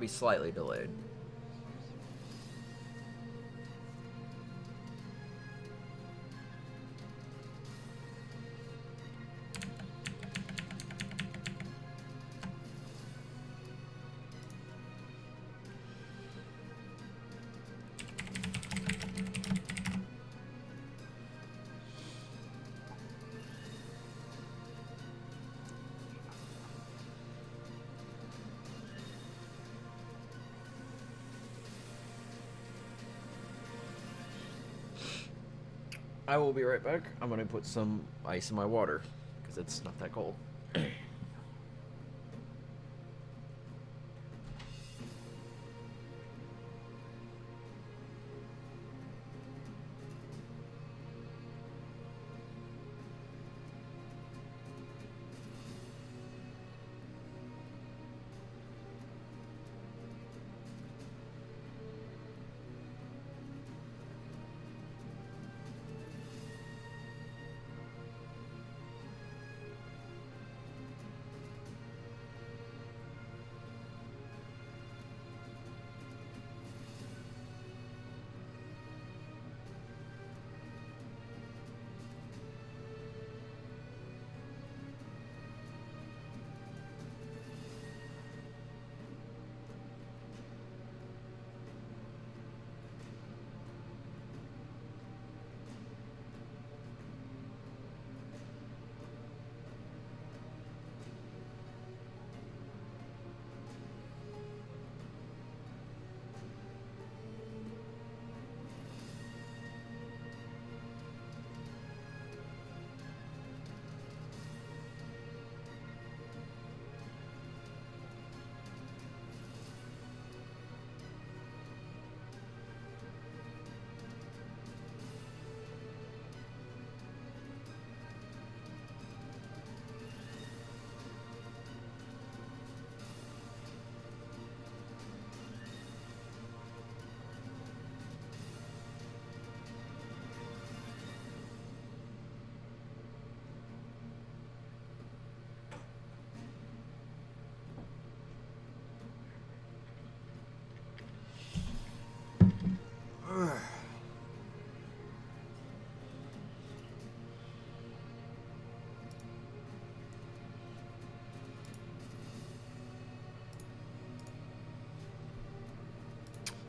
Be slightly delayed. I will be right back. I'm gonna put some ice in my water because it's not that cold.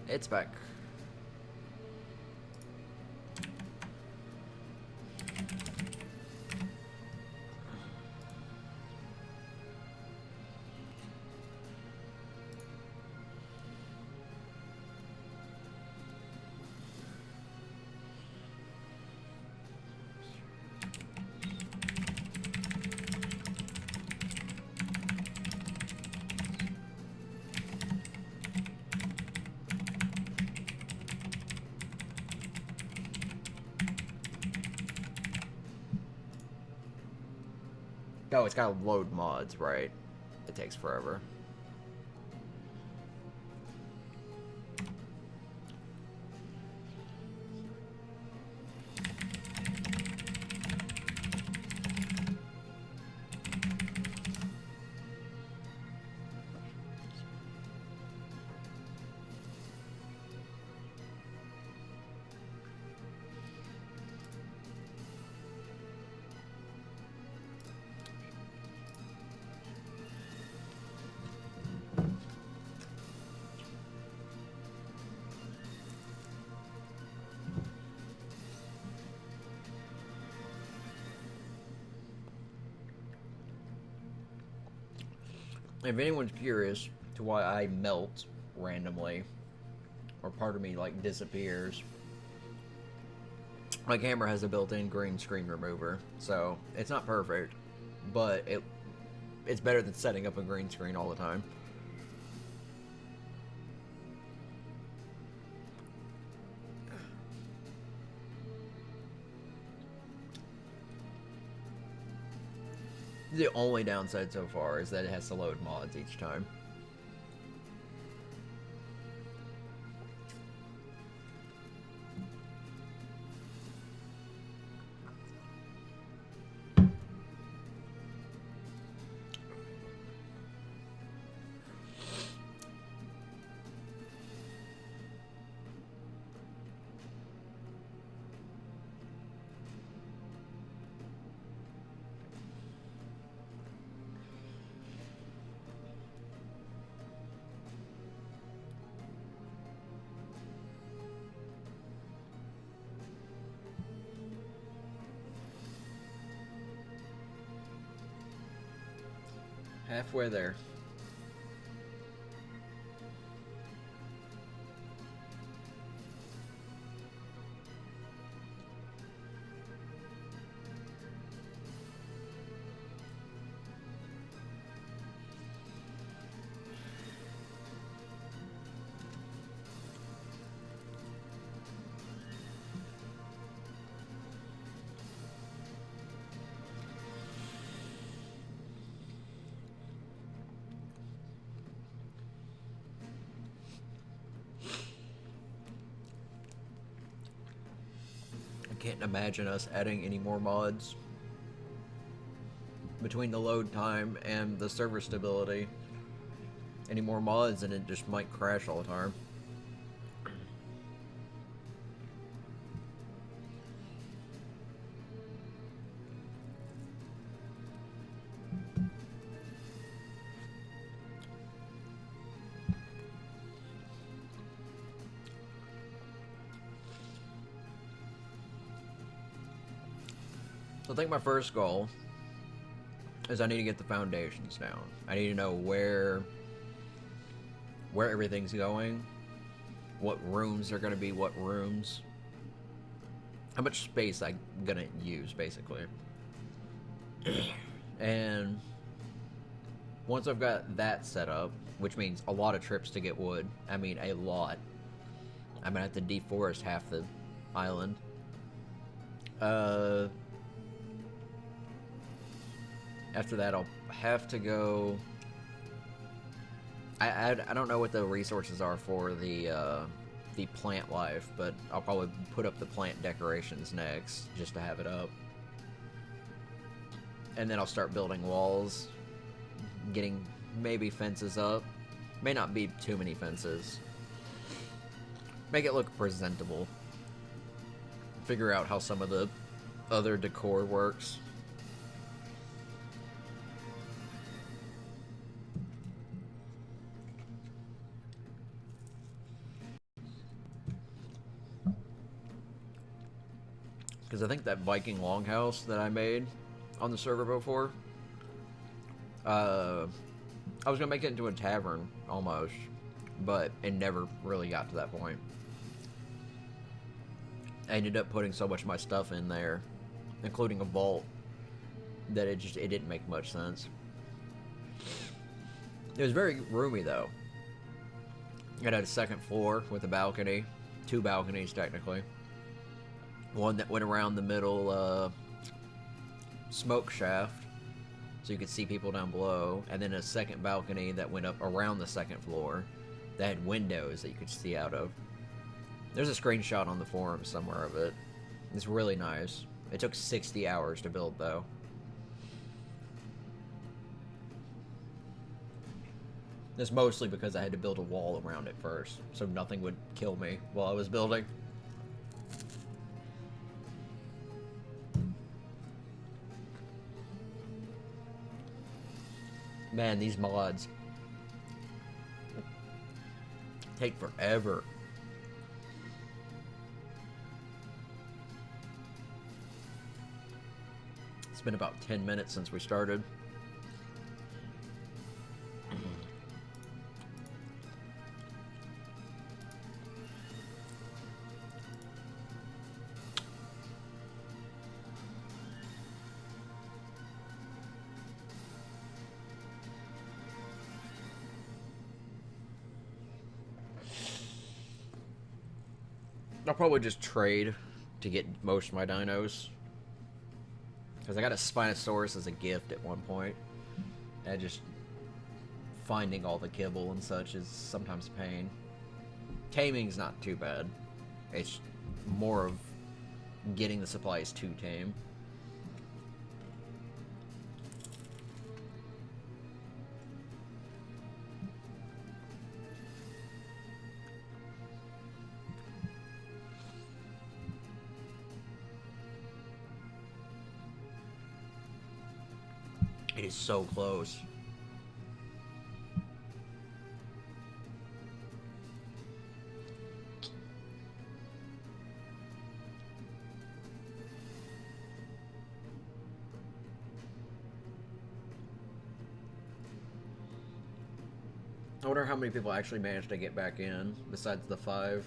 It's back. Oh, it's gotta load mods, right? It takes forever. If anyone's curious to why I melt randomly, or part of me like disappears, my camera has a built-in green screen remover, so it's not perfect, but it's better than setting up a green screen all the time. The only downside so far is that it has to load mods each time. Halfway there. Can't imagine us adding any more mods between the load time and the server stability. Any more mods and it just might crash all the time. So I think my first goal is I need to get the foundations down. I need to know where everything's going, what rooms are going to be what rooms, how much space I'm going to use, basically. And once I've got that set up, which means a lot of trips to get wood, I mean a lot, I'm going to have to deforest half the island. After that, I'll have to go... I don't know what the resources are for the plant life, but I'll probably put up the plant decorations next, just to have it up. And then I'll start building walls, getting maybe fences up. May not be too many fences. Make it look presentable. Figure out how some of the other decor works. Because I think that Viking longhouse that I made on the server before, I was going to make it into a tavern, almost, but it never really got to that point. I ended up putting so much of my stuff in there, including a vault, that it didn't make much sense. It was very roomy, though. It had a second floor with a balcony, 2 balconies, technically. One that went around the middle smoke shaft, so you could see people down below, and then a second balcony that went up around the second floor that had windows that you could see out of. There's a screenshot on the forum somewhere of it. It's really nice. It took 60 hours to build, though. That's mostly because I had to build a wall around it first, so nothing would kill me while I was building. Man, these mods take forever. It's been about 10 minutes since we started. I'll probably just trade to get most of my dinos. Because I got a Spinosaurus as a gift at one point. And just finding all the kibble and such is sometimes a pain. Taming's not too bad. It's more of getting the supplies to tame. It is so close. I wonder how many people actually managed to get back in, besides the 5.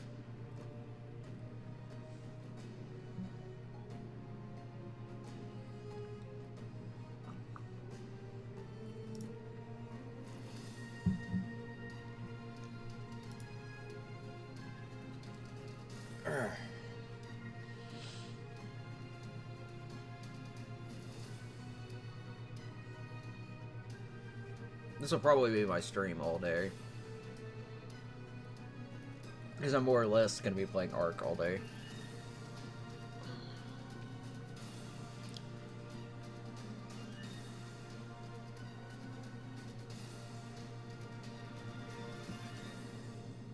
This will probably be my stream all day. Because I'm more or less going to be playing Ark all day.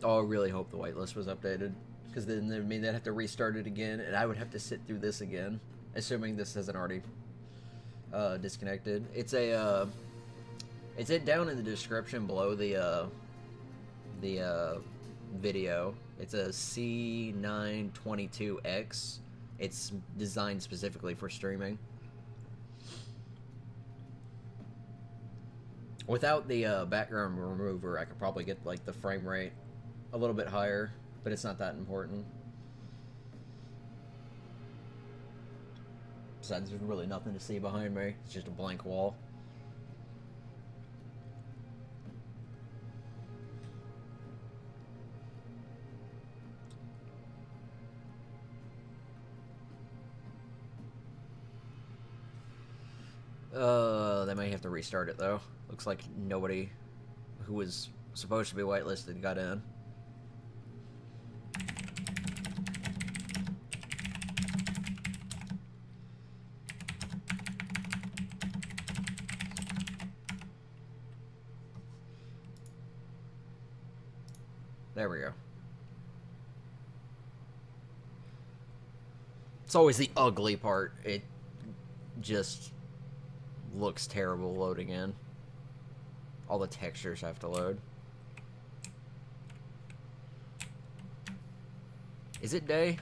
Oh, I really hope the whitelist was updated. Because then, I mean, they'd have to restart it again, and I would have to sit through this again. Assuming this hasn't already disconnected. It's a, it's it down in the description below the video. It's a C922X. It's designed specifically for streaming. Without the background remover, I could probably get like the frame rate a little bit higher, but it's not that important. Besides, there's really nothing to see behind me. It's just a blank wall. They may have to restart it though. Looks like nobody who was supposed to be whitelisted got in. There we go. It's always the ugly part. It just looks terrible loading in. All the textures have to load. Is it day?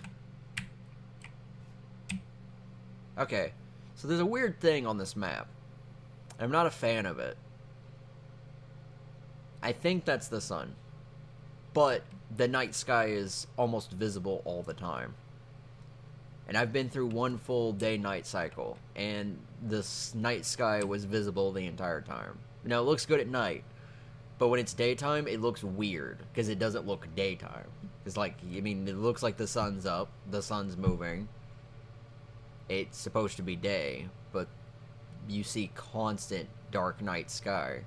Okay. So there's a weird thing on this map. I'm not a fan of it. I think that's the sun. But the night sky is almost visible all the time. And I've been through one full day-night cycle, and this night sky was visible the entire time. Now, it looks good at night, but when it's daytime, it looks weird, because it doesn't look daytime. It's like, I mean, it looks like the sun's up, the sun's moving. It's supposed to be day, but you see constant dark night sky.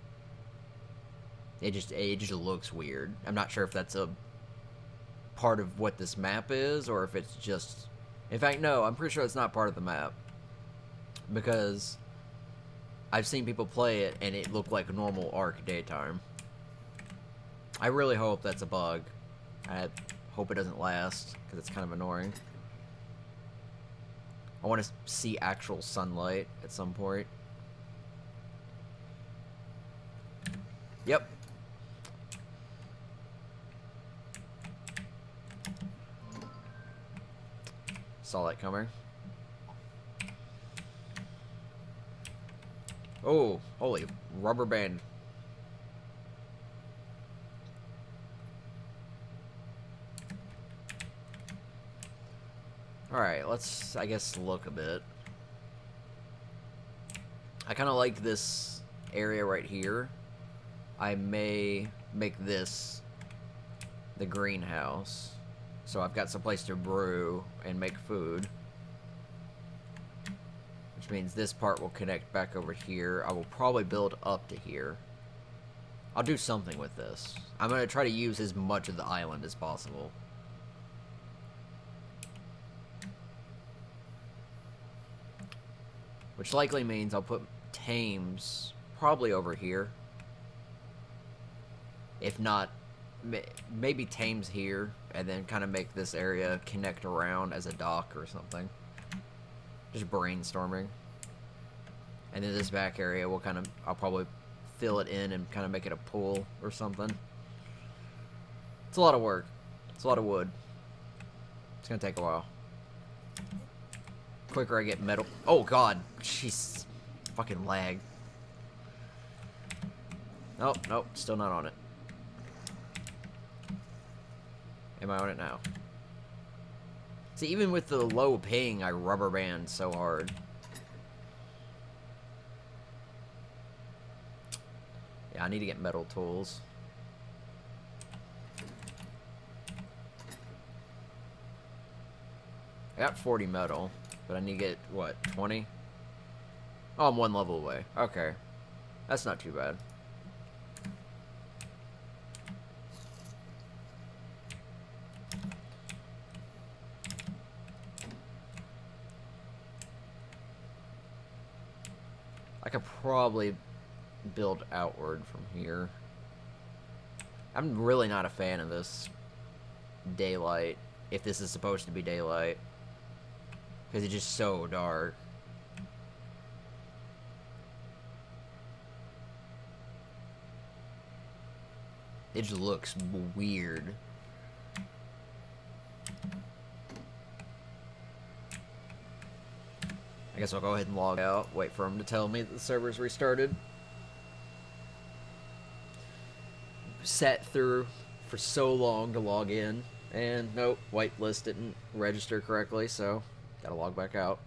It just looks weird. I'm not sure if that's a part of what this map is, or if it's just... In fact, no, I'm pretty sure it's not part of the map. Because I've seen people play it, and it looked like a normal Ark daytime. I really hope that's a bug. I hope it doesn't last, because it's kind of annoying. I want to see actual sunlight at some point. Yep. Saw that coming. Oh, holy rubber band. Alright, let's, I guess, look a bit. I kind of like this area right here. I may make this the greenhouse. So I've got some place to brew and make food. Which means this part will connect back over here. I will probably build up to here. I'll do something with this. I'm going to try to use as much of the island as possible. Which likely means I'll put Thames probably over here. If not, maybe Thames here, and then kind of make this area connect around as a dock or something. Just brainstorming. And then this back area will kind of, I'll probably fill it in and kind of make it a pool or something. It's a lot of work. It's a lot of wood. It's gonna take a while. Quicker I get metal. Oh god, jeez, fucking lag. Nope, nope, still not on it. Am I on it now? See, even with the low ping, I rubber band so hard. Yeah, I need to get metal tools. I got 40 metal, but I need to get, what, 20? Oh, I'm one level away. Okay. That's not too bad. I could probably build outward from here. I'm really not a fan of this daylight, if this is supposed to be daylight, because it's just so dark. It just looks weird. I guess I'll go ahead and log out, wait for him to tell me that the server's restarted. Sat through for so long to log in, and nope, whitelist didn't register correctly, so gotta log back out.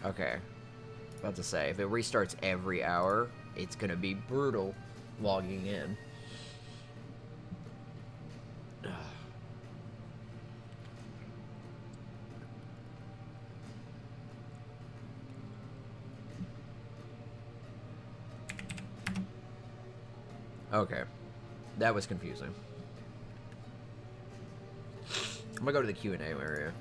Okay. About to say, if it restarts every hour, it's gonna be brutal logging in. Okay. That was confusing. I'm gonna go to the Q&A area.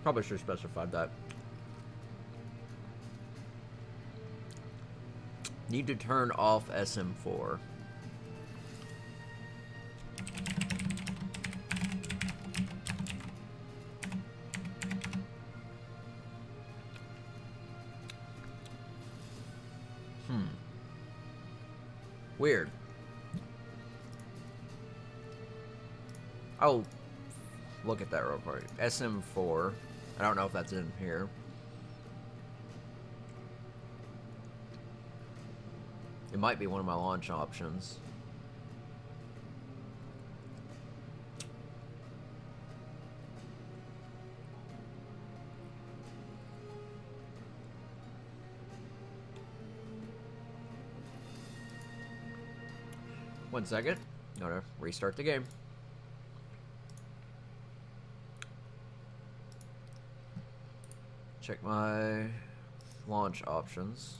Probably should have specified that. Need to turn off SM4. Weird. I'll look at that real quick. SM4. I don't know if that's in here. It might be one of my launch options. One second. Gotta restart the game. Check my launch options.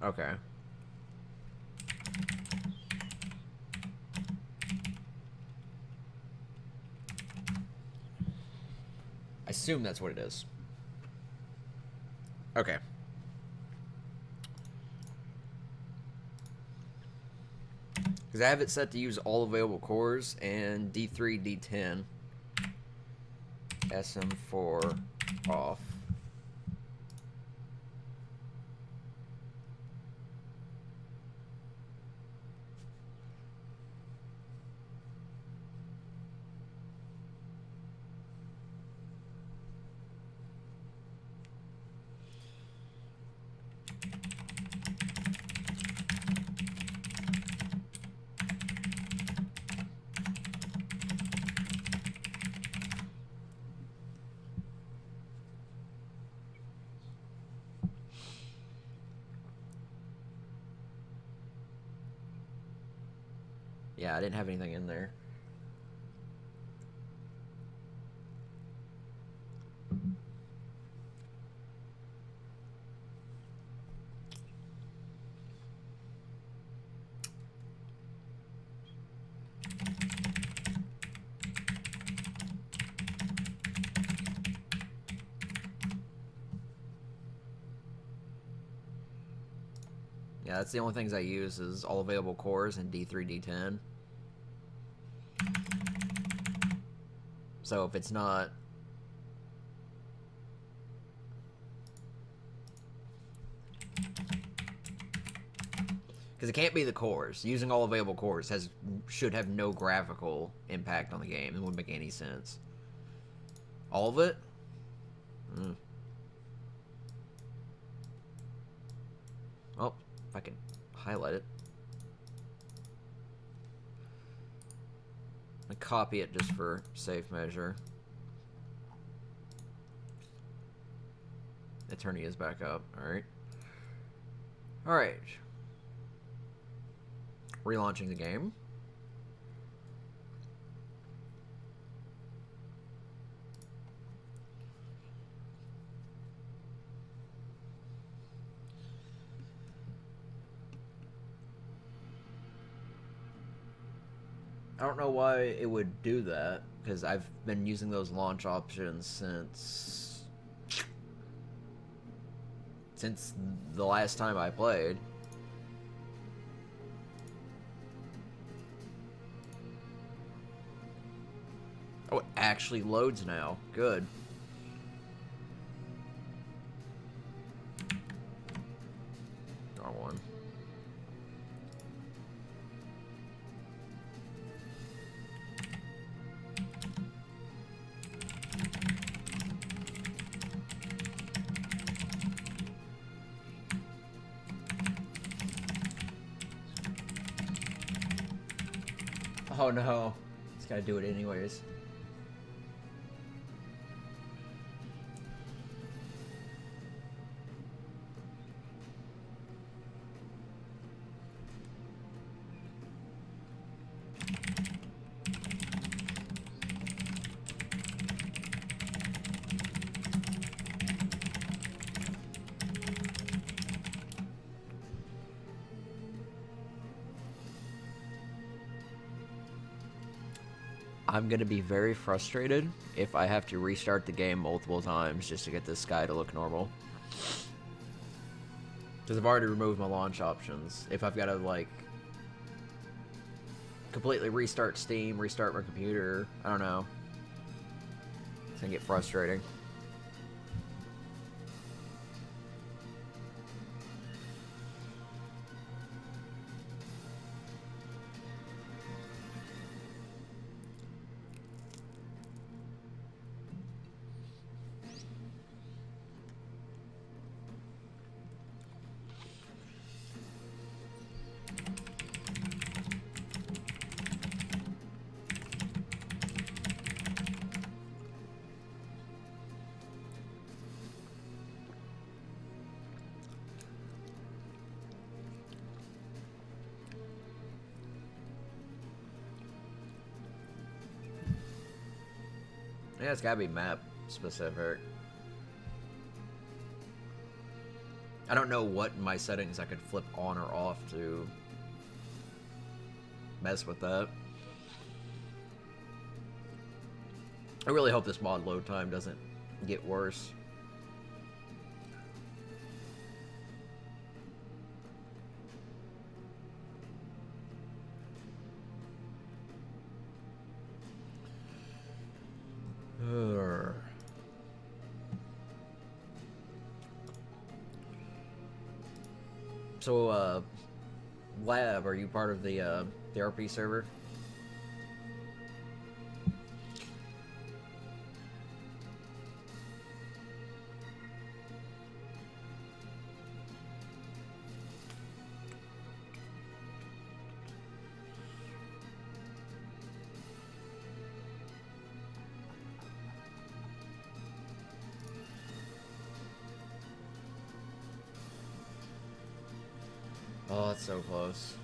Okay. I assume that's what it is. Okay. Because I have it set to use all available cores and D3, D10. SM4 off. Yeah, I didn't have anything in there. Yeah, that's the only things I use is all available cores and D3, D10. So if it's not... Because it can't be the cores. Using all available cores should have no graphical impact on the game. It wouldn't make any sense. All of it? Mm. Oh, if I can highlight it. I copy it just for safe measure. Attorney is back up. Alright. Alright. Relaunching the game. I don't know why it would do that, because I've been using those launch options since the last time I played. Oh, it actually loads now. Good. R1. Oh no. Just gotta do it anyways. I'm gonna be very frustrated if I have to restart the game multiple times just to get this guy to look normal. Because I've already removed my launch options. If I've got to, like, completely restart Steam, restart my computer, I don't know. It's gonna get frustrating. Yeah, it's gotta be map specific. I don't know what in my settings I could flip on or off to mess with that. I really hope this mod load time doesn't get worse. So, Lab, are you part of the RP server? Oh, that's so close.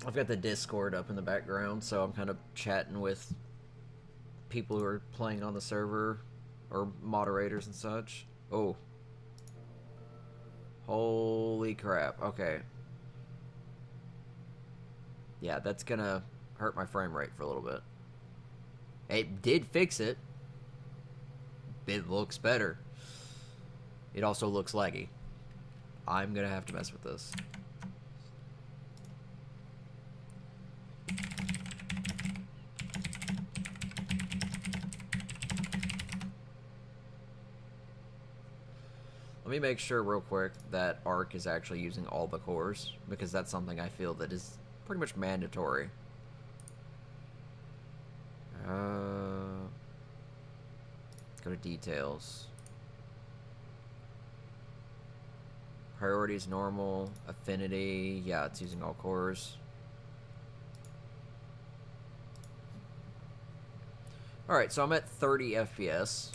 I've got the Discord up in the background, so I'm kind of chatting with people who are playing on the server, or moderators and such. Oh. Holy crap. Okay. Yeah, that's gonna hurt my frame rate for a little bit. It did fix it. It looks better. It also looks laggy. I'm gonna have to mess with this. Let me make sure real quick that ARK is actually using all the cores, because that's something I feel that is pretty much mandatory. Go to details. Priority is normal. Affinity, yeah, it's using all cores. Alright, so I'm at 30 FPS.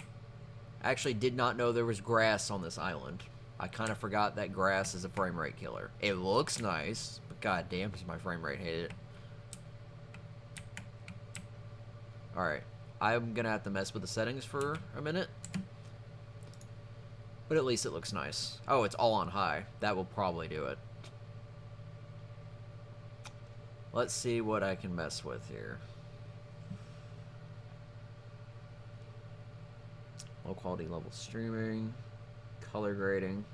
I actually did not know there was grass on this island. I kind of forgot that grass is a frame rate killer. It looks nice, but goddamn does my frame rate hate it. Alright, I'm gonna have to mess with the settings for a minute. But at least it looks nice. Oh, it's all on high. That will probably do it. Let's see what I can mess with here. Low quality level streaming, color grading,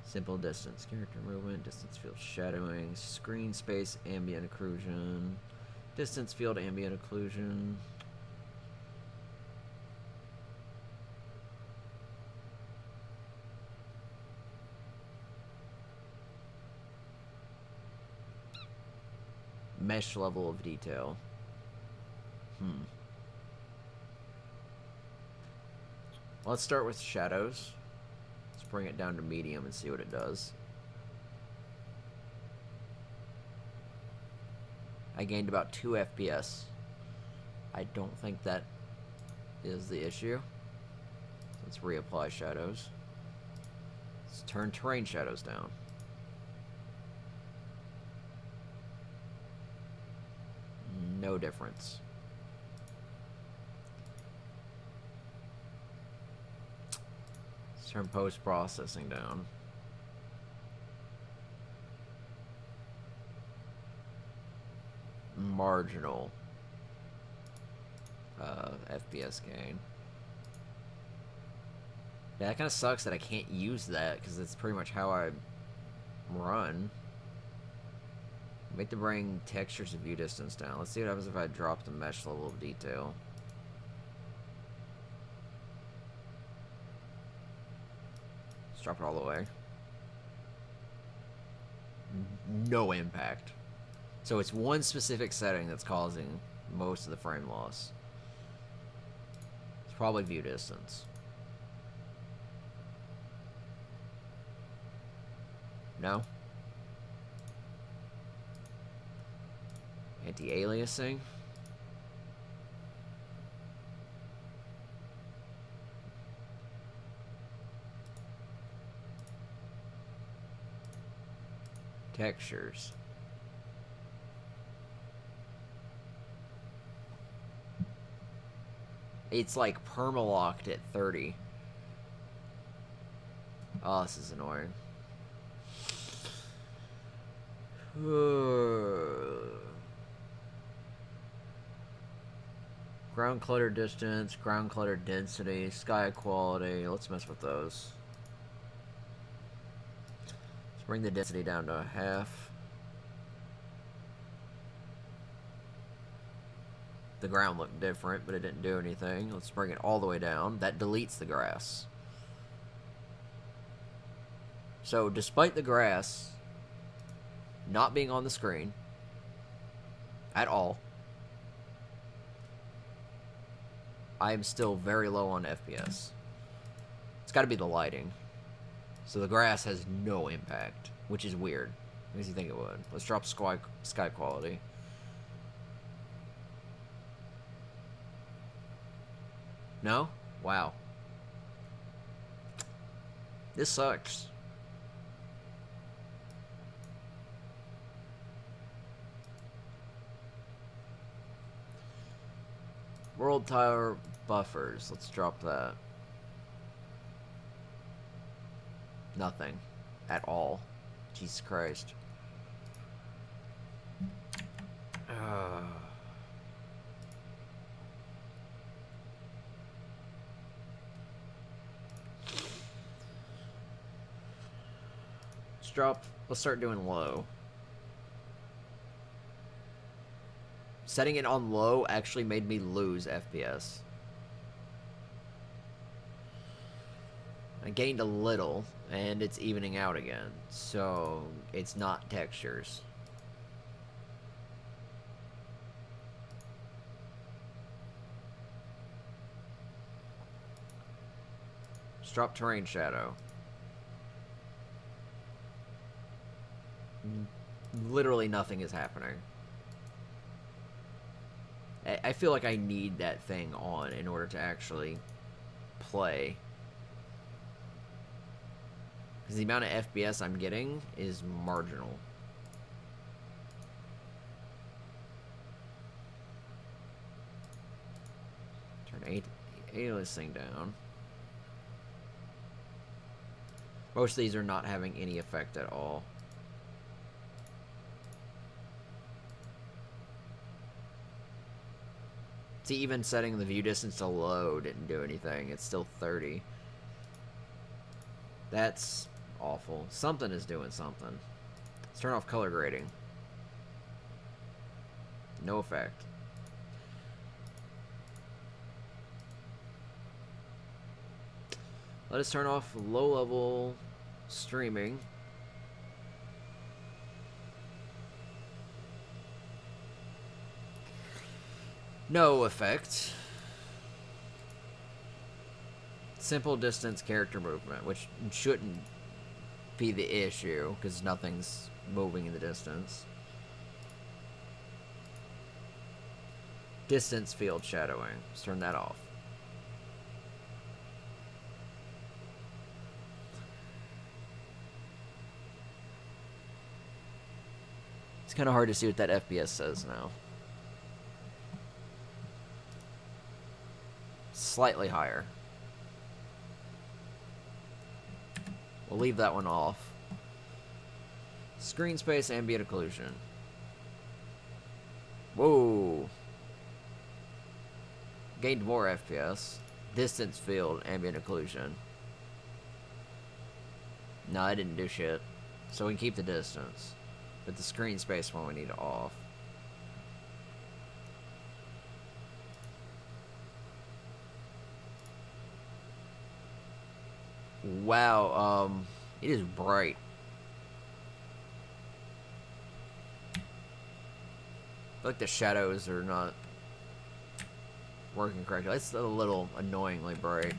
simple distance, character movement, distance field shadowing, screen space ambient occlusion, distance field ambient occlusion. Mesh level of detail. Let's start with shadows. Let's bring it down to medium and see what it does. I gained about 2 FPS. I don't think that is the issue. Let's reapply shadows. Let's turn terrain shadows down. No difference. Let's turn post-processing down. Marginal. FPS gain. Yeah, that kind of sucks that I can't use that because that's pretty much how I run. Make the bring textures and view distance down. Let's see what happens if I drop the mesh level of detail. Let's drop it all the way. No impact. So it's one specific setting that's causing most of the frame loss. It's probably view distance. No? Anti-aliasing? Textures. It's like perma-locked at 30. Oh, this is annoying. Ground clutter distance, ground clutter density, sky quality. Let's mess with those. Let's bring the density down to half. The ground looked different, but it didn't do anything. Let's bring it all the way down. That deletes the grass. So, despite the grass not being on the screen at all, I am still very low on FPS. It's got to be the lighting. So the grass has no impact, which is weird. What does you think it would? Let's drop sky quality. No? Wow. This sucks. World tire buffers. Let's drop that. Nothing. At all. Jesus Christ. Let's start doing low. Setting it on low actually made me lose FPS. I gained a little, and it's evening out again, so it's not textures. Let's drop terrain shadow. Literally nothing is happening. I feel like I need that thing on in order to actually play. Because the amount of FPS I'm getting is marginal. Turn aliasing down. Most of these are not having any effect at all. See, even setting the view distance to low didn't do anything. It's still 30. That's awful. Something is doing something. Let's turn off color grading. No effect. Let us turn off low-level streaming. No effect. Simple distance character movement, which shouldn't be the issue because nothing's moving in the distance. Distance field shadowing. Let's turn that off. It's kind of hard to see what that FPS says now. Slightly higher. We'll leave that one off. Screen space, ambient occlusion. Whoa. Gained more FPS. Distance field, ambient occlusion. No, I didn't do shit. So we can keep the distance. But the screen space one we need off. Wow, it is bright. I feel like the shadows are not working correctly. It's a little annoyingly bright.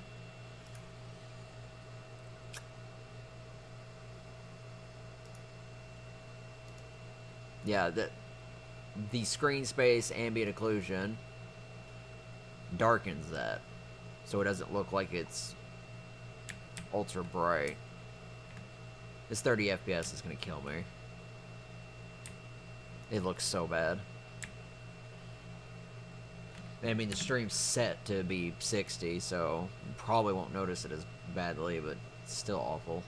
Yeah, the screen space ambient occlusion darkens that, so it doesn't look like it's ultra bright. This 30 FPS is gonna kill me. It looks so bad. I mean, the stream's set to be 60, so you probably won't notice it as badly, but it's still awful.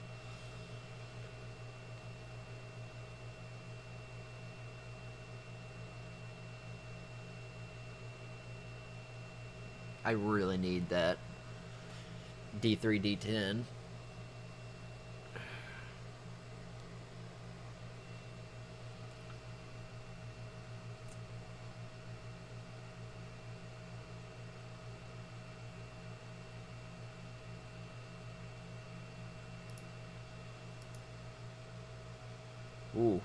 I really need that D3, D10. Ooh.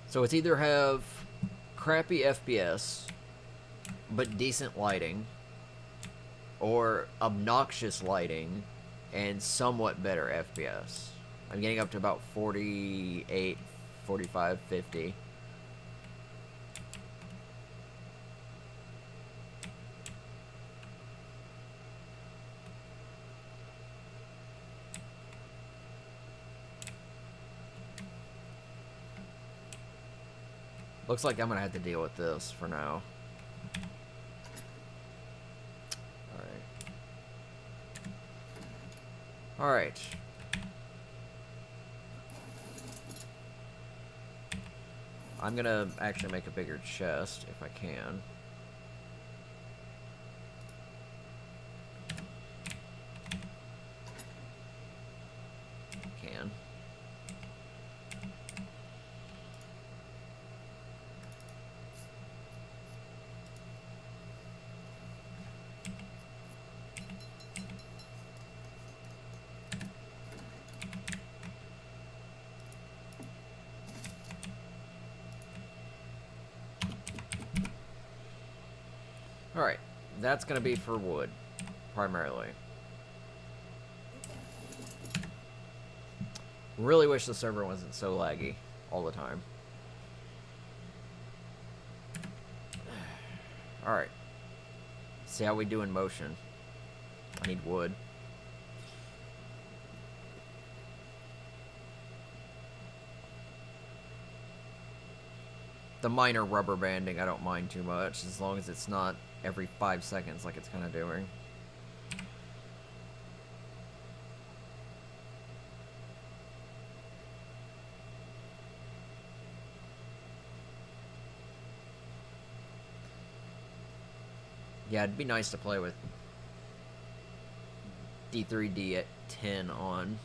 So it's either have crappy FPS, but decent lighting, or obnoxious lighting and somewhat better FPS. I'm getting up to about 48, 45, 50. Looks like I'm gonna have to deal with this for now. Alright. I'm gonna actually make a bigger chest if I can. Alright, that's gonna be for wood, primarily. Really wish the server wasn't so laggy all the time. Alright. See how we do in motion. I need wood. The minor rubber banding I don't mind too much, as long as it's not every 5 seconds like it's kind of doing. Yeah, it'd be nice to play with D3, D10 on.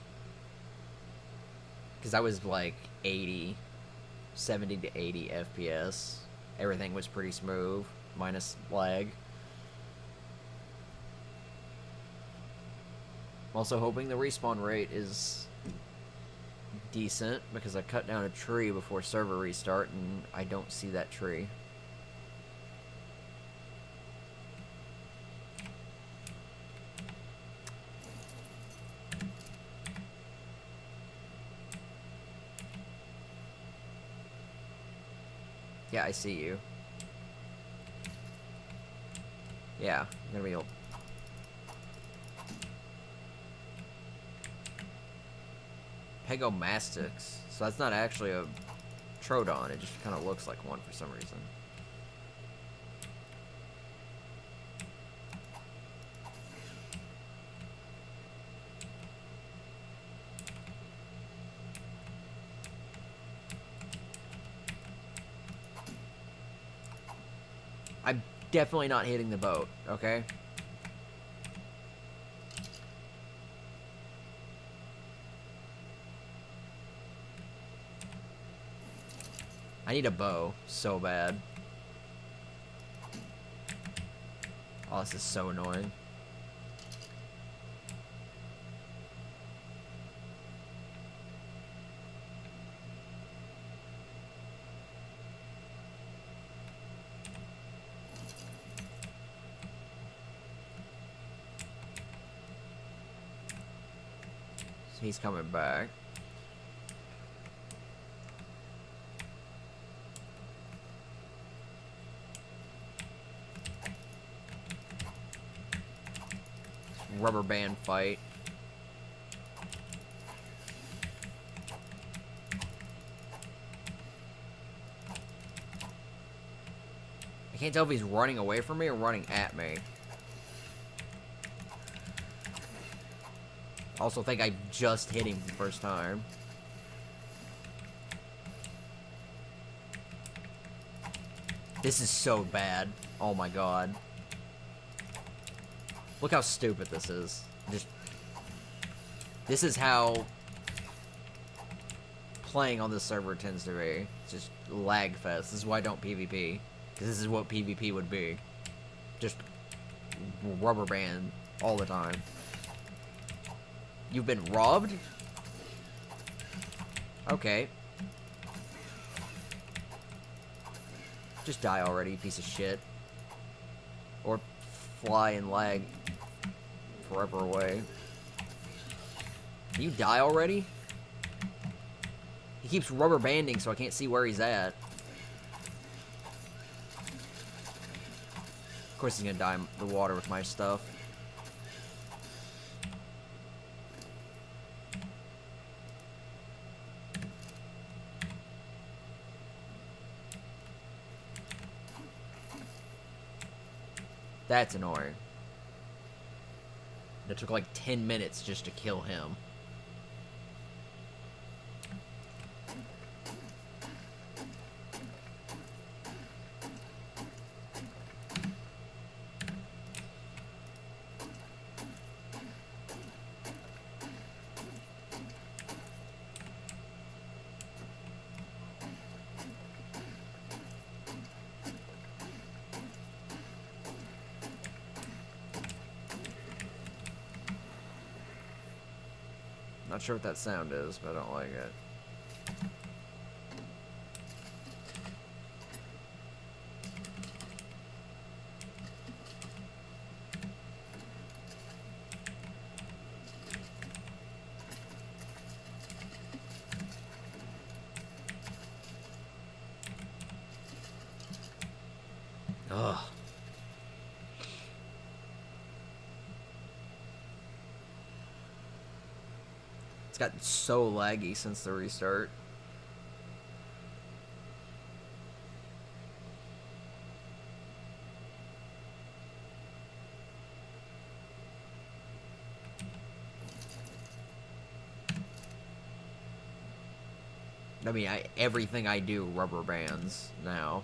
Because I was like 70 to 80 FPS. Everything was pretty smooth, minus lag. I'm also hoping the respawn rate is decent, because I cut down a tree before server restart and I don't see that tree. Yeah, I see you. Yeah, I'm gonna be able... Pegomastix. So that's not actually a Troodon, it just kind of looks like one for some reason. I'm definitely not hitting the boat, okay? I need a bow so bad. Oh, this is so annoying. He's coming back. Rubber band fight. I can't tell if he's running away from me or running at me. I also think I just hit him the first time. This is so bad. Oh my god. Look how stupid this is. This is how playing on this server tends to be. It's just lag fest. This is why I don't PvP. Because this is what PvP would be. Just rubber band all the time. You've been robbed? Okay. Just die already, piece of shit. Or fly and lag forever away. Can you die already? He keeps rubber banding, so I can't see where he's at. Of course he's gonna die in the water with my stuff. That's annoying. It took like 10 minutes just to kill him. Not sure what that sound is, but I don't like it. Ugh. It's gotten so laggy since the restart. I mean, everything I do rubber bands now.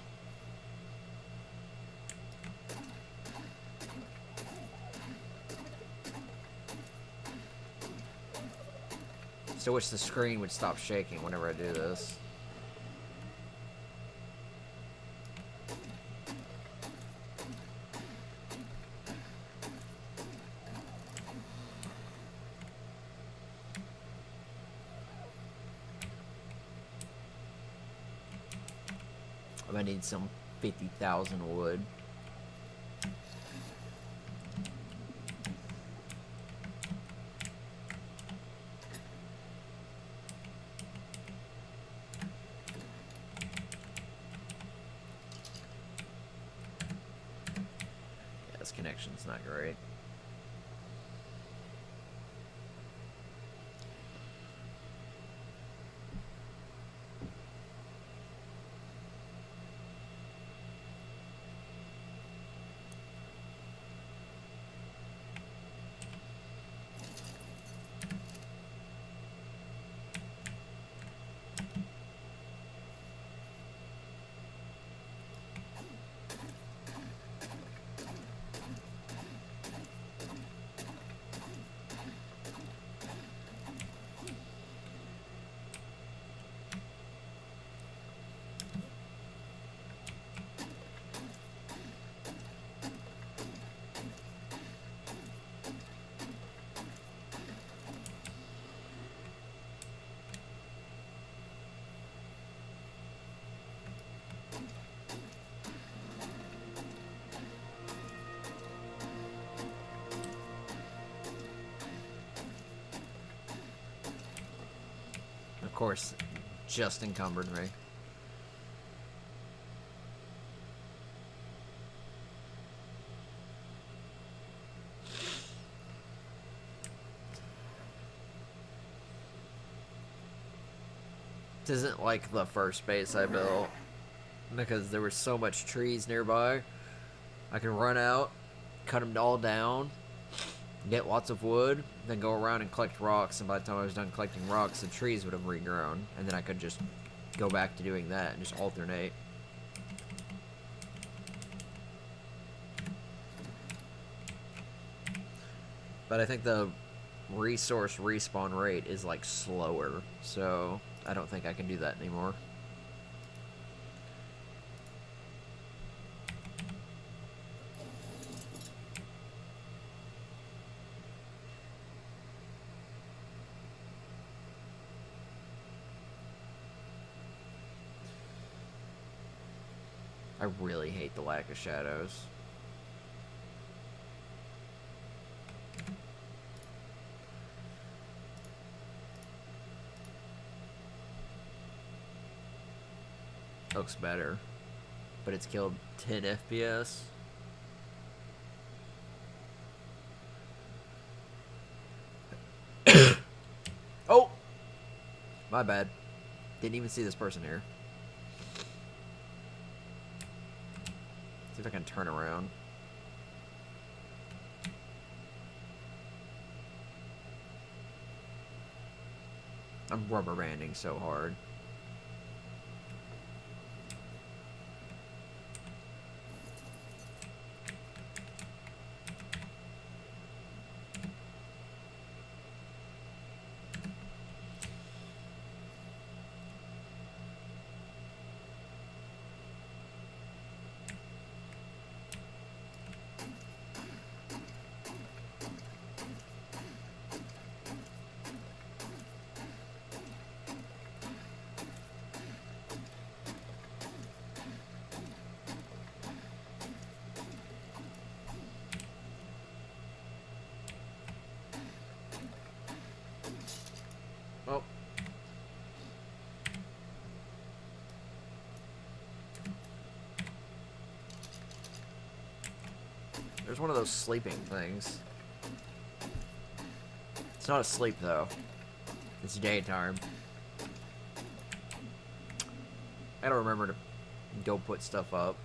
So wish the screen would stop shaking whenever I do this. I'm gonna need some 50,000 wood. Yeah, this connection's not great. course, just encumbered me. This isn't like the first base I built, because there was so much trees nearby. I can run out, cut them all down, get lots of wood, then go around and collect rocks, and by the time I was done collecting rocks, the trees would have regrown, and then I could just go back to doing that and just alternate. But I think the resource respawn rate is like slower, so I don't think I can do that anymore. I really hate the lack of shadows. Looks better, but it's killed 10 FPS. Oh! My bad. Didn't even see this person here. See if I can turn around. I'm rubber banding so hard. Oh. There's one of those sleeping things. It's not asleep though. It's daytime. I gotta remember to go put stuff up.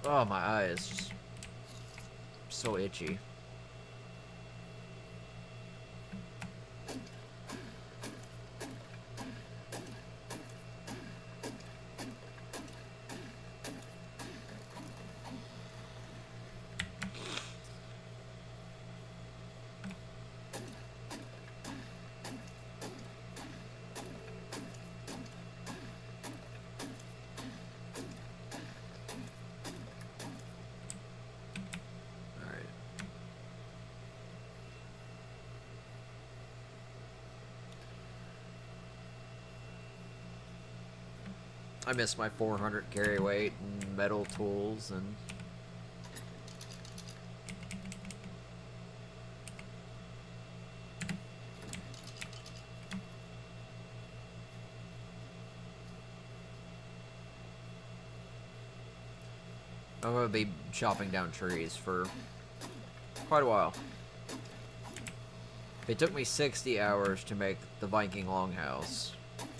Oh, my eye is just so itchy. I miss my 400 carry weight and metal tools and... I'm gonna be chopping down trees for quite a while. It took me 60 hours to make the Viking Longhouse,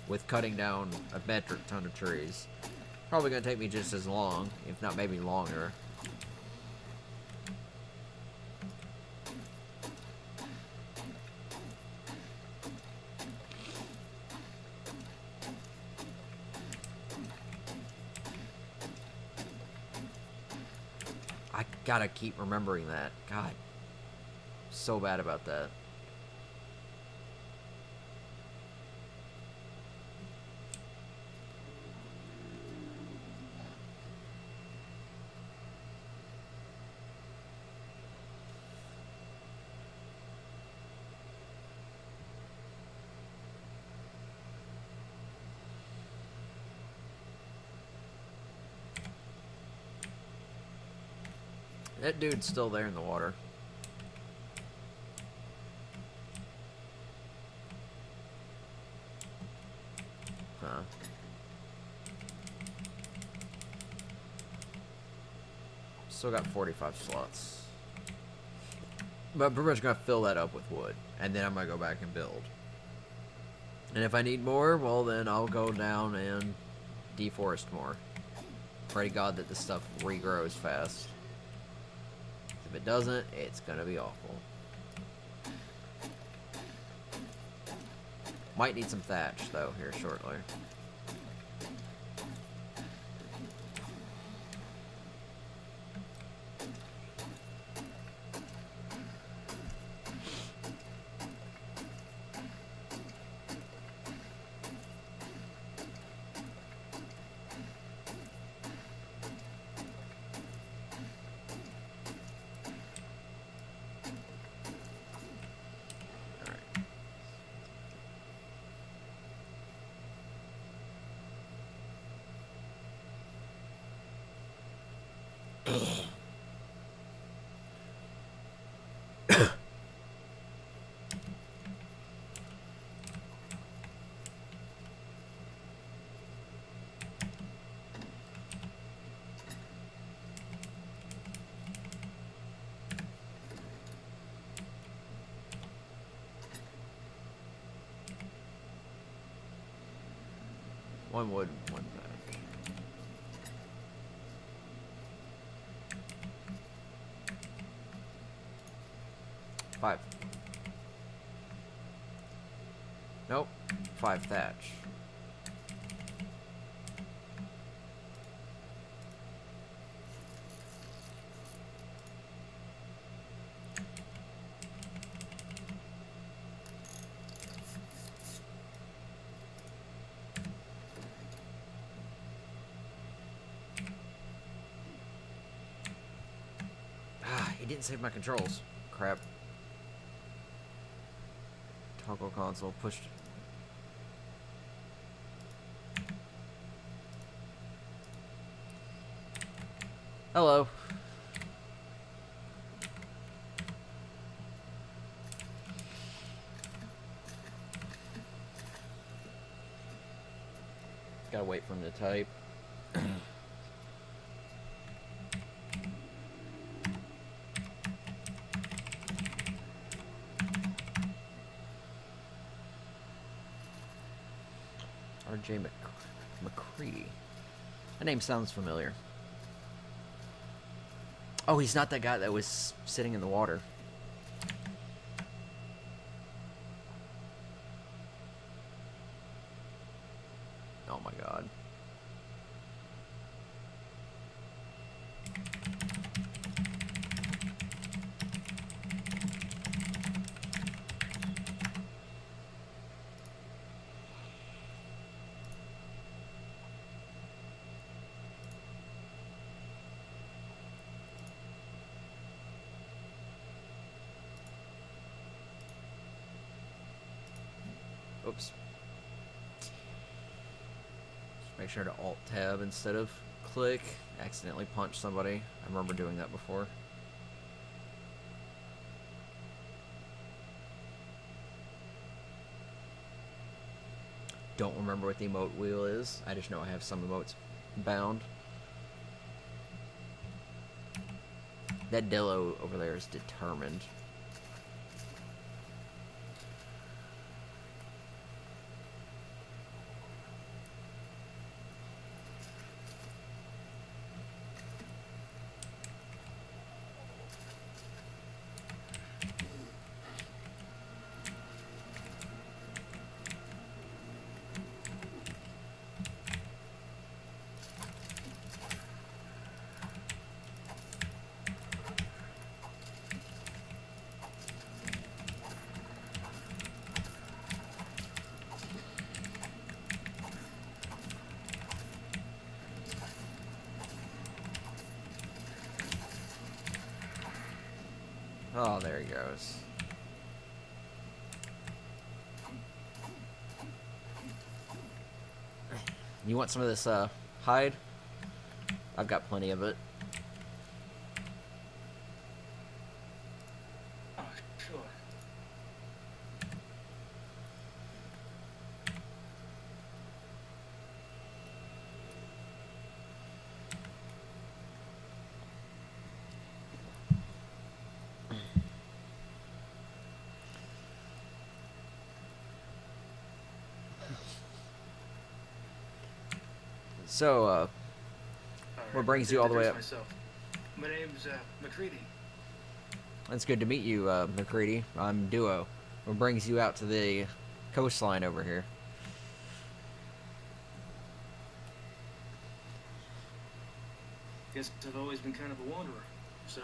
with cutting down a metric ton of trees. Probably gonna take me just as long, if not maybe longer. I gotta keep remembering that. God. So bad about that. That dude's still there in the water. Huh. Still got 45 slots. But I'm pretty much gonna fill that up with wood. And then I'm gonna go back and build. And if I need more, well then I'll go down and deforest more. Pray to God that this stuff regrows fast. If it doesn't, it's gonna be awful. Might need some thatch though here shortly. One wood, one thatch. Five. Nope. 5 thatch. He didn't save my controls. Crap. Toggle console pushed. Hello. Gotta wait for him to type. R.J. McCree. That name sounds familiar. Oh, he's not that guy that was sitting in the water. Oh my god. Oops. Just make sure to Alt-Tab instead of click. Accidentally punch somebody. I remember doing that before. Don't remember what the emote wheel is. I just know I have some emotes bound. That Dillo over there is determined. Oh, there he goes. You want some of this hide? I've got plenty of it. Oh, sure. So, what brings you all the way up? Myself. My name's McCready. It's good to meet you, McCready. I'm Duo. What brings you out to the coastline over here? Guess I've always been kind of a wanderer, so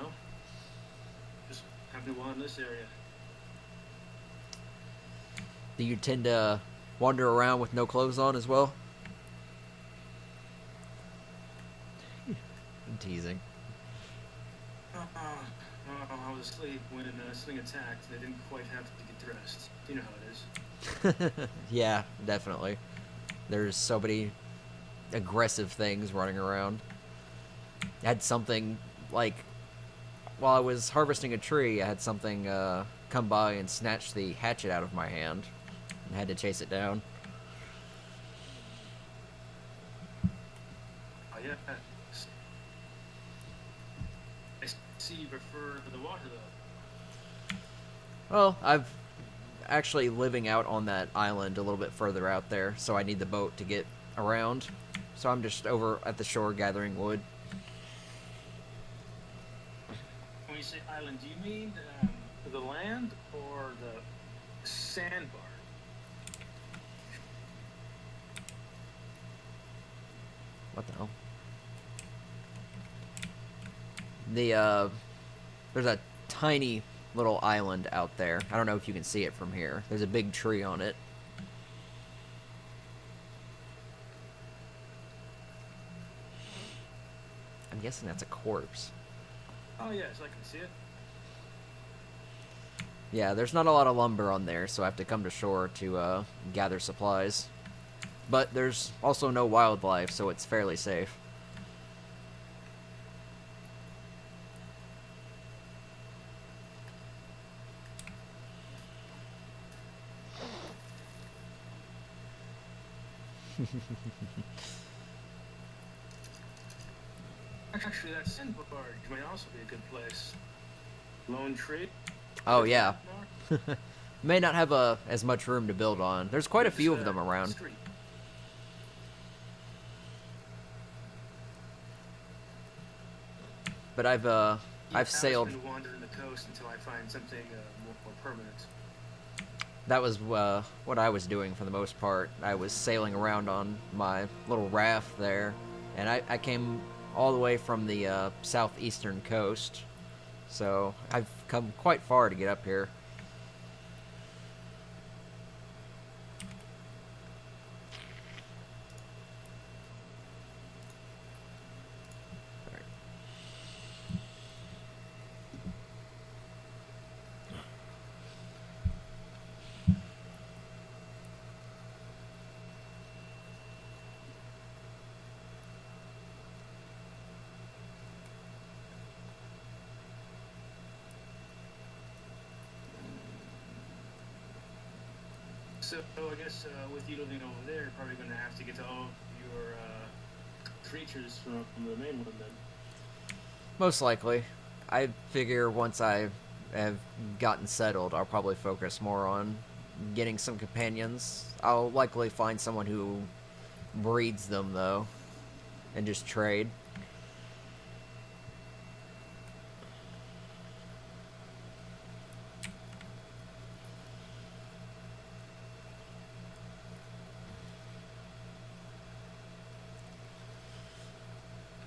just happen to wander in this area. Do you tend to wander around with no clothes on as well? I'm teasing. I was asleep when this thing attacked. They didn't quite have to get dressed. You know how it is. Yeah, definitely. There's so many aggressive things running around. I had something, like, while I was harvesting a tree, I had something come by and snatch the hatchet out of my hand. And had to chase it down. Oh, yeah. I see you prefer the water, though. Well, I've actually living out on that island a little bit further out there, so I need the boat to get around. So I'm just over at the shore gathering wood. When you say island, do you mean the land or the sandbar? What the hell? There's a tiny little island out there. I don't know if you can see it from here. There's a big tree on it. I'm guessing that's a corpse. Oh, yes, I can see it. Yeah, there's not a lot of lumber on there, so I have to come to shore to gather supplies. But there's also no wildlife, so it's fairly safe. Actually, that sandbar might also be a good place. Lone tree? Oh, yeah. May not have as much room to build on. There's quite a few of them around. Street. But I've sailed. I was going to wander in the coast until I find something more permanent. That was what I was doing for the most part. I was sailing around on my little raft there, and I came all the way from the southeastern coast, so I've come quite far to get up here. So I guess with you living over there, you're probably going to have to get to all your creatures from the mainland then. Most likely. I figure once I have gotten settled, I'll probably focus more on getting some companions. I'll likely find someone who breeds them, though, and just trade.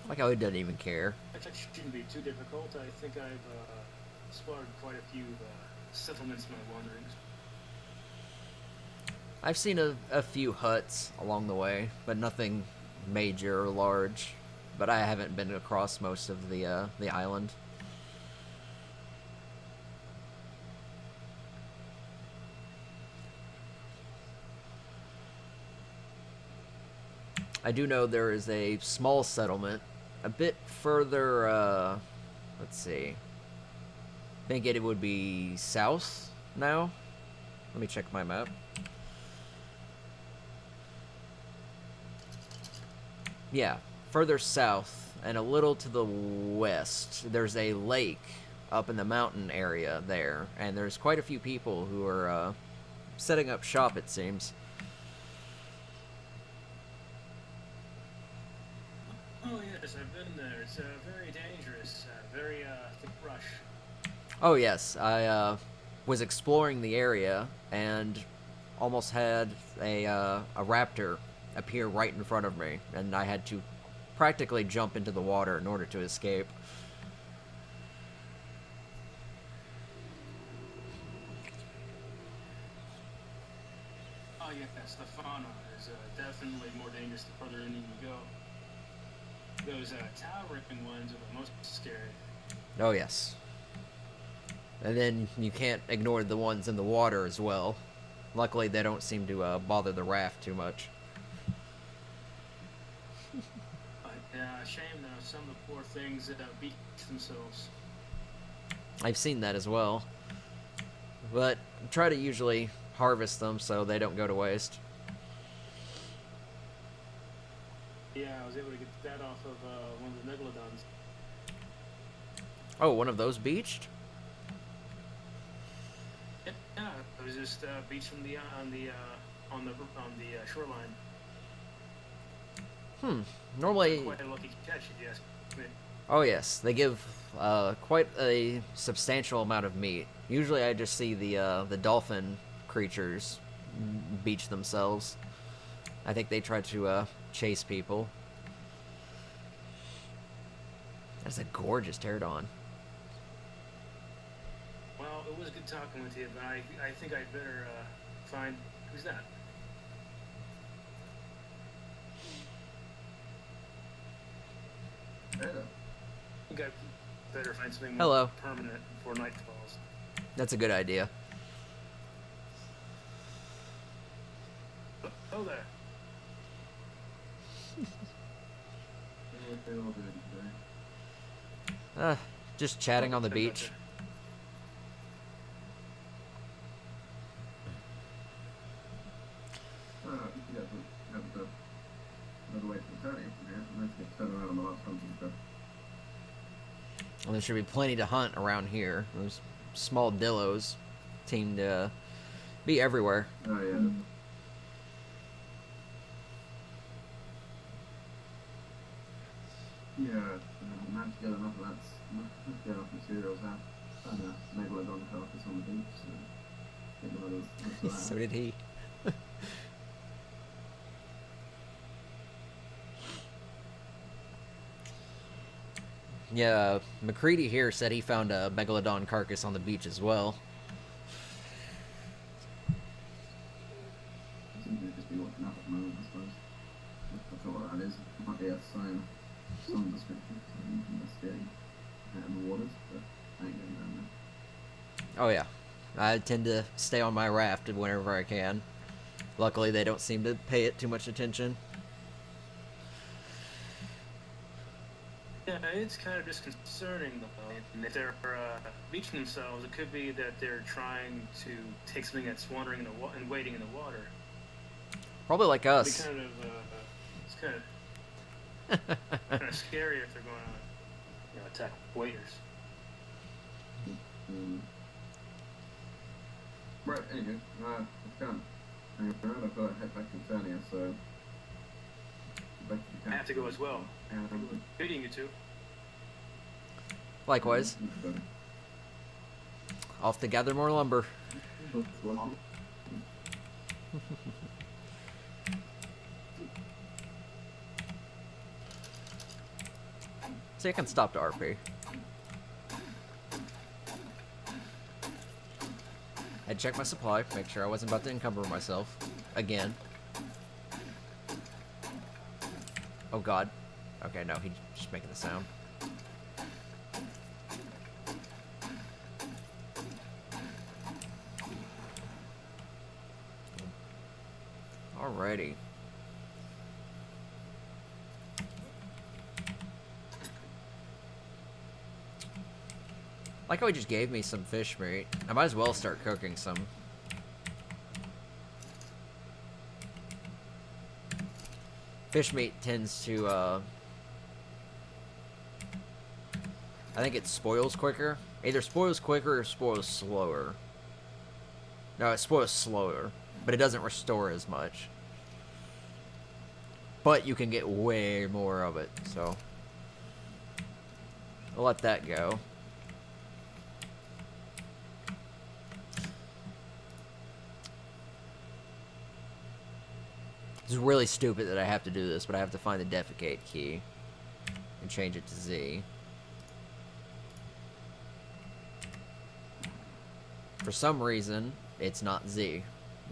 Like how he doesn't even care. That shouldn't be too difficult. I think I've spotted quite a few settlements in my wanderings. I've seen a few huts along the way, but nothing major or large. But I haven't been across most of the island. I do know there is a small settlement a bit further, let's see. I think it would be south now. Let me check my map. Yeah, further south and a little to the west, there's a lake up in the mountain area there, and there's quite a few people who are setting up shop, it seems. Oh yes, I've been there. It's very dangerous, very thick brush. Oh yes, I was exploring the area and almost had a raptor appear right in front of me, and I had to practically jump into the water in order to escape. Oh yes, the fauna is definitely more dangerous the further in you go. Those towering ones are the most scary. Oh yes. And then you can't ignore the ones in the water as well. Luckily, they don't seem to bother the raft too much. Shame though, some of the poor things that beat themselves. I've seen that as well. But try to usually harvest them so they don't go to waste. Yeah, I was able to get that off of one of the megalodons. Oh, one of those beached? Yeah, it was just beached from on the shoreline. Normally... Quite a lucky catch, if you ask me. Oh yes, they give quite a substantial amount of meat. Usually I just see the dolphin creatures beach themselves. I think they try to chase people. That's a gorgeous pterodon. Well, it was good talking with you, but I think I'd better find... Who's that? I think I better find something more permanent before night falls. That's a good idea. Oh there. Just chatting on the beach. Well, there should be plenty to hunt around here. Those small dillos seem to be everywhere. Oh, yeah. Yeah, managed to get enough of that, get enough materials out. And a megalodon carcass on the beach, so get one of those. So did he. Yeah, McCready here said he found a megalodon carcass on the beach as well. Seems to just be watching up at the moment, I suppose. Not sure what that is. It might be a sign of some description, something investigating out in the waters, but I ain't going down there. Oh yeah, I tend to stay on my raft whenever I can. Luckily, they don't seem to pay it too much attention. Yeah, it's kind of disconcerting though. And if they're beaching themselves, it could be that they're trying to take something that's wandering in and wading in the water. Probably like us. It'd be kind of, it's kind of scary if they're going to, attack waders. Right, anyway, I can't hang around. I've got to head back to Eternia, so. I have to go as well. Feeding you two. Likewise. Off to gather more lumber. So you can stop to RP. I'd check my supply, make sure I wasn't about to encumber myself. Again. Oh god. Okay, no, he's just making the sound. Alrighty. Like how he just gave me some fish meat. I might as well start cooking some. Fish meat tends to, I think it spoils quicker. Either spoils quicker or spoils slower. No, it spoils slower, but it doesn't restore as much. But you can get way more of it, so I'll let that go. It's really stupid that I have to do this, but I have to find the defecate key and change it to Z. For some reason, it's not Z,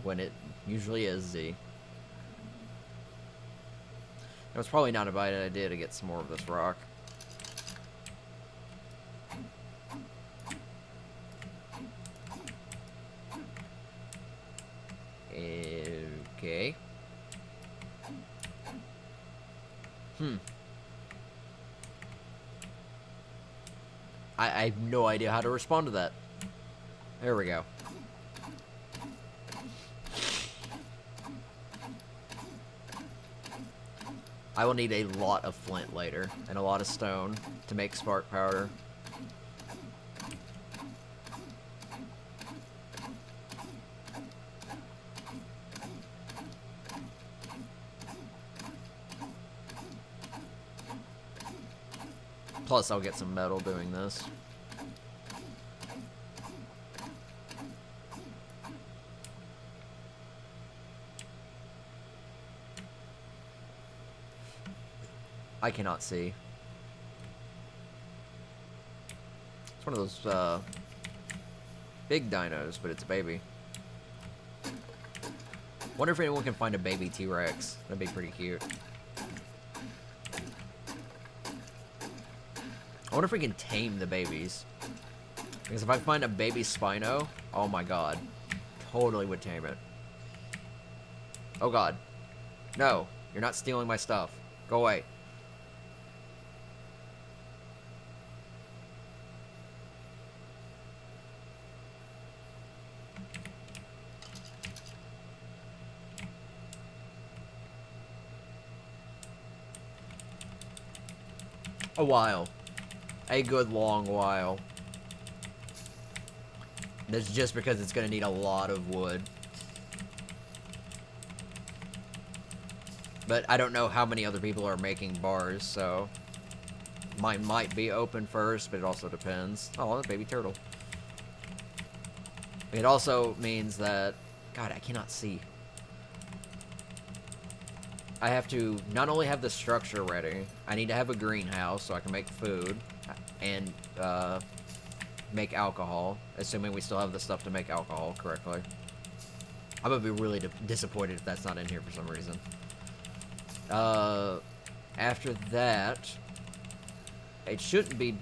when it usually is Z. It was probably not a bad idea to get some more of this rock. Okay. I have no idea how to respond to that. There we go. I will need a lot of flint later, and a lot of stone to make spark powder. Plus, I'll get some metal doing this. I cannot see. It's one of those, big dinos, but it's a baby. Wonder if anyone can find a baby T-Rex. That'd be pretty cute. I wonder if we can tame the babies. Because if I find a baby Spino, oh my god. Totally would tame it. Oh god. No, you're not stealing my stuff. Go away. A while. A good long while. That's just because it's going to need a lot of wood. But I don't know how many other people are making bars, so mine might be open first, but it also depends. Oh, a baby turtle. It also means that... God, I cannot see. I have to not only have the structure ready, I need to have a greenhouse so I can make food and make alcohol, assuming we still have the stuff to make alcohol correctly. I'm gonna be really disappointed if that's not in here for some reason. After that, it shouldn't be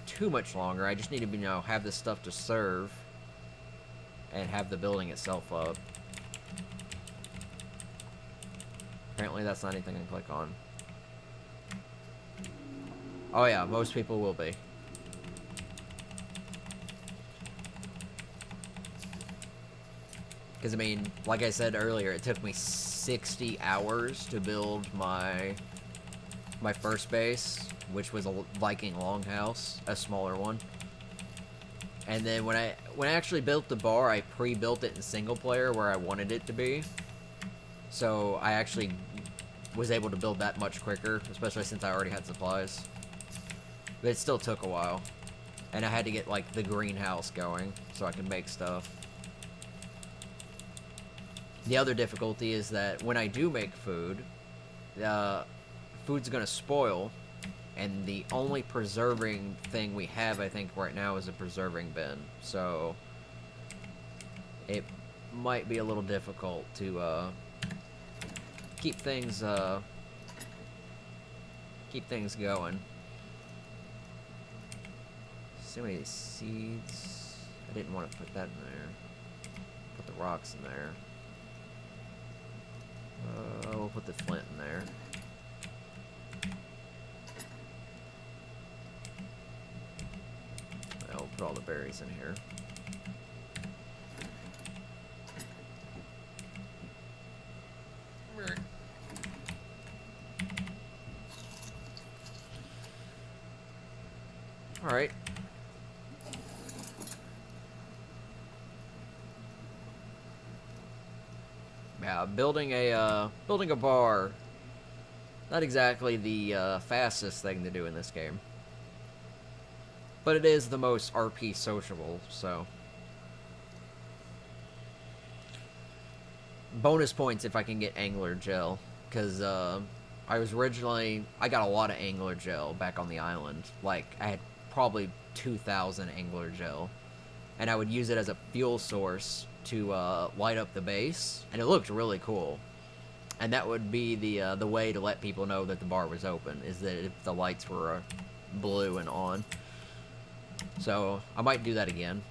too much longer. I just need to, you know, have this stuff to serve and have the building itself up. Apparently that's not anything I can click on. Oh yeah, most people will be. Because, I mean, like I said earlier, it took me 60 hours to build my first base, which was a Viking longhouse, a smaller one. And then when I actually built the bar, I pre-built it in single player where I wanted it to be. So I actually was able to build that much quicker, especially since I already had supplies. But it still took a while. And I had to get, like, the greenhouse going so I could make stuff. The other difficulty is that when I do make food, food's gonna spoil, and the only preserving thing we have, I think, right now is a preserving bin. So it might be a little difficult to keep things going. So many seeds. I didn't want to put that in there. Put the rocks in there. We'll put the flint in there. I'll put all all the berries in here. Alright. Yeah, building a bar. Not exactly the fastest thing to do in this game. But it is the most RP sociable, so. Bonus points if I can get angler gel. Because I got a lot of angler gel back on the island. Like, I had probably 2,000 angler gel. And I would use it as a fuel source to light up the base. And it looked really cool. And that would be the way to let people know that the bar was open, is that if the lights were blue and on. So, I might do that again.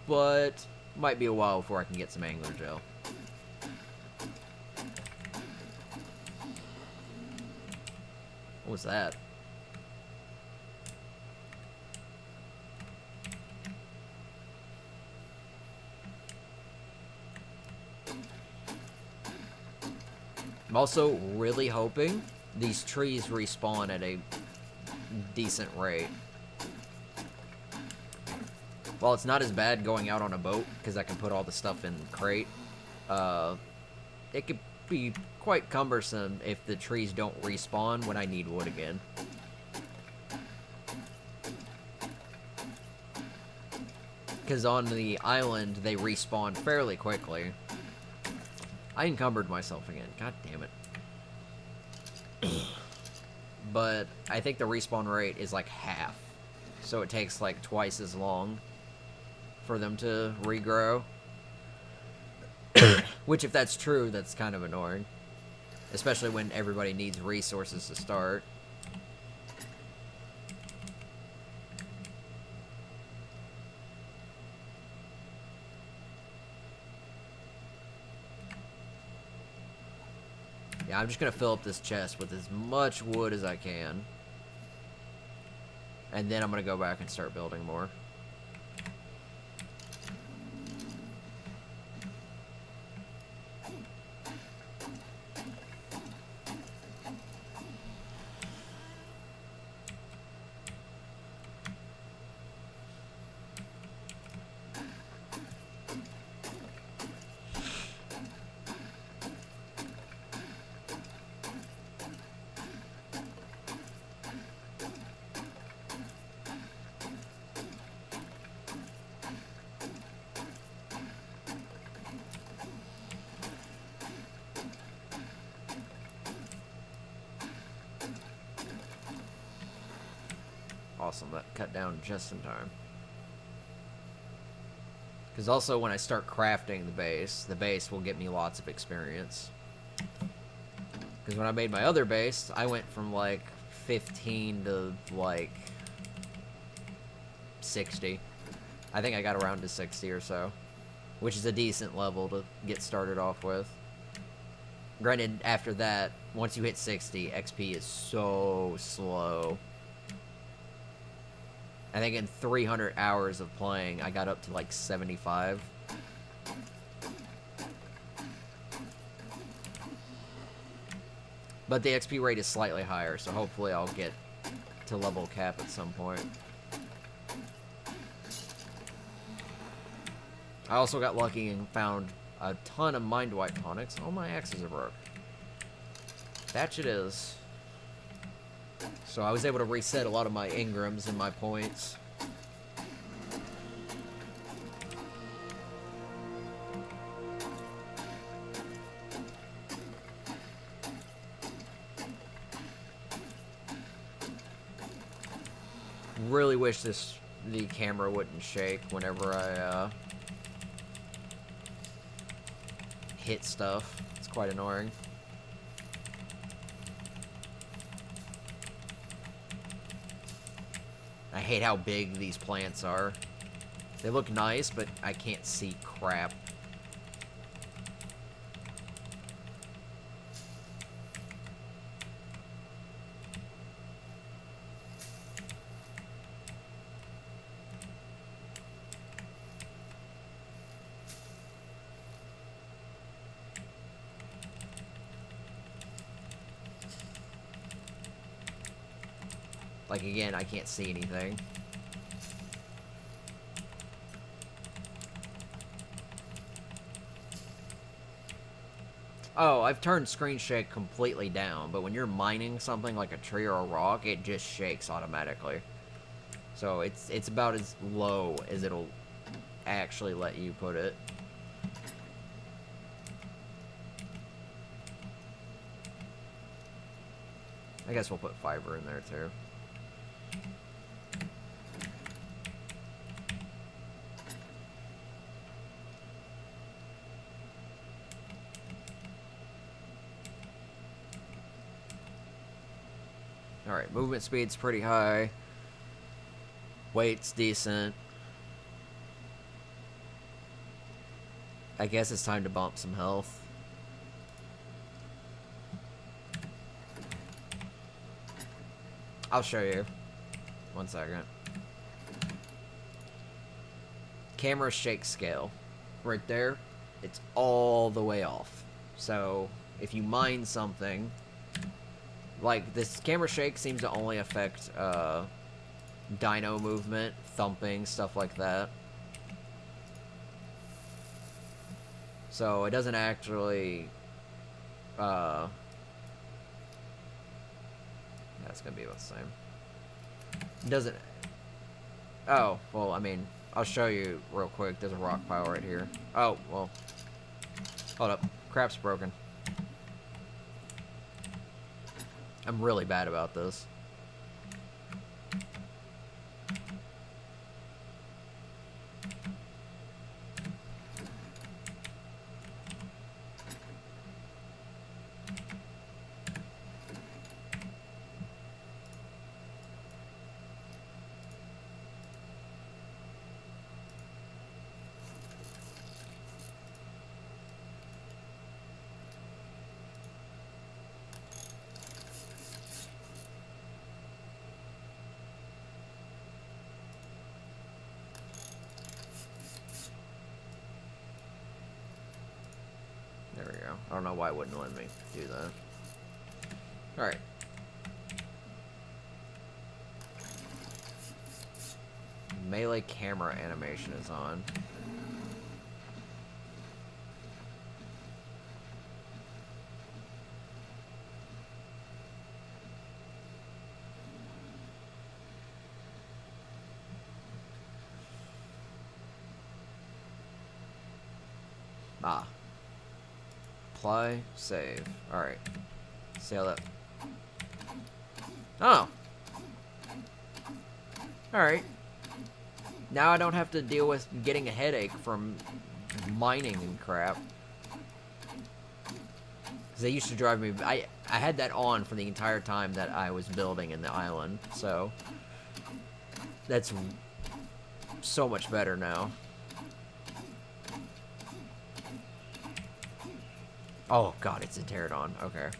But, might be a while before I can get some angler gel. What was that? I'm also really hoping these trees respawn at a decent rate. While it's not as bad going out on a boat, because I can put all the stuff in the crate, it could be quite cumbersome if the trees don't respawn when I need wood again. Because on the island, they respawn fairly quickly. I encumbered myself again. God damn it. But I think the respawn rate is like half. So it takes like twice as long for them to regrow. Which, if that's true, that's kind of annoying. Especially when everybody needs resources to start. Yeah, I'm just gonna fill up this chest with as much wood as I can. And then I'm gonna go back and start building more. Awesome, that cut down just in time. Because also when I start crafting the base will get me lots of experience. Because when I made my other base, I went from like 15 to like 60. I think I got around to 60 or so. Which is a decent level to get started off with. Granted, after that, once you hit 60, XP is so slow. I think in 300 hours of playing, I got up to like 75. But the XP rate is slightly higher, so hopefully I'll get to level cap at some point. I also got lucky and found a ton of mind wipe tonics. All my axes are broke. That shit is. So I was able to reset a lot of my engrams and my points. Really wish the camera wouldn't shake whenever I hit stuff. It's quite annoying. I hate how big these plants are. They look nice, but I can't see crap. Like, again, I can't see anything. Oh, I've turned screen shake completely down, but when you're mining something like a tree or a rock, it just shakes automatically. So it's about as low as it'll actually let you put it. I guess we'll put fiber in there too. Alright, movement speed's pretty high. Weight's decent. I guess it's time to bump some health. I'll show you. 1 second. Camera shake scale. Right there, it's all the way off. So, if you mine something, like this camera shake seems to only affect dino movement, thumping, stuff like that. So it doesn't actually that's gonna be about the same. It doesn't. Oh, well, I mean, I'll show you real quick. There's a rock pile right here. Oh, well. Hold up. Crap's broken. I'm really bad about this. There we go. I don't know why it wouldn't let me do that. Alright. Melee camera animation is on. Ah. Apply, save. Alright. See how that... Oh! Alright. Now I don't have to deal with getting a headache from mining and crap. Because they used to drive me... I had that on for the entire time that I was building in the island, so... That's so much better now. Oh god, it's a pterodon. Okay.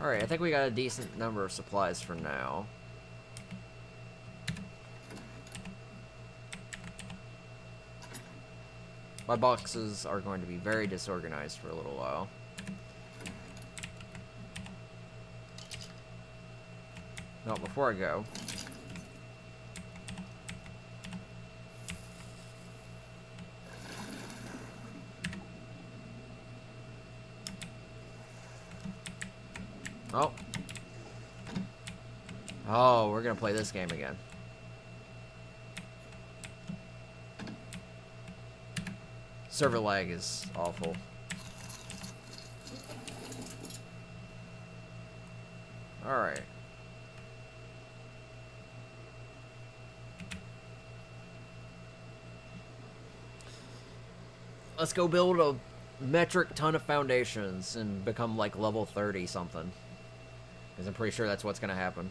Alright, I think we got a decent number of supplies for now. My boxes are going to be very disorganized for a little while. No, before I go... Oh. Oh, we're gonna play this game again. Server lag is awful. Alright. Let's go build a metric ton of foundations and become like level 30 something. Because I'm pretty sure that's what's gonna happen.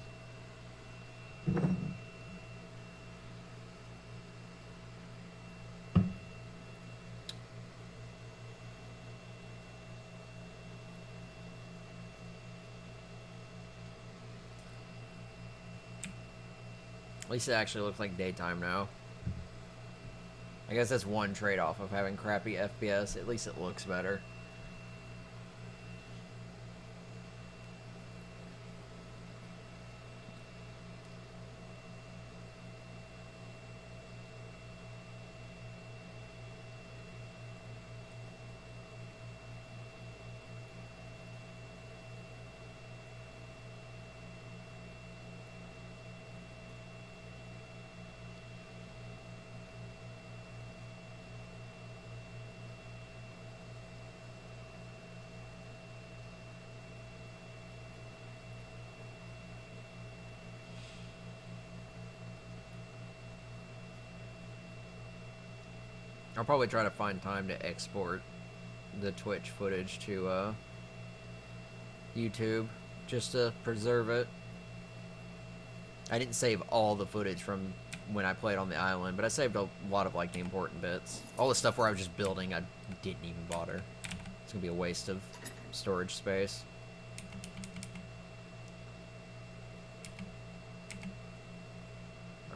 At least it actually looks like daytime now. I guess that's one trade-off of having crappy FPS. At least it looks better. I'll probably try to find time to export the Twitch footage to YouTube just to preserve it. I didn't save all the footage from when I played on the island, but I saved a lot of like the important bits. All the stuff where I was just building, I didn't even bother. It's gonna be a waste of storage space.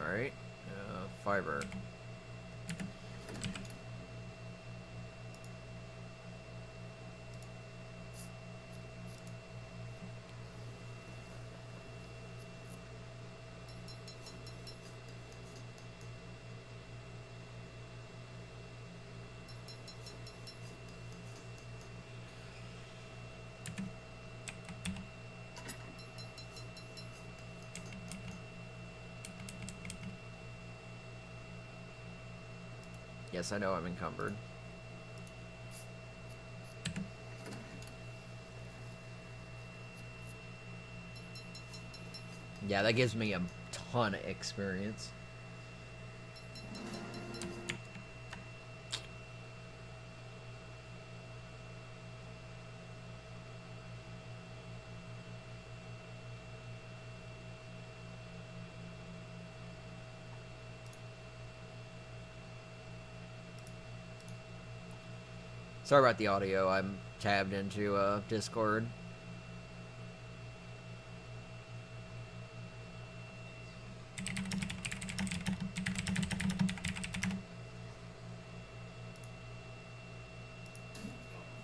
Alright, fiber. Yes, I know I'm encumbered. Yeah, that gives me a ton of experience. Sorry about the audio. I'm tabbed into Discord.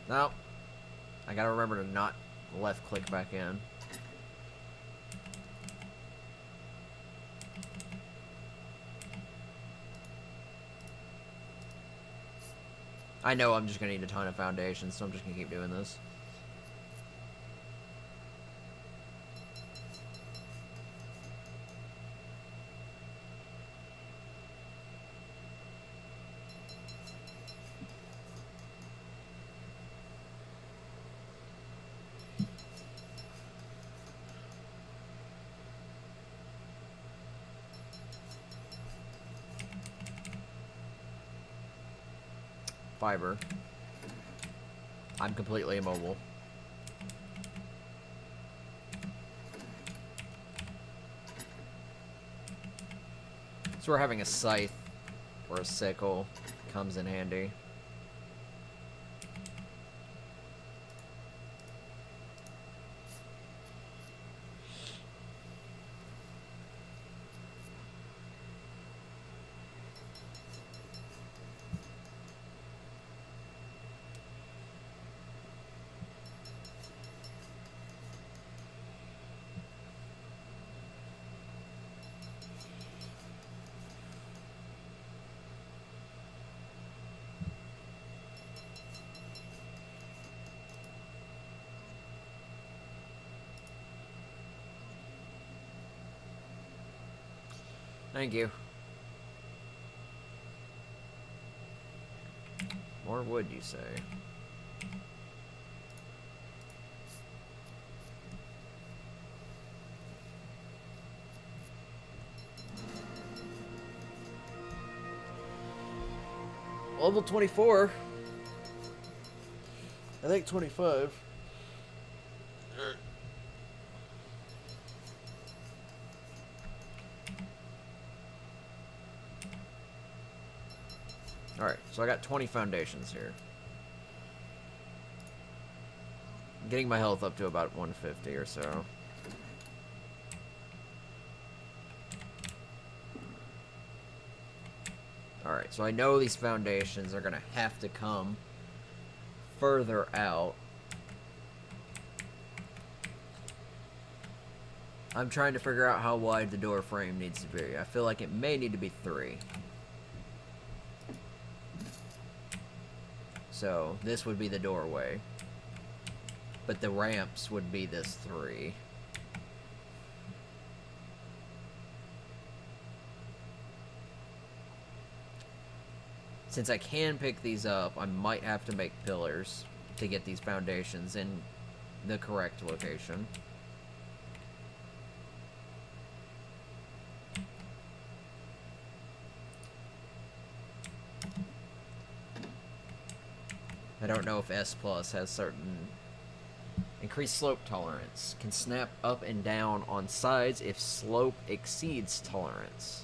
No. I gotta remember to not left click back in. I know I'm just gonna need a ton of foundations, so I'm just gonna keep doing this. Fiber. I'm completely immobile. So we're having a scythe or a sickle comes in handy. Thank you. More wood, you say? Level 24. I think 25. Alright, so I got 20 foundations here. I'm getting my health up to about 150 or so. Alright, so I know these foundations are going to have to come further out. I'm trying to figure out how wide the door frame needs to be. I feel like it may need to be 3. So, this would be the doorway. But the ramps would be this 3. Since I can pick these up, I might have to make pillars to get these foundations in the correct location. I don't know if S Plus has certain increased slope tolerance. Can snap up and down on sides if slope exceeds tolerance.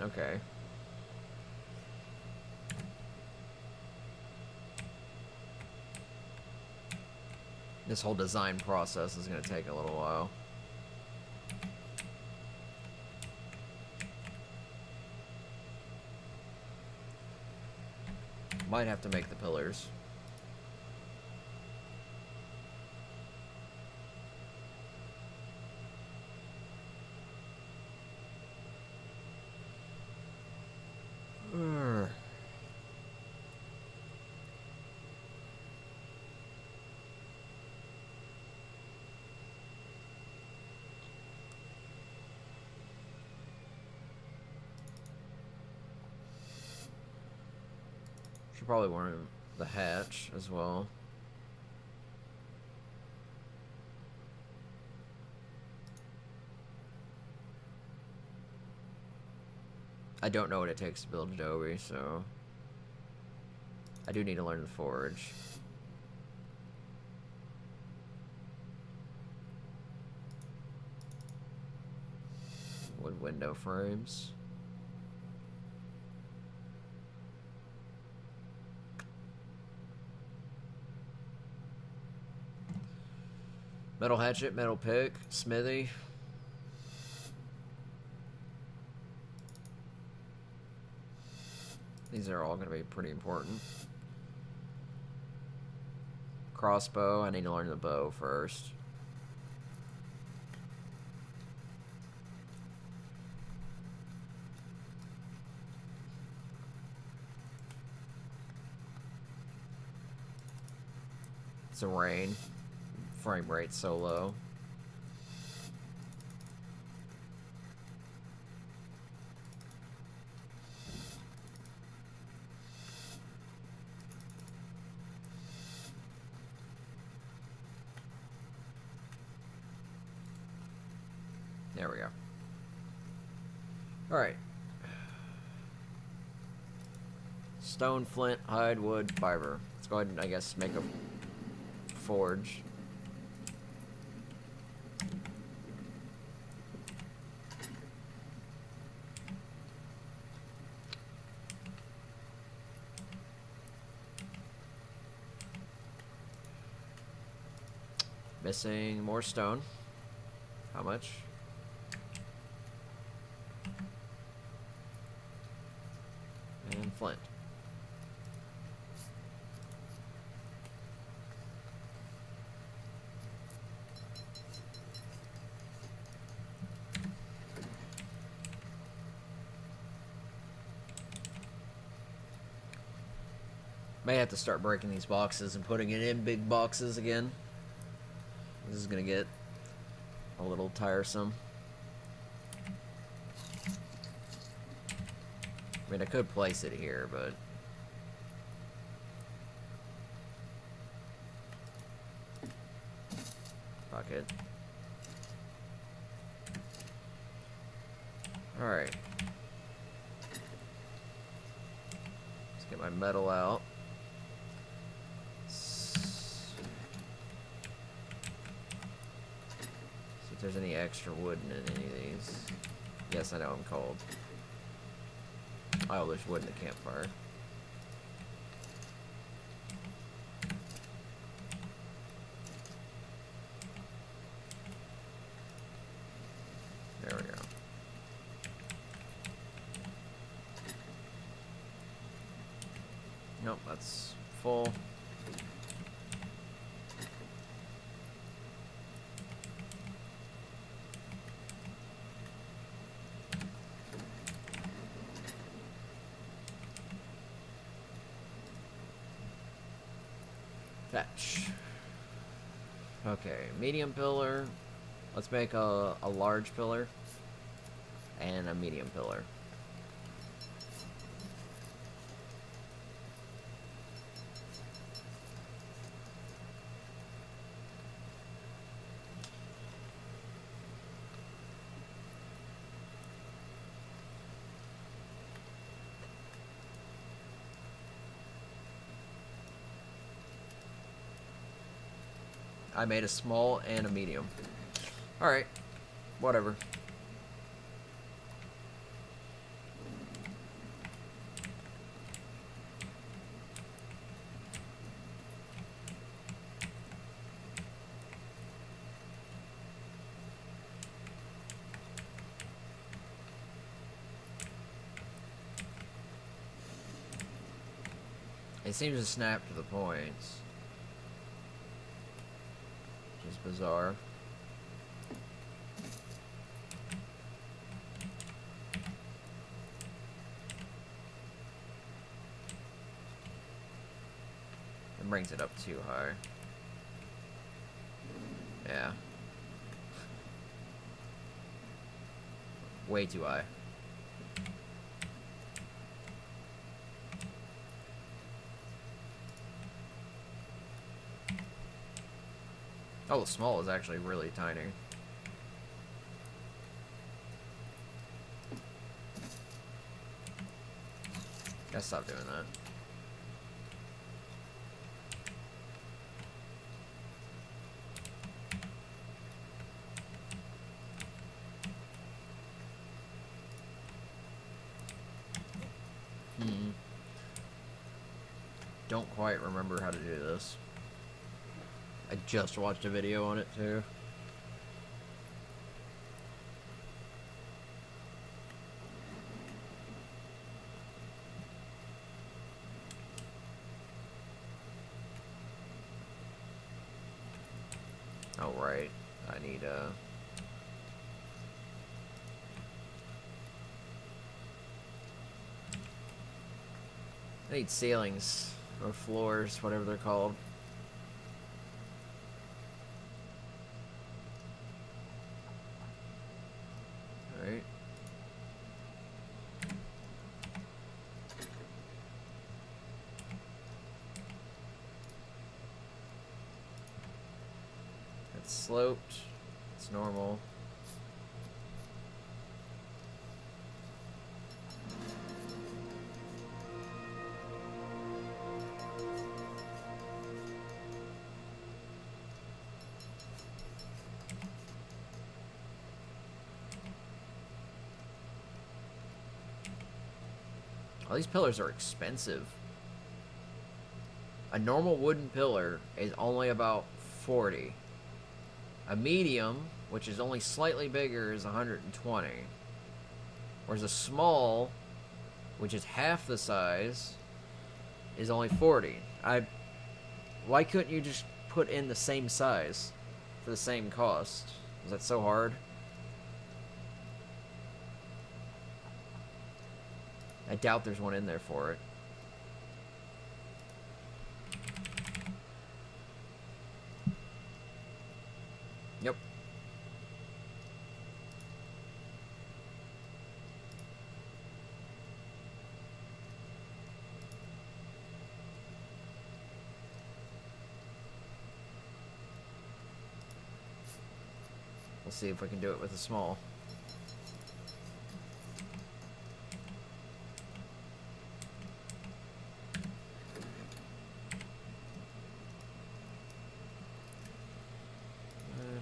Okay. This whole design process is going to take a little while. Might have to make the pillars. Should probably want the hatch as well. I don't know what it takes to build Adobe, so I do need to learn the forge. Wood window frames. Metal hatchet, metal pick, smithy. These are all going to be pretty important. Crossbow, I need to learn the bow first. It's a rain. Frame rate so low. There we go. Alright. Stone, flint, hide, wood, fiber. Let's go ahead and, I guess, make a forge. Missing more stone. How much? And flint. May have to start breaking these boxes and putting it in big boxes again. This is gonna get a little tiresome. I mean, I could place it here, but fuck it. Alright. Let's get my metal out. If there's any extra wood in any of these. Yes, I know I'm cold. Oh, there's wood in the campfire. There we go. Nope, that's full. Fetch. Okay, medium pillar. Let's make a large pillar and a medium pillar. I made a small and a medium. Alright, whatever. It seems to snap to the points. Which is bizarre. It brings it up too high. Yeah. Way too high. Oh, the small is actually really tiny. Gotta stop doing that. Don't quite remember how to do this. I just watched a video on it too. Oh right, I need I need ceilings or floors, whatever they're called. Alright. It's sloped. It's normal. All these pillars are expensive. A normal wooden pillar is only about 40. A medium, which is only slightly bigger, is 120. Whereas a small, which is half the size, is only 40. Why couldn't you just put in the same size for the same cost? Is that so hard? I doubt there's one in there for it. Yep. We'll see if we can do it with a small.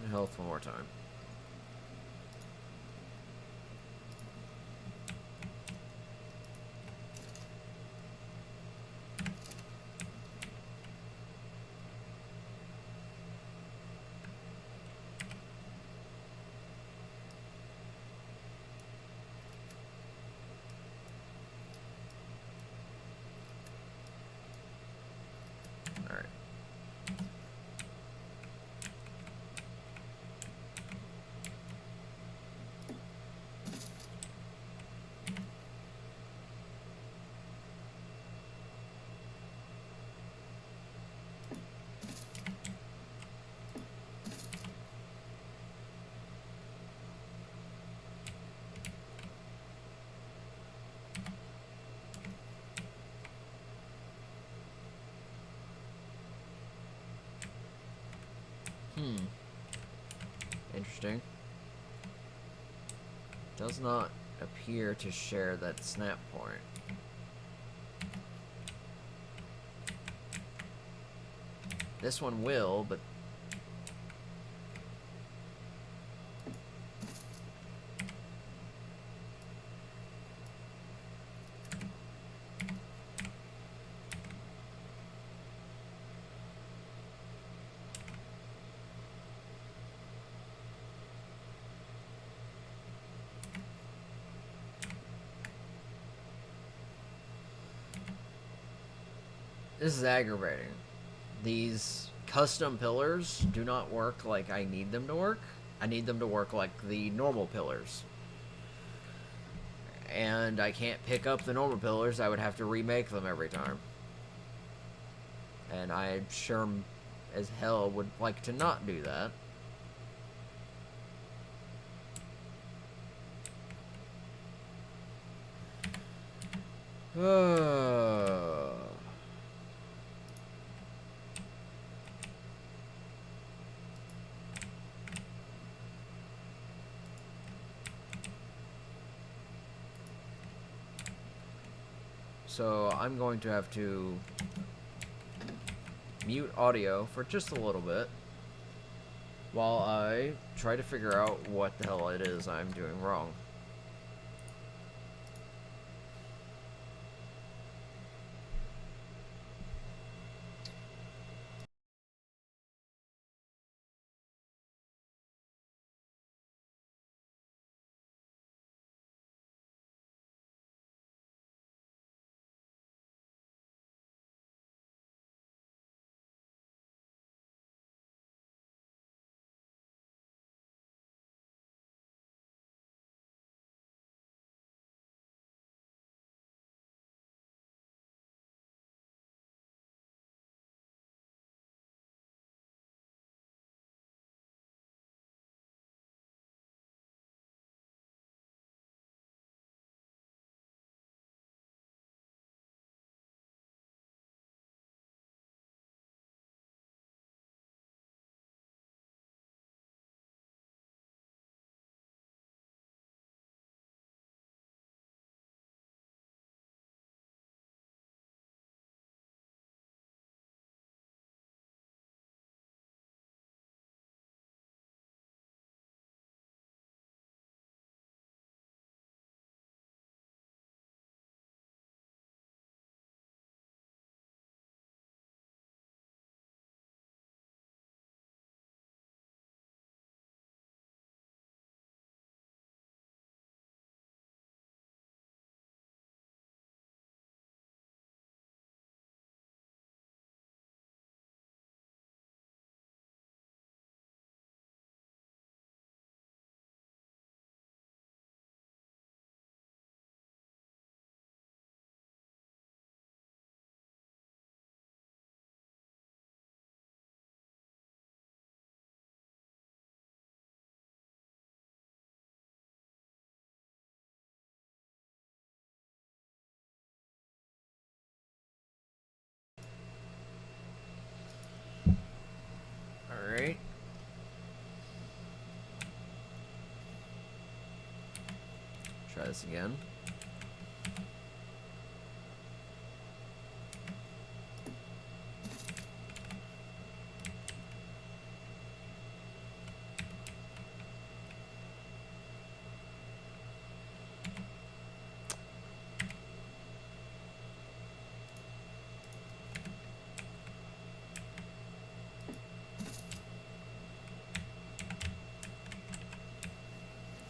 And health one more time. Interesting. Does not appear to share that snap point. This one will, but this is aggravating. These custom pillars do not work like I need them to work. I need them to work like the normal pillars. And I can't pick up the normal pillars. I would have to remake them every time. And I sure as hell would like to not do that. So I'm going to have to mute audio for just a little bit while I try to figure out what the hell it is I'm doing wrong. Alright. Try this again.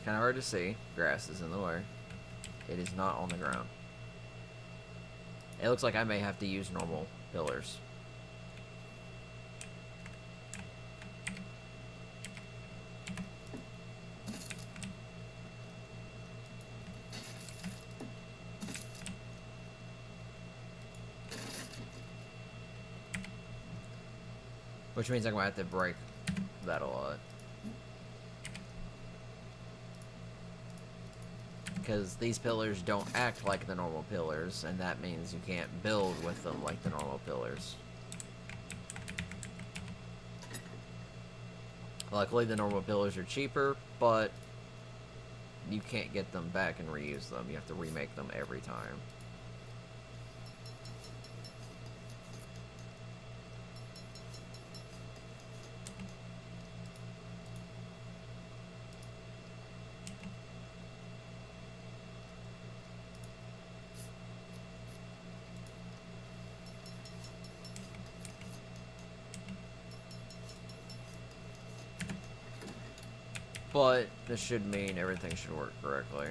Kind of hard to see. Grass is in the way. It is not on the ground. It looks like I may have to use normal pillars. Which means I'm gonna have to break that a lot. Because these pillars don't act like the normal pillars, and that means you can't build with them like the normal pillars. Luckily, the normal pillars are cheaper, but you can't get them back and reuse them. You have to remake them every time. But this should mean everything should work correctly.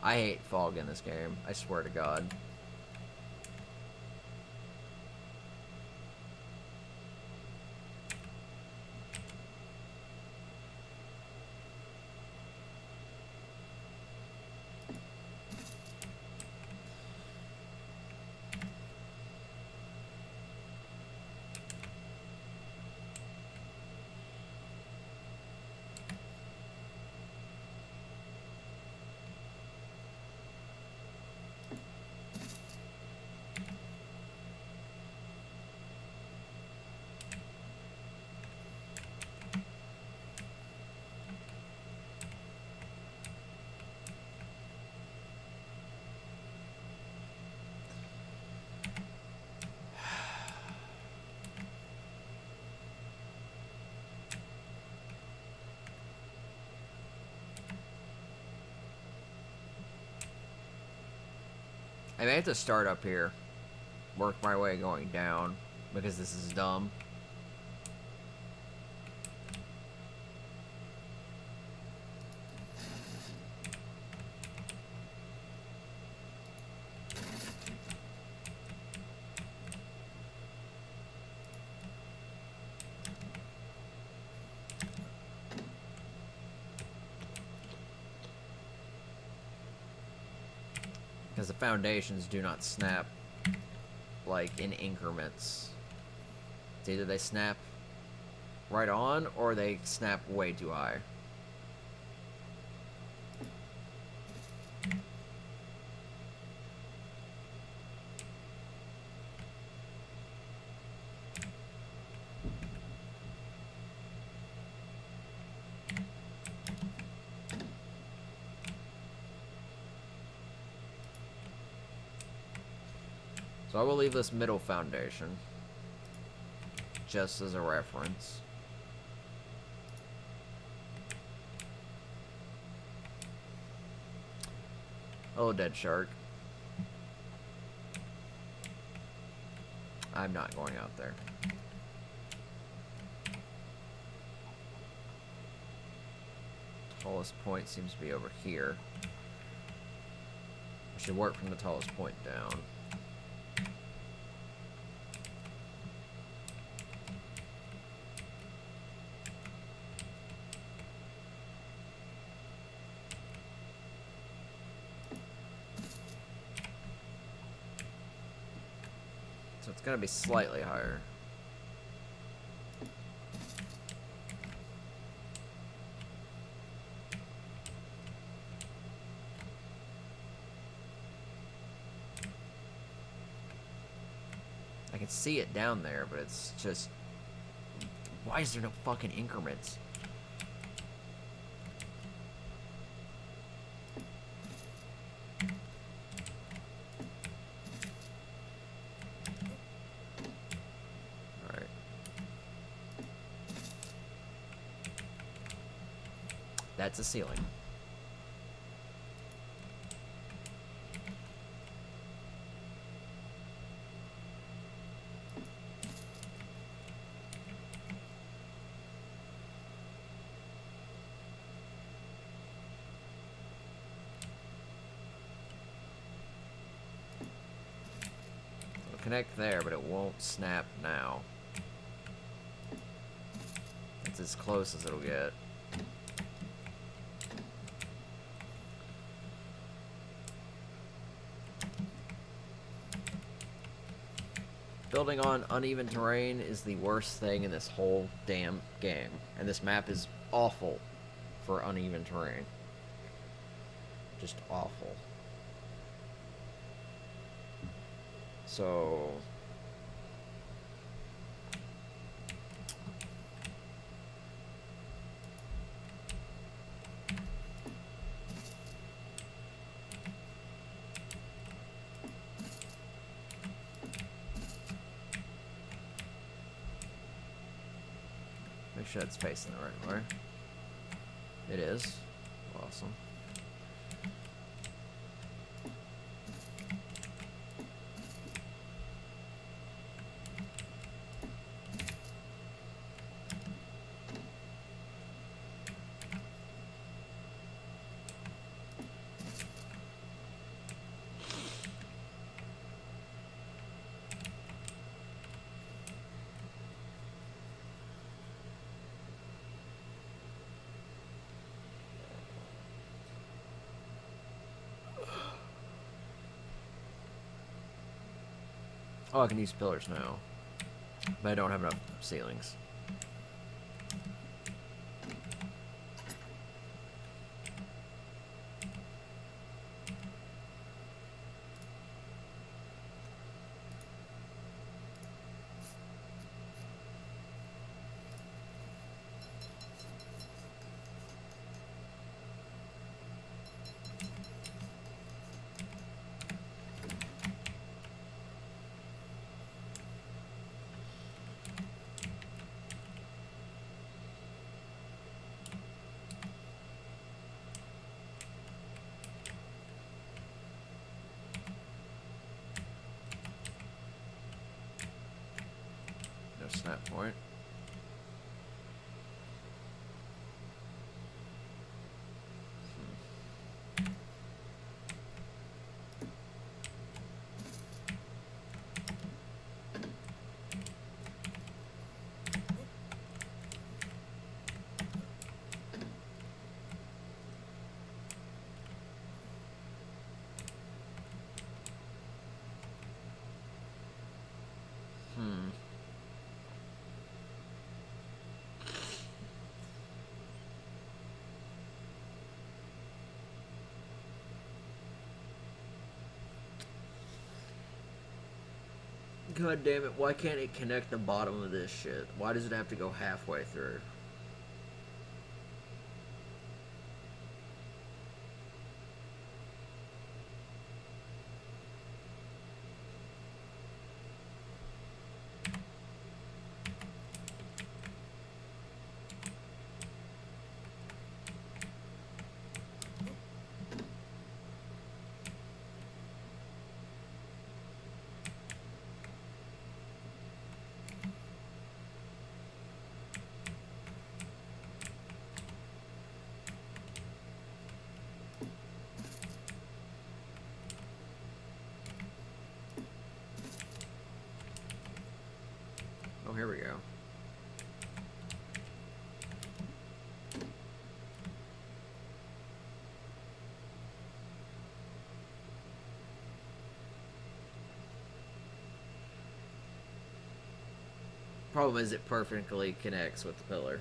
I hate fog in this game, I swear to God. I may have to start up here, work my way going down, because this is dumb. Because the foundations do not snap, like, in increments. It's either they snap right on, or they snap way too high. So I will leave this middle foundation, just as a reference. Oh, dead shark. I'm not going out there. Tallest point seems to be over here. I should work from the tallest point down. So it's gonna be slightly higher. I can see it down there, but it's just... Why is there no fucking increments? Alright. That's a ceiling. Connect there, but it won't snap now. It's as close as it'll get. Building on uneven terrain is the worst thing in this whole damn game. And this map is awful for uneven terrain. Just awful. So... make sure it's facing the right way. It is. Awesome. Oh, I can use pillars now. But I don't have enough ceilings. Snap point. God damn it, why can't it connect the bottom of this shit? Why does it have to go halfway through? Oh, here we go. Problem is it perfectly connects with the pillar.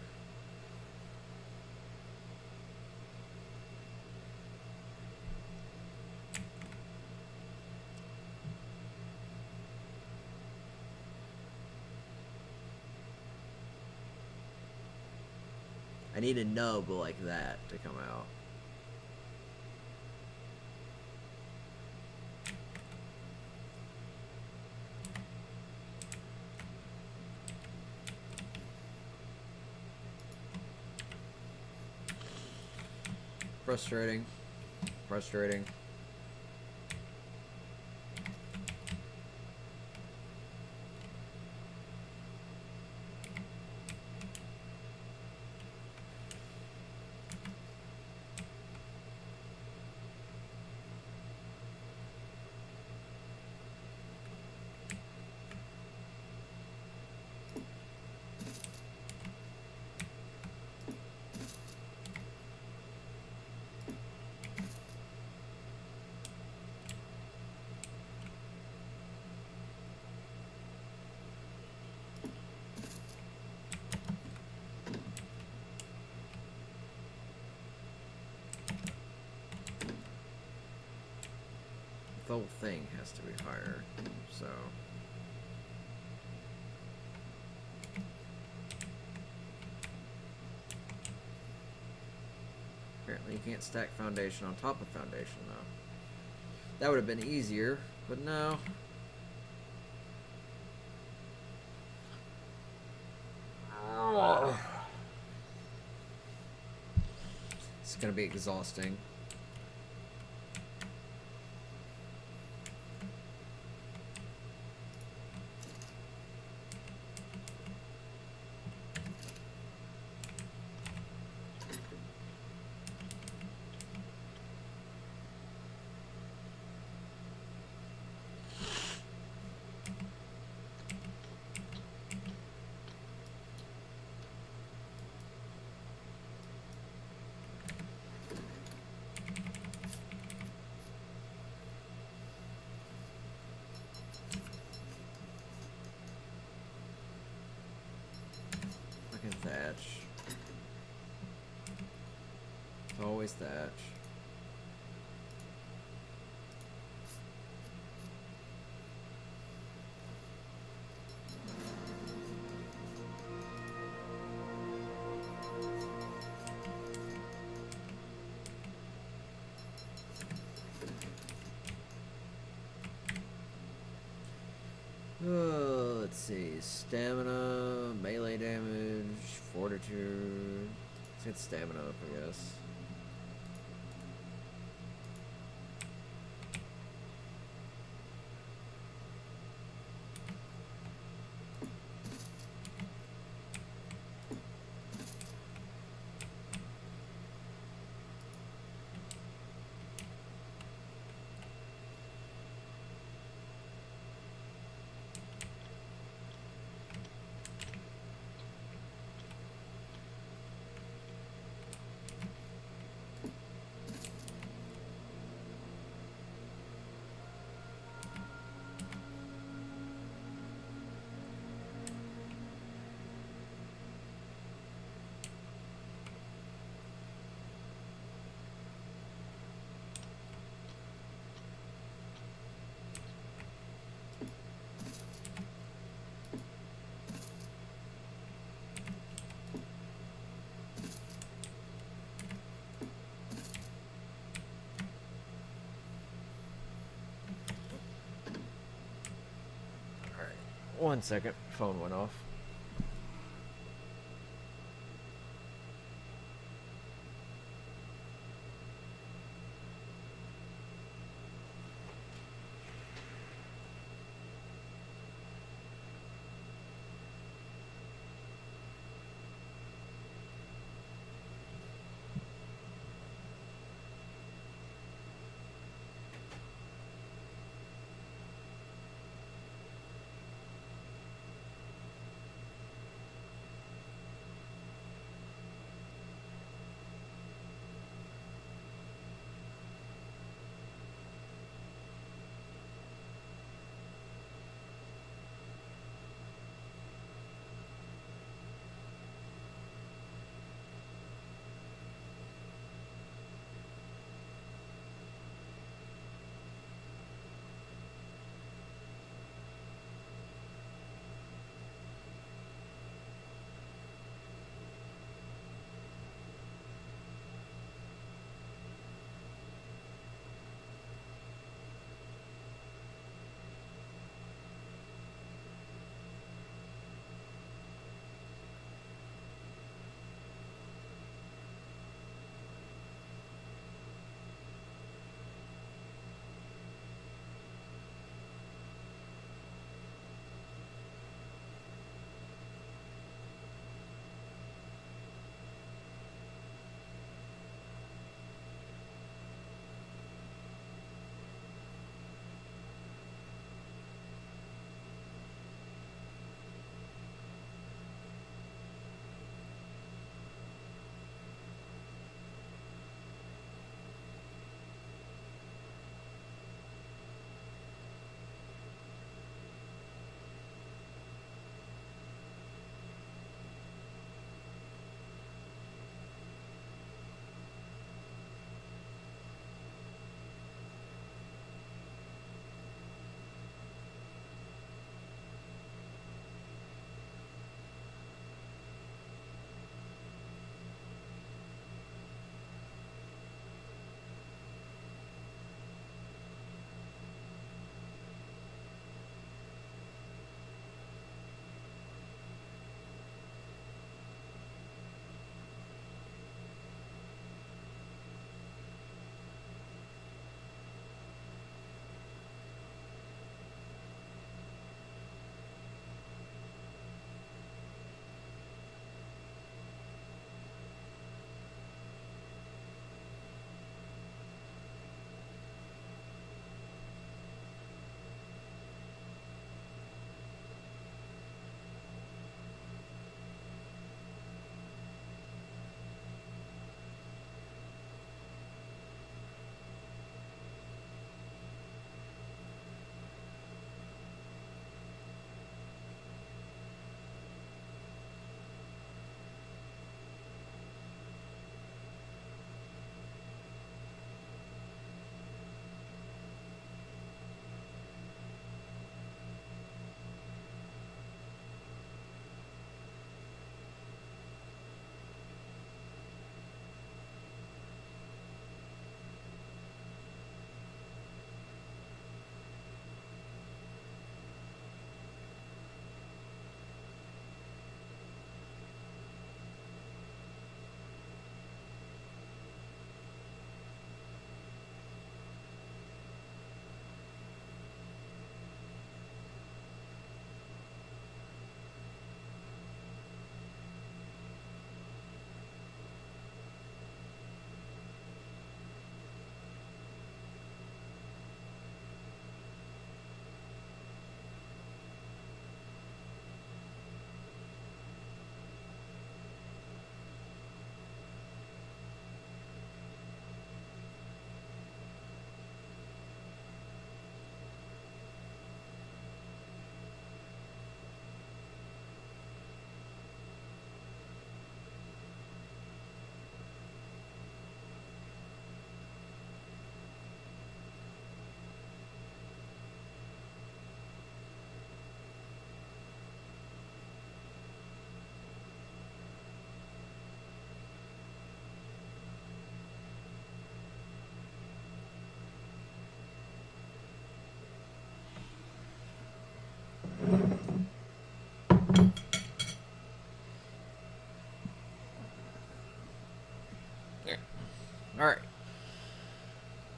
I need a nub like that to come out. Frustrating. Frustrating. The whole thing has to be higher, so... Apparently you can't stack foundation on top of foundation, though. That would have been easier, but no. It's gonna be exhausting. Fucking thatch. It's always thatch. Let's see. Stamina, melee damage, fortitude. Let's get stamina up, I guess. Alright. 1 second. Phone went off.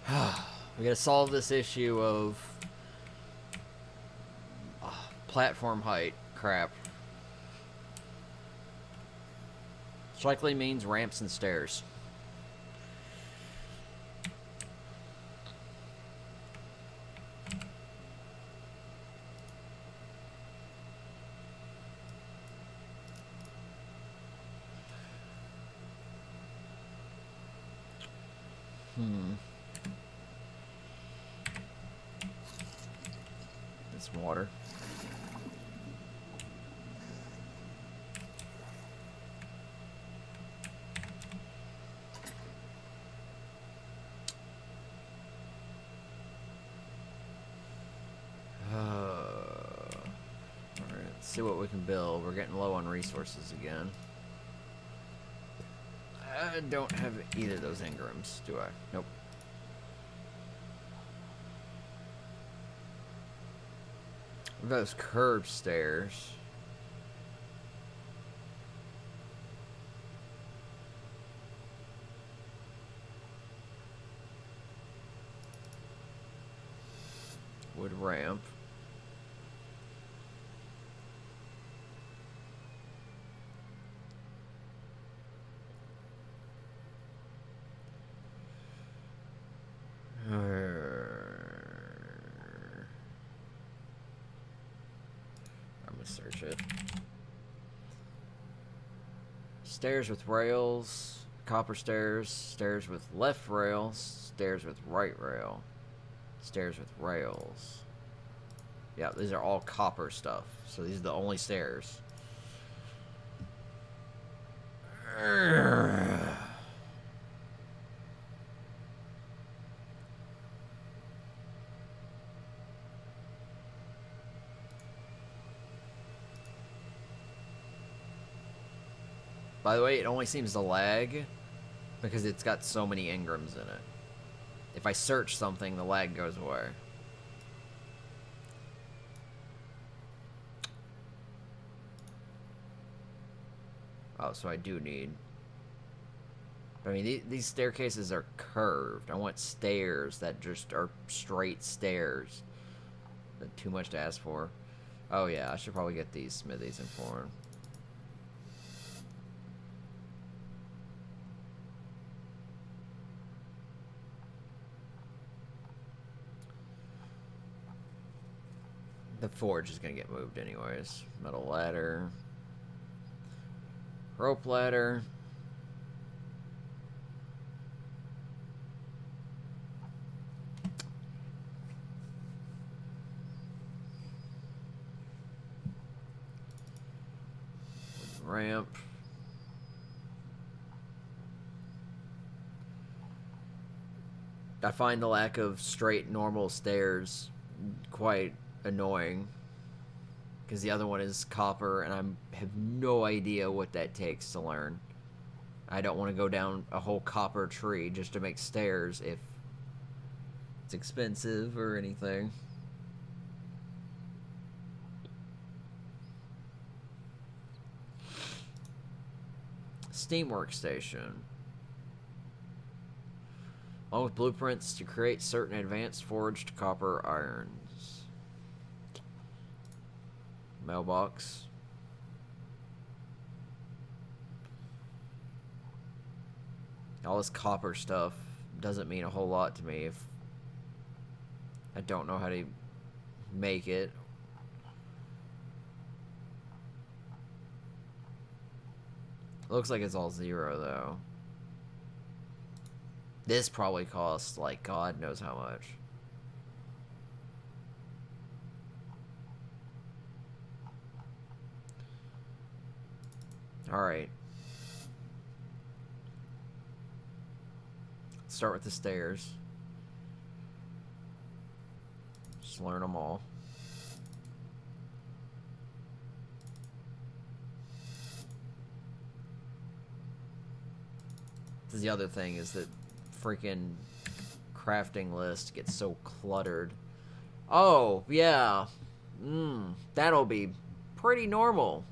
We gotta solve this issue of platform height crap. Which likely means ramps and stairs. It's water. Alright, let's see what we can build. We're getting low on resources again. I don't have either of those Ingrams, do I? Nope. Those curved stairs. Wood ramp. I'm gonna search it. Stairs with rails, copper stairs, stairs with left rail, stairs with right rail, stairs with rails. Yeah, these are all copper stuff. So these are the only stairs. By the way, it only seems to lag because it's got so many Ingrams in it. If I search something, the lag goes away. Oh, so I do need... I mean, these staircases are curved. I want stairs that just are straight stairs. That's too much to ask for. Oh yeah, I should probably get these smithies informed. The forge is gonna get moved anyways. Metal ladder. Rope ladder. Ramp. I find the lack of straight normal stairs quite annoying because the other one is copper and I have no idea what that takes to learn. I don't want to go down a whole copper tree just to make stairs if it's expensive or anything. Steam workstation. Along with blueprints to create certain advanced forged copper irons. Mailbox. All this copper stuff doesn't mean a whole lot to me if I don't know how to make it. Looks like it's all zero though. This probably costs like God knows how much. Alright. Start with the stairs. Just learn them all. This is the other thing is that freaking crafting list gets so cluttered. Oh, yeah. That'll be pretty normal.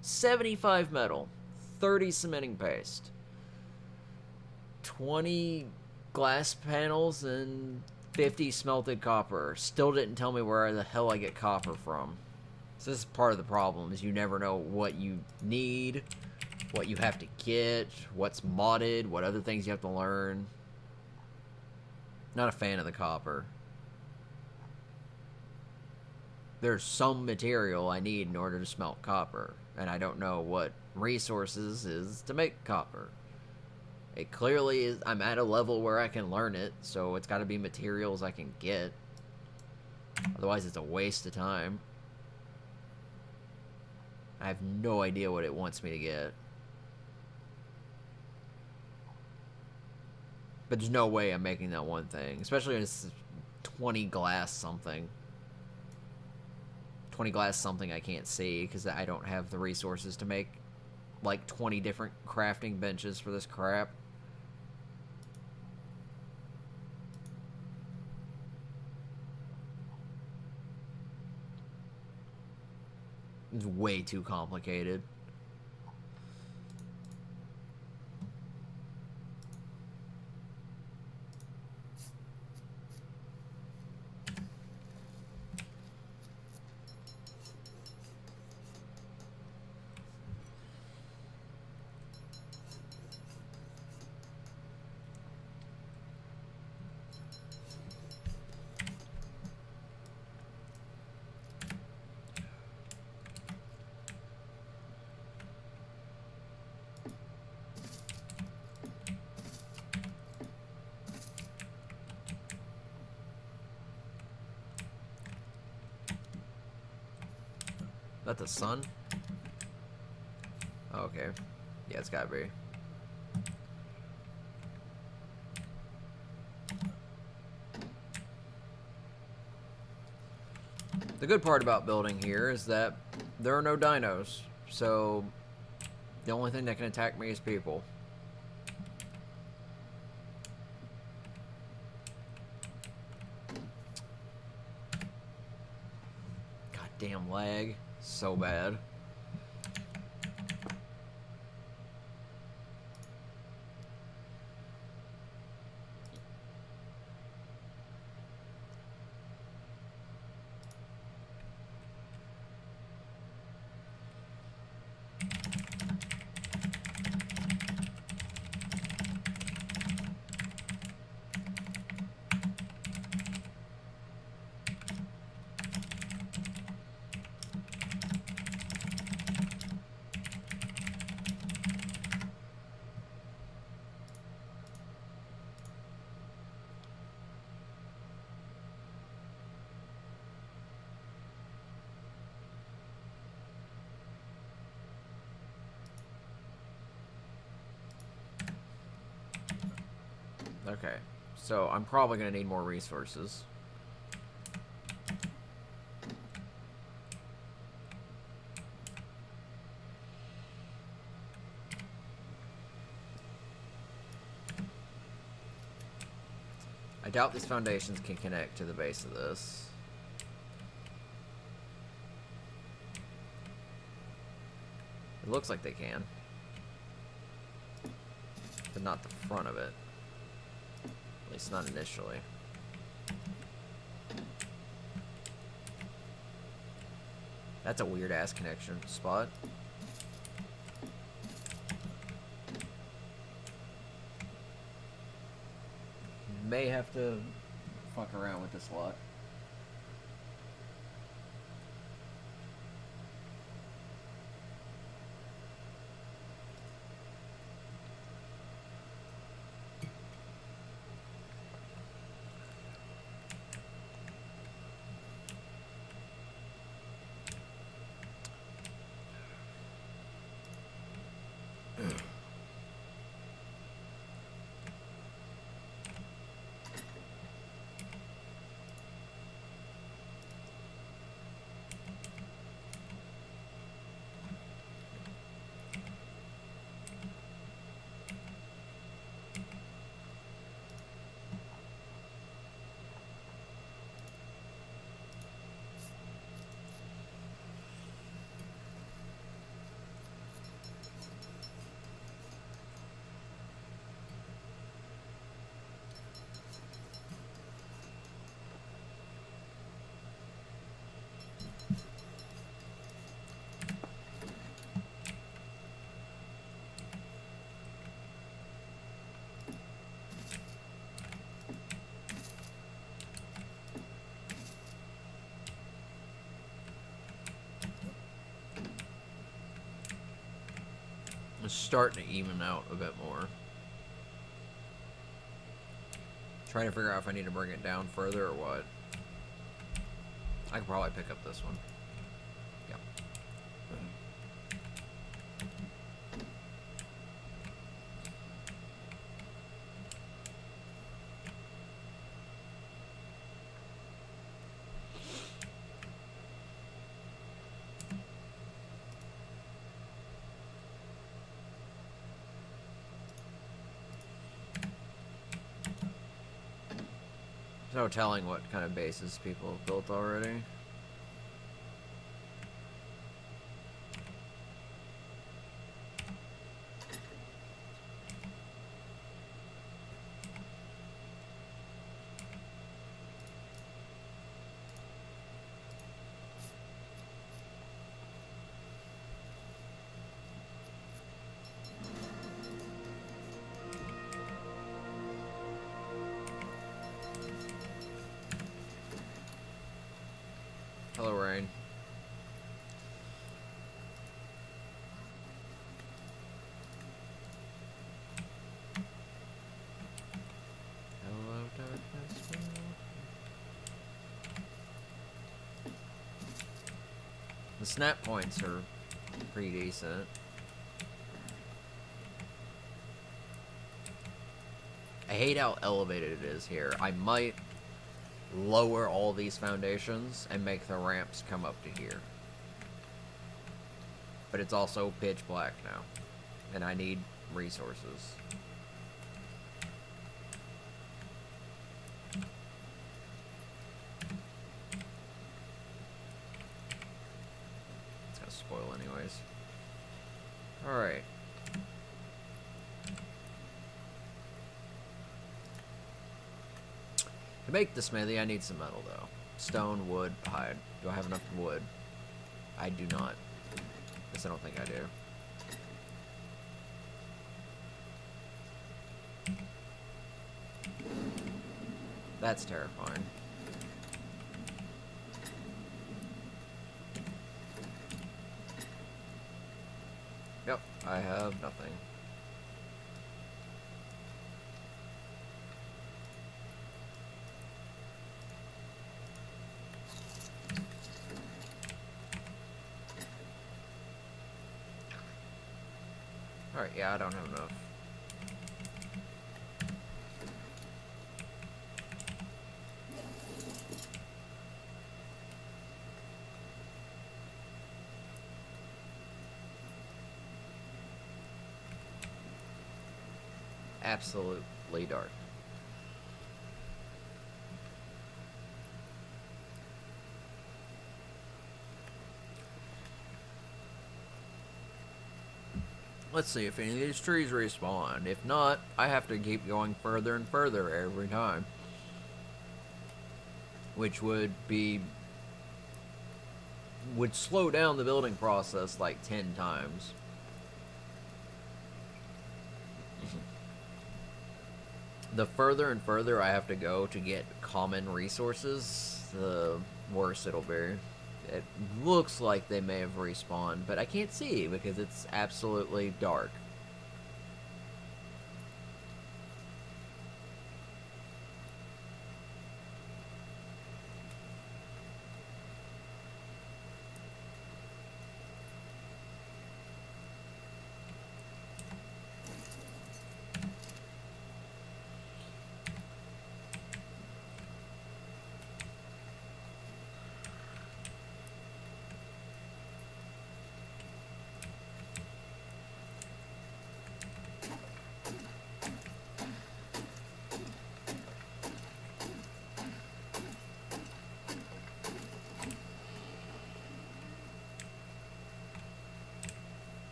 75 metal, 30 cementing paste, 20 glass panels and 50 smelted copper. Still didn't tell me where the hell I get copper from. So this is part of the problem, is you never know what you need, what you have to get, what's modded, what other things you have to learn. Not a fan of the copper. There's some material I need in order to smelt copper, and I don't know what resources is to make copper. It clearly is, I'm at a level where I can learn it, so it's got to be materials I can get. Otherwise it's a waste of time. I have no idea what it wants me to get. But there's no way I'm making that one thing, especially when it's 20 glass something. 20 glass something I can't see because I don't have the resources to make like 20 different crafting benches for this crap. It's way too complicated. That the sun? Oh, okay. Yeah, it's gotta be. The good part about building here is that there are no dinos, so the only thing that can attack me is people. Goddamn lag. So bad. Okay, so I'm probably going to need more resources. I doubt these foundations can connect to the base of this. It looks like they can, but not the front of it. At least not initially. That's a weird ass connection spot. May have to fuck around with this lot. It's starting to even out a bit more. Trying to figure out if I need to bring it down further or what. I could probably pick up this one. Yep. There's no telling what kind of bases people have built already. Hello, Rain. Hello, darkness. The snap points are pretty decent. I hate how elevated it is here. I might lower all these foundations and make the ramps come up to here. But it's also pitch black now, and I need resources. It's gonna spoil anyways. Alright. To make the smithy, I need some metal, though. Stone, wood, hide. Do I have enough wood? I do not. Guess I don't think I do. That's terrifying. Yep, I have nothing. Alright, yeah, I don't have enough. Absolutely dark. Let's see if any of these trees respawn. If not, I have to keep going further and further every time. Which would slow down the building process like 10 times. The further and further I have to go to get common resources, the worse it'll be. It looks like they may have respawned, but I can't see because it's absolutely dark.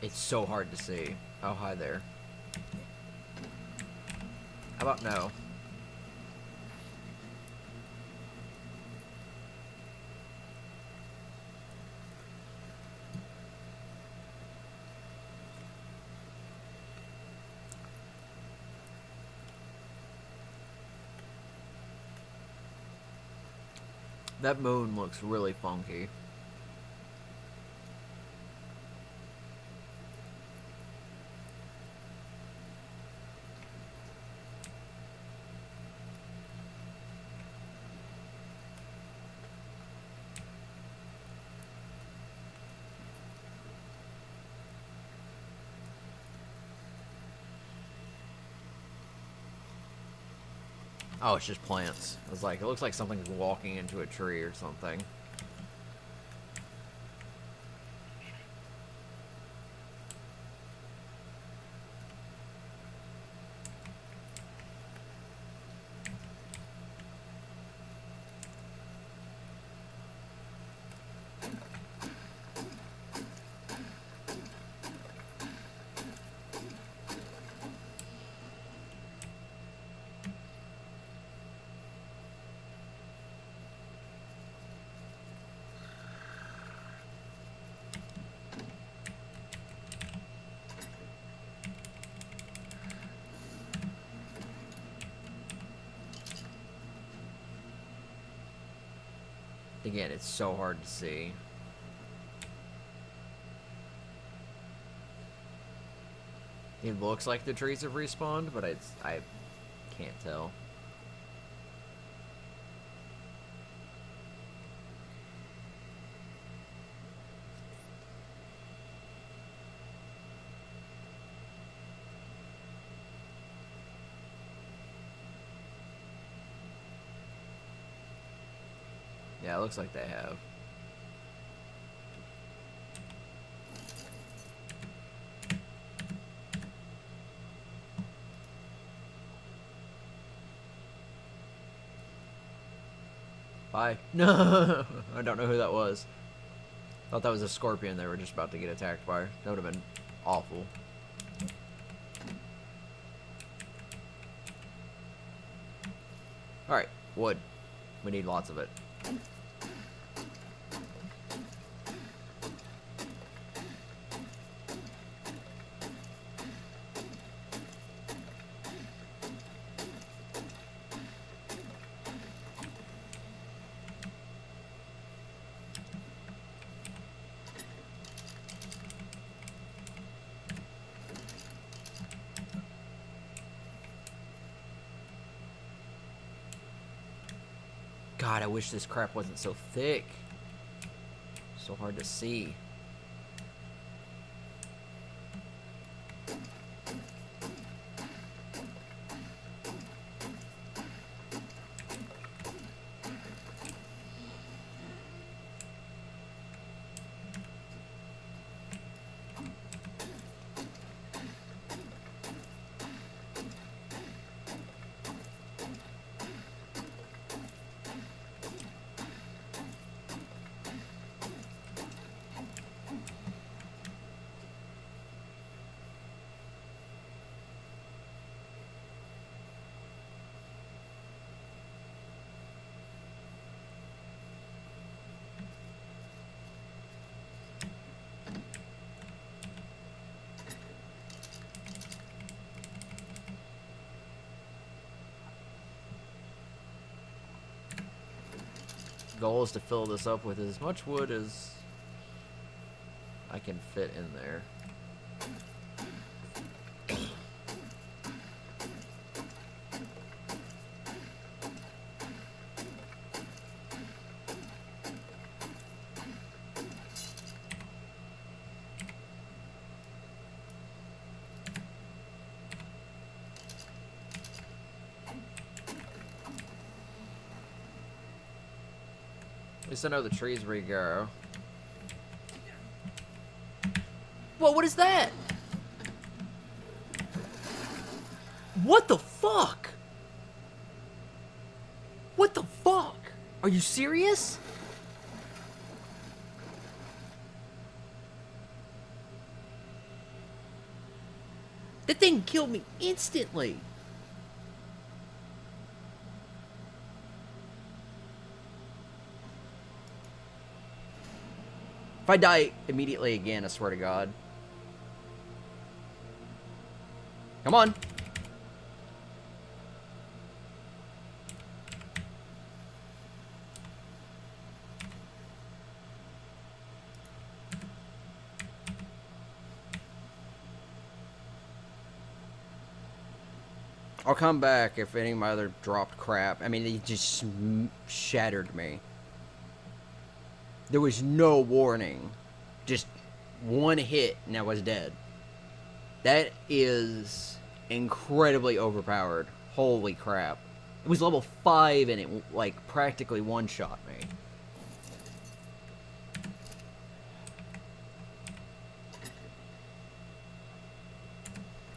It's so hard to see. Oh, hi there. How about no? That moon looks really funky. Oh, it's just plants. I was like, it looks like something's walking into a tree or something. Again, it's so hard to see. It looks like the trees have respawned, but I can't tell. Yeah, it looks like they have. Bye. No, I don't know who that was. Thought that was a scorpion they were just about to get attacked by. That would have been awful. Alright, wood. We need lots of it. God, I wish this crap wasn't so thick. So hard to see. Goal is to fill this up with as much wood as I can fit in there. At least I know the trees regrow. Whoa, what is that? What the fuck? What the fuck? Are you serious? That thing killed me instantly. If I die immediately again, I swear to God. Come on. I'll come back if any of my other dropped crap. I mean, it just shattered me. There was no warning. Just one hit and I was dead. That is incredibly overpowered. Holy crap. It was level 5 and it, like, practically one-shot me.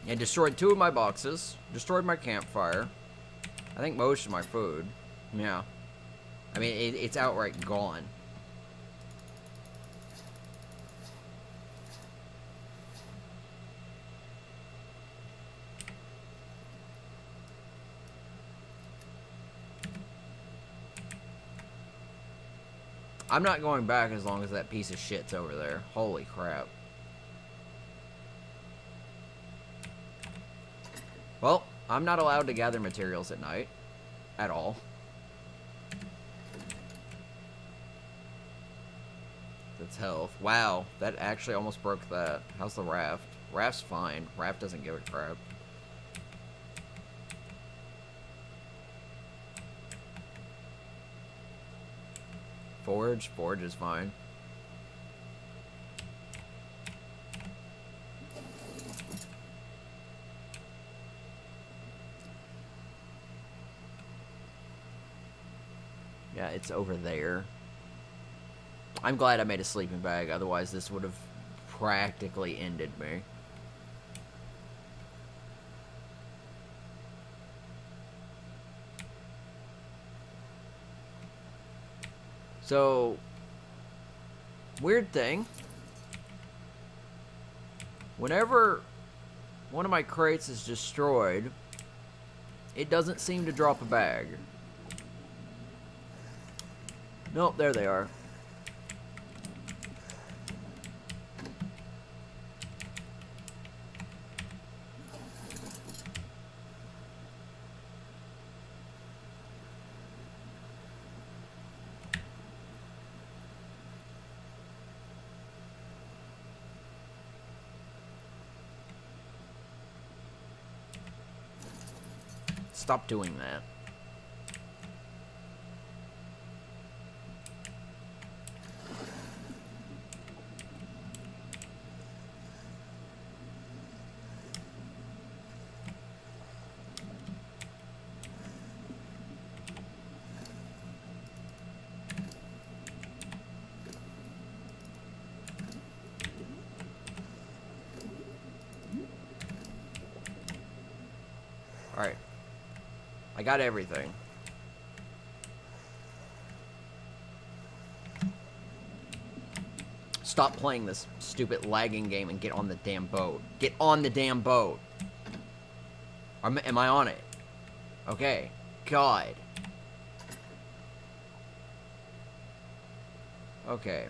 It destroyed 2 of my boxes. Destroyed my campfire. I think most of my food. Yeah. I mean, it's outright gone. I'm not going back as long as that piece of shit's over there. Holy crap. Well, I'm not allowed to gather materials at night. At all. That's health. Wow, that actually almost broke that. How's the raft? Raft's fine. Raft doesn't give a crap. Forge? Forge is fine. Yeah, it's over there. I'm glad I made a sleeping bag, otherwise this would have practically ended me. So, weird thing. Whenever one of my crates is destroyed, it doesn't seem to drop a bag. Nope, there they are. Stop doing that. Alright. I got everything. Stop playing this stupid lagging game and get on the damn boat. Get on the damn boat. Am I on it? Okay. God. Okay.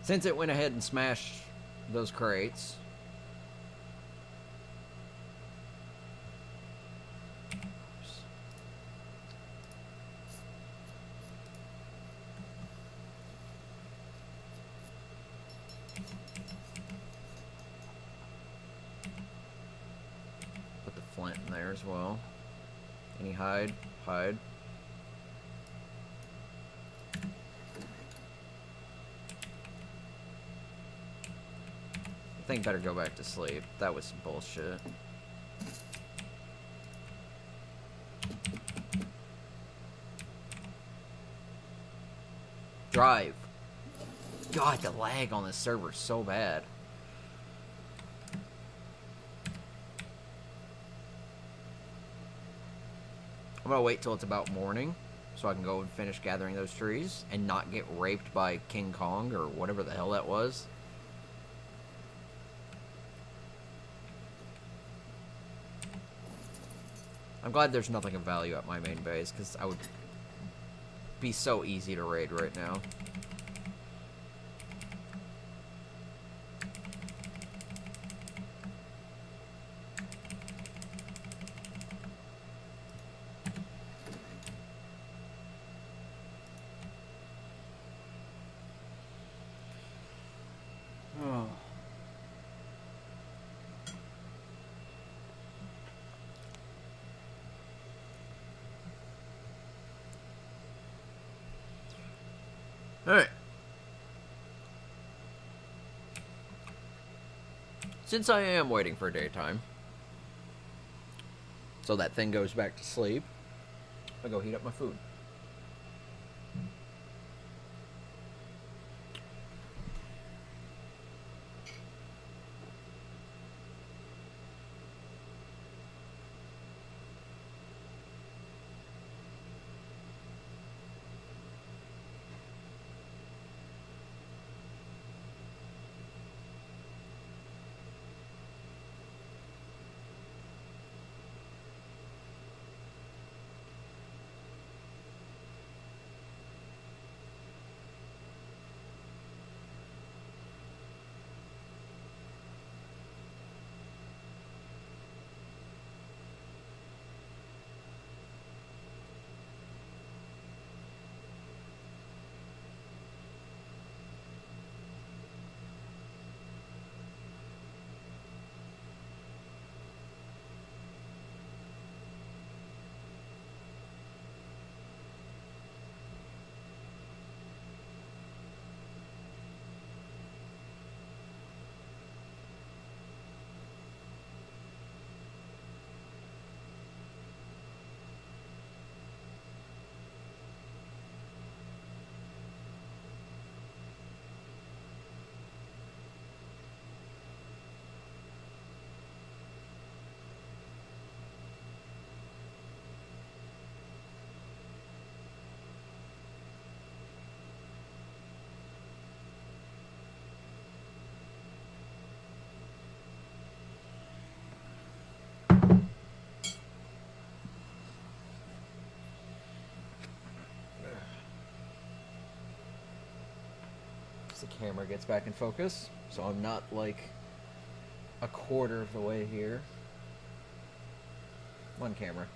Since it went ahead and smashed those crates. Put the flint in there as well. Any hide? Hide. I think better go back to sleep. That was some bullshit. Drive. God, the lag on this server is so bad. I'm gonna wait till it's about morning so I can go and finish gathering those trees and not get raped by King Kong or whatever the hell that was. I'm glad there's nothing of value at my main base, because I would be so easy to raid right now. Alright. Since I am waiting for daytime, so that thing goes back to sleep, I'll go heat up my food. The camera gets back in focus, so I'm not like a quarter of the way here. One camera.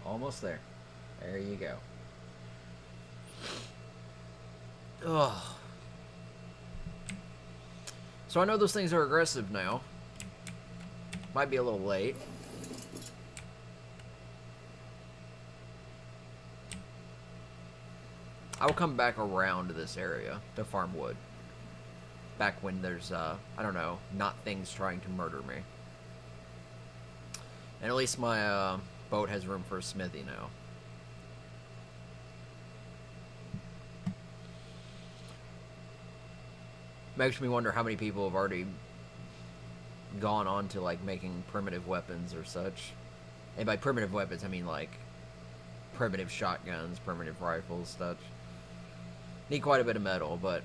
Almost there. There you go. Ugh. So I know those things are aggressive now. Might be a little late. I will come back around this area to farm wood. Back when there's, I don't know, not things trying to murder me. And at least my boat has room for a smithy now. Makes me wonder how many people have already gone on to, like, making primitive weapons or such. And by primitive weapons, I mean, like, primitive shotguns, primitive rifles, such. Need quite a bit of metal, but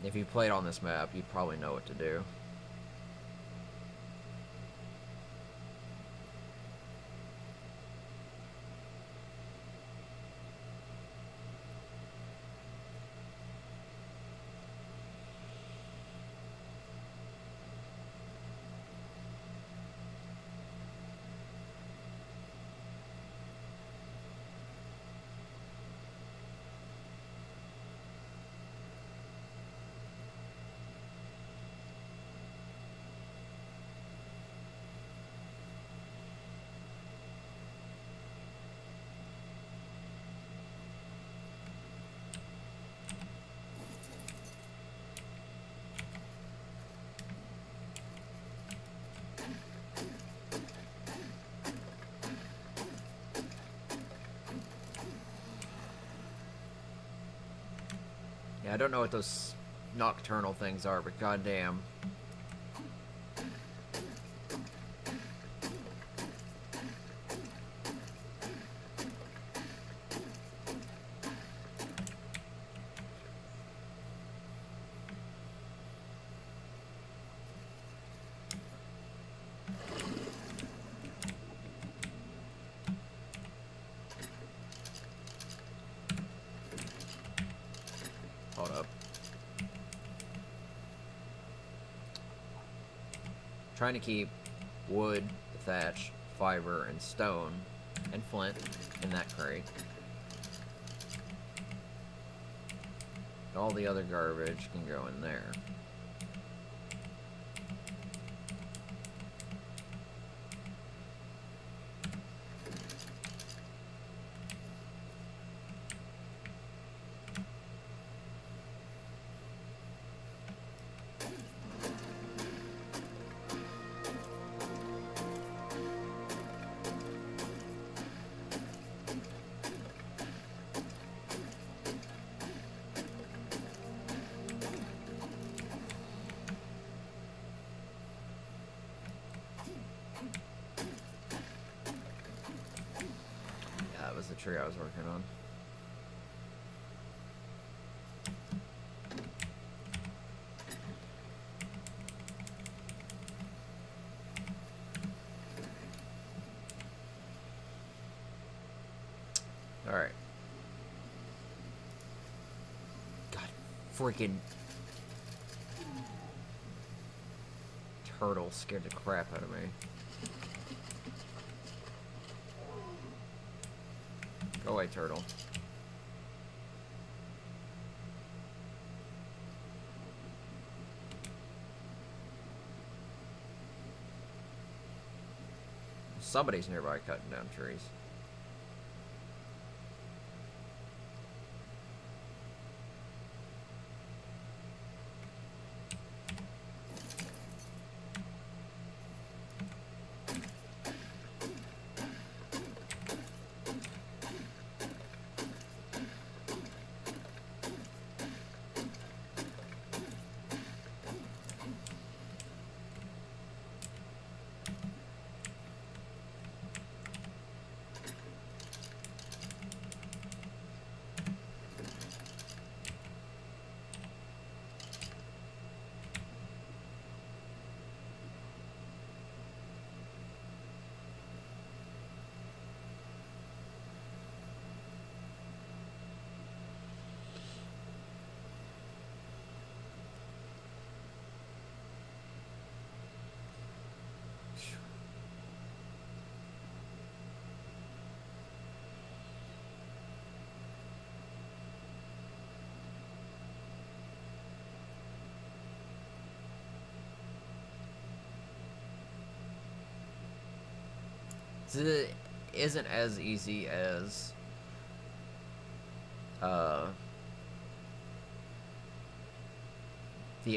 if you've played on this map, you probably know what to do. Yeah, I don't know what those nocturnal things are, but goddamn. Hold up. Trying to keep wood, thatch, fiber, and stone, and flint in that crate. All the other garbage can go in there. That was the tree I was working on. Alright. God, freaking turtle scared the crap out of me. Go away, turtle. Somebody's nearby cutting down trees. It isn't as easy as the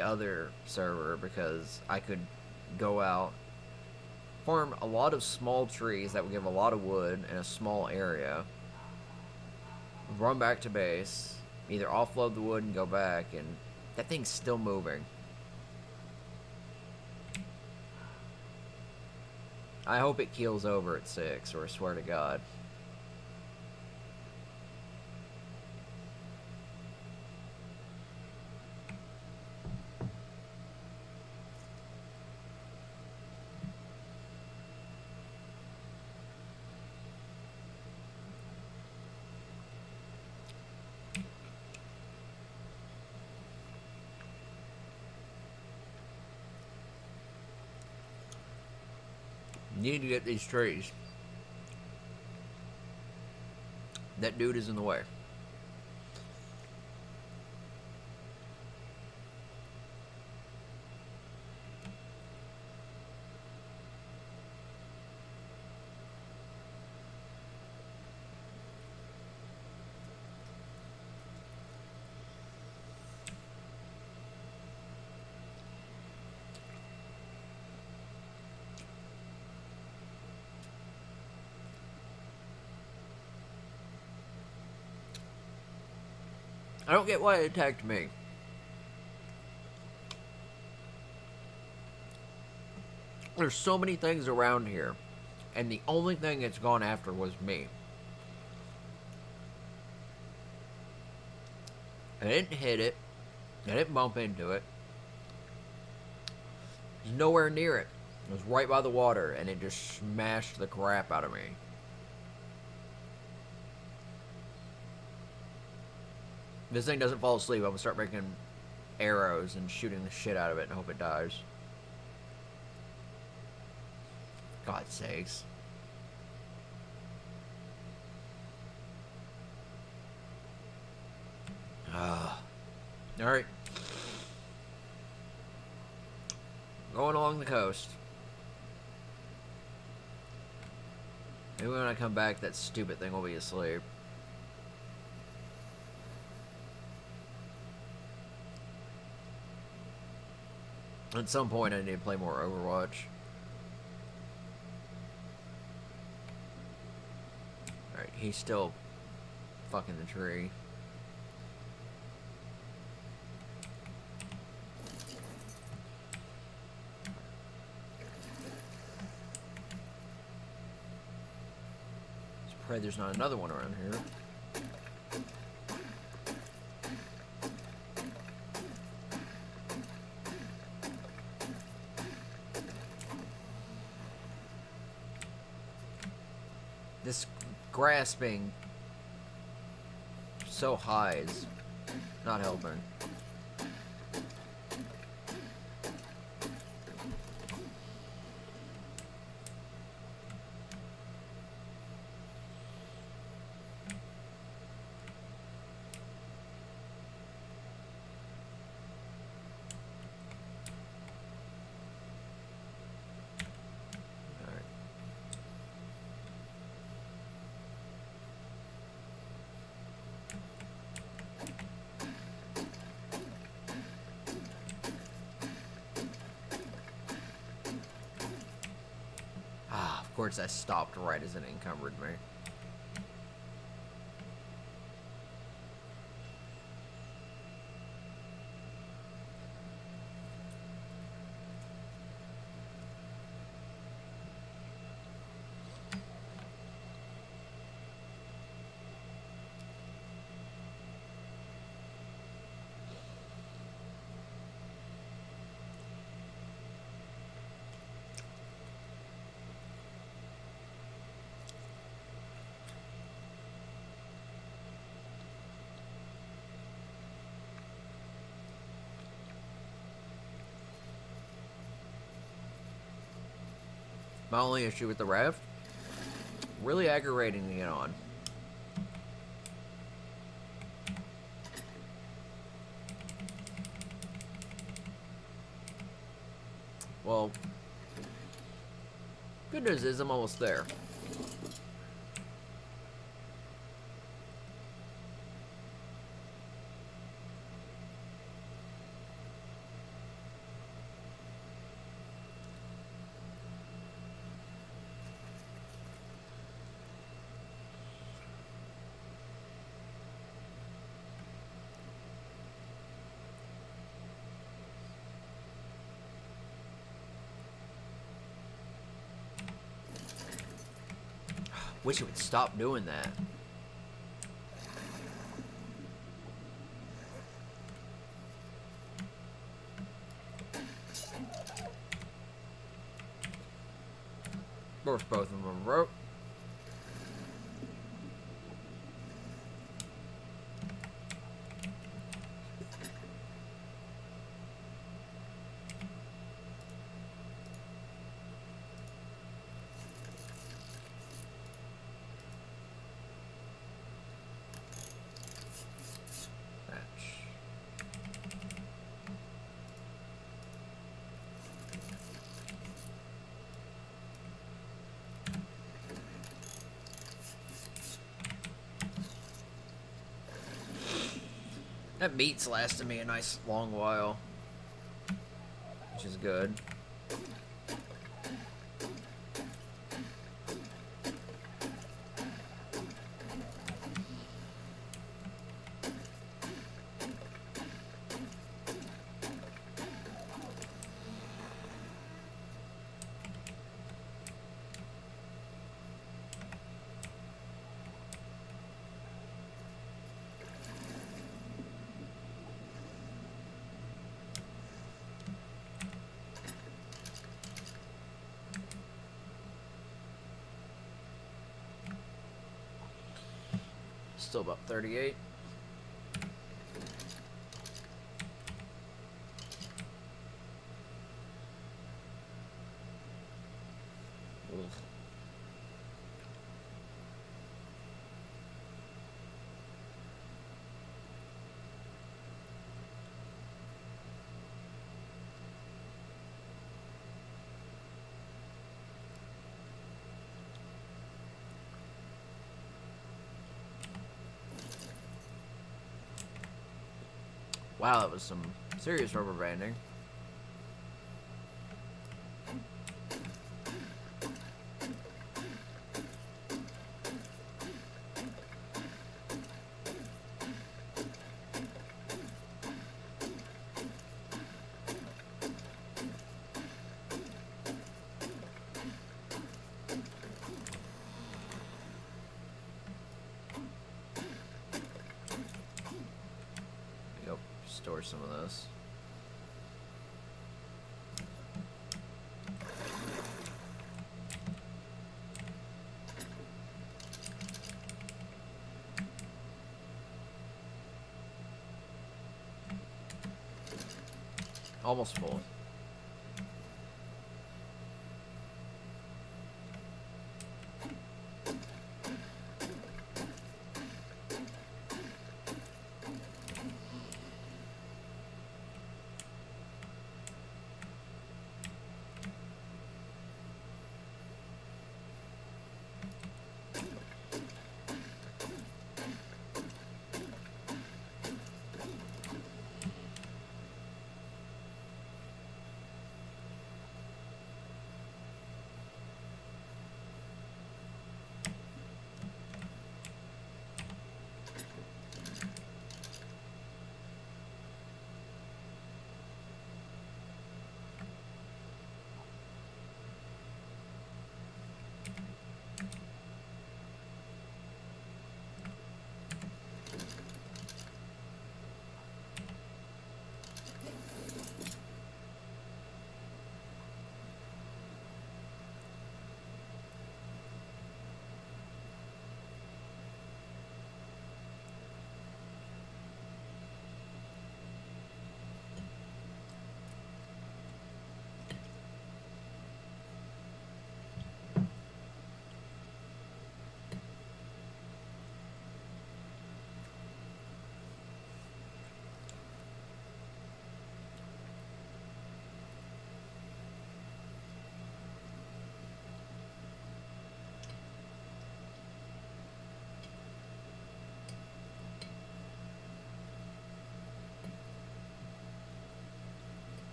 other server, because I could go out, farm a lot of small trees that would give a lot of wood in a small area, run back to base, either offload the wood and go back, and that thing's still moving. I hope it keels over at 6, or I swear to God. Need to get these trees. That dude is in the way. I don't get why it attacked me. There's so many things around here, and the only thing it's gone after was me. I didn't hit it. I didn't bump into it. It was nowhere near it. It was right by the water, and it just smashed the crap out of me. If this thing doesn't fall asleep, I'm gonna start making arrows and shooting the shit out of it and hope it dies. God's sakes. Alright. Going along the coast. Maybe when I come back, that stupid thing will be asleep. At some point, I need to play more Overwatch. Alright, he's still fucking the tree. It's Pray there's not another one around here. This grass being so high is not helping. Of course, I stopped right as it encumbered me. My only issue with the raft, really aggravating to get on. Well, good news is I'm almost there. Wish it would stop doing that. Of course, both of them broke. That meat's lasted me a nice long while, which is good. Still about 38. Ugh. Wow, that was some serious rubber banding. store some of this. Almost full.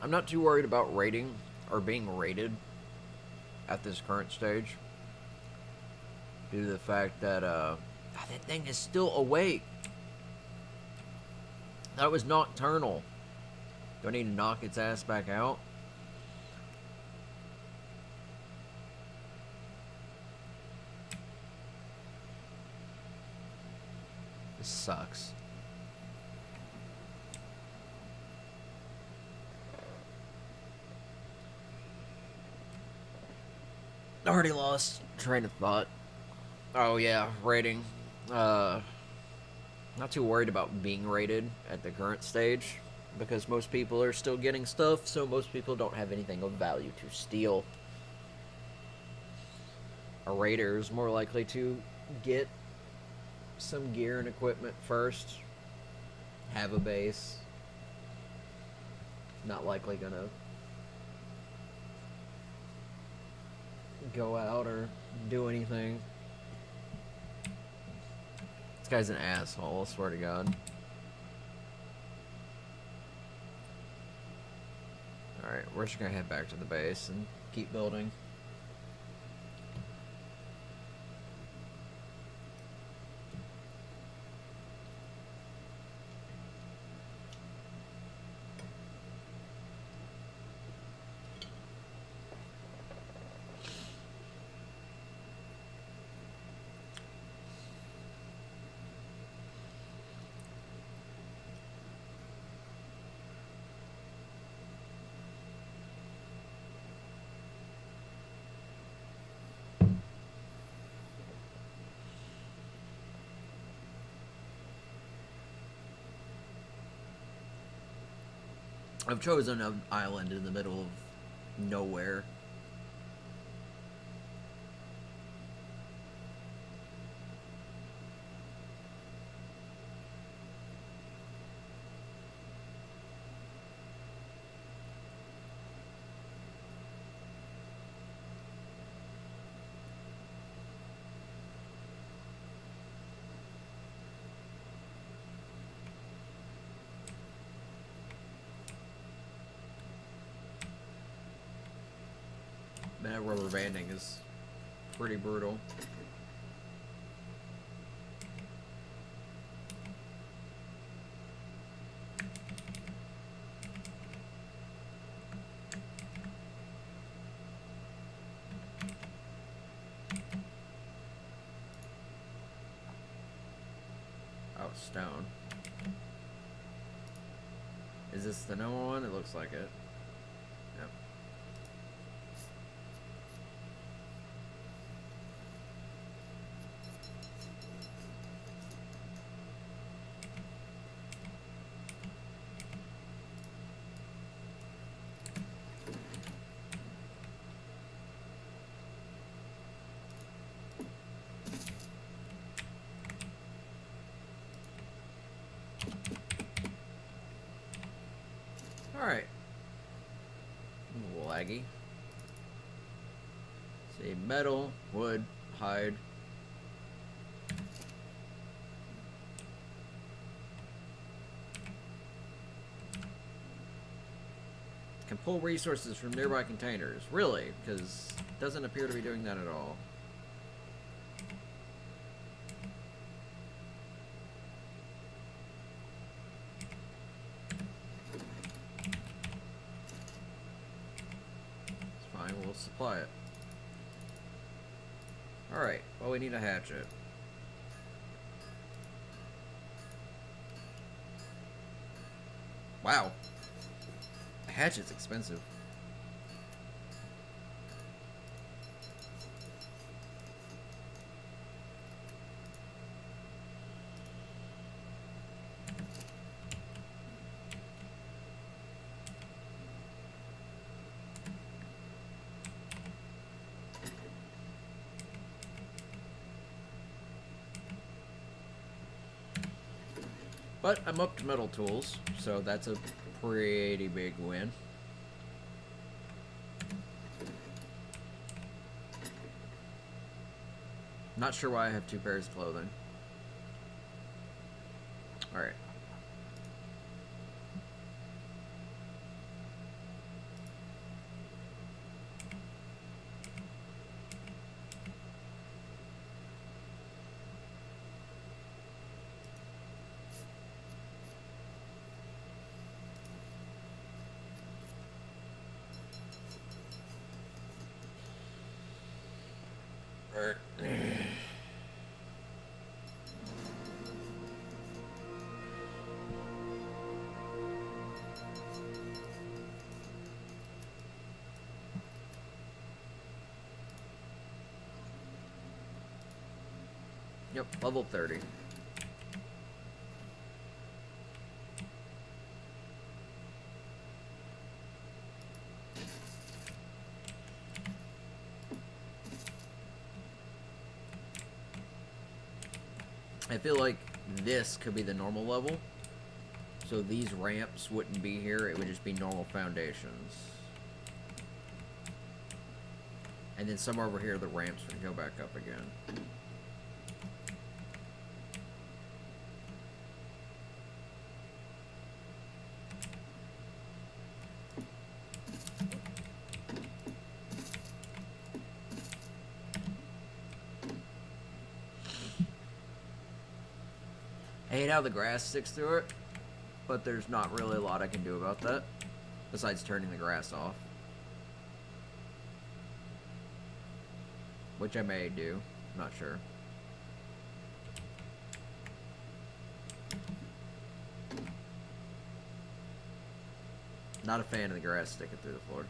I'm not too worried about rating or being rated at this current stage, due to the fact that that thing is still awake. That was nocturnal. Do I need to knock its ass back out? This sucks. Already lost train of thought. Oh yeah, rating. Not too worried about being rated at the current stage, because most people are still getting stuff, so most people don't have anything of value to steal. A raider is more likely to get some gear and equipment first, have a base, not likely gonna go out or do anything. This guy's an asshole, I swear to God. Alright, we're just gonna head back to the base and keep building. I've chosen an island in the middle of nowhere. That rubber banding is pretty brutal. stone. Is this the no one? It looks like it. Yep. Alright. A little laggy. See, metal, wood, hide. Can pull resources from nearby containers. Really? Because it doesn't appear to be doing that at all. We'll supply it. Alright, well, we need a hatchet. Wow. A hatchet's expensive. But I'm up to metal tools, so that's a pretty big win. Not sure why I have 2 pairs of clothing. Alright. Yep, level 30. I feel like this could be the normal level. So these ramps wouldn't be here, it would just be normal foundations. And then somewhere over here the ramps would go back up again. I hate how the grass sticks through it, but there's not really a lot I can do about that, besides turning the grass off. Which I may do, not sure. Not a fan of the grass sticking through the floor.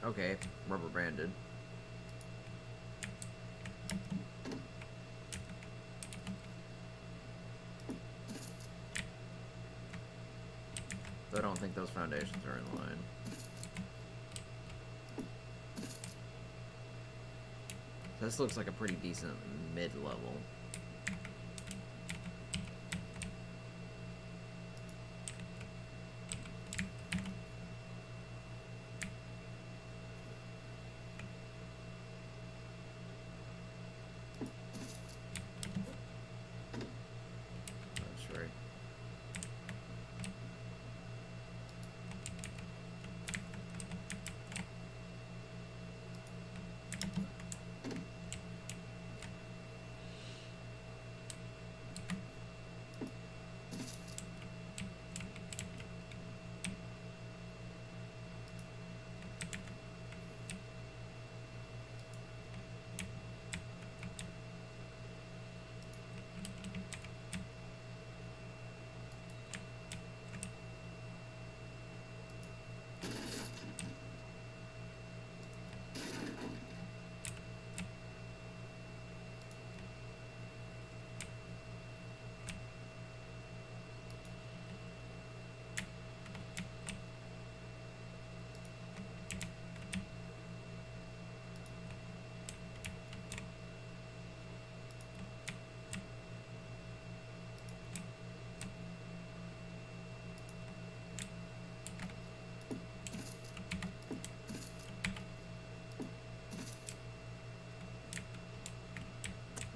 Okay, rubber banded. I don't think those foundations are in line. This looks like a pretty decent mid-level.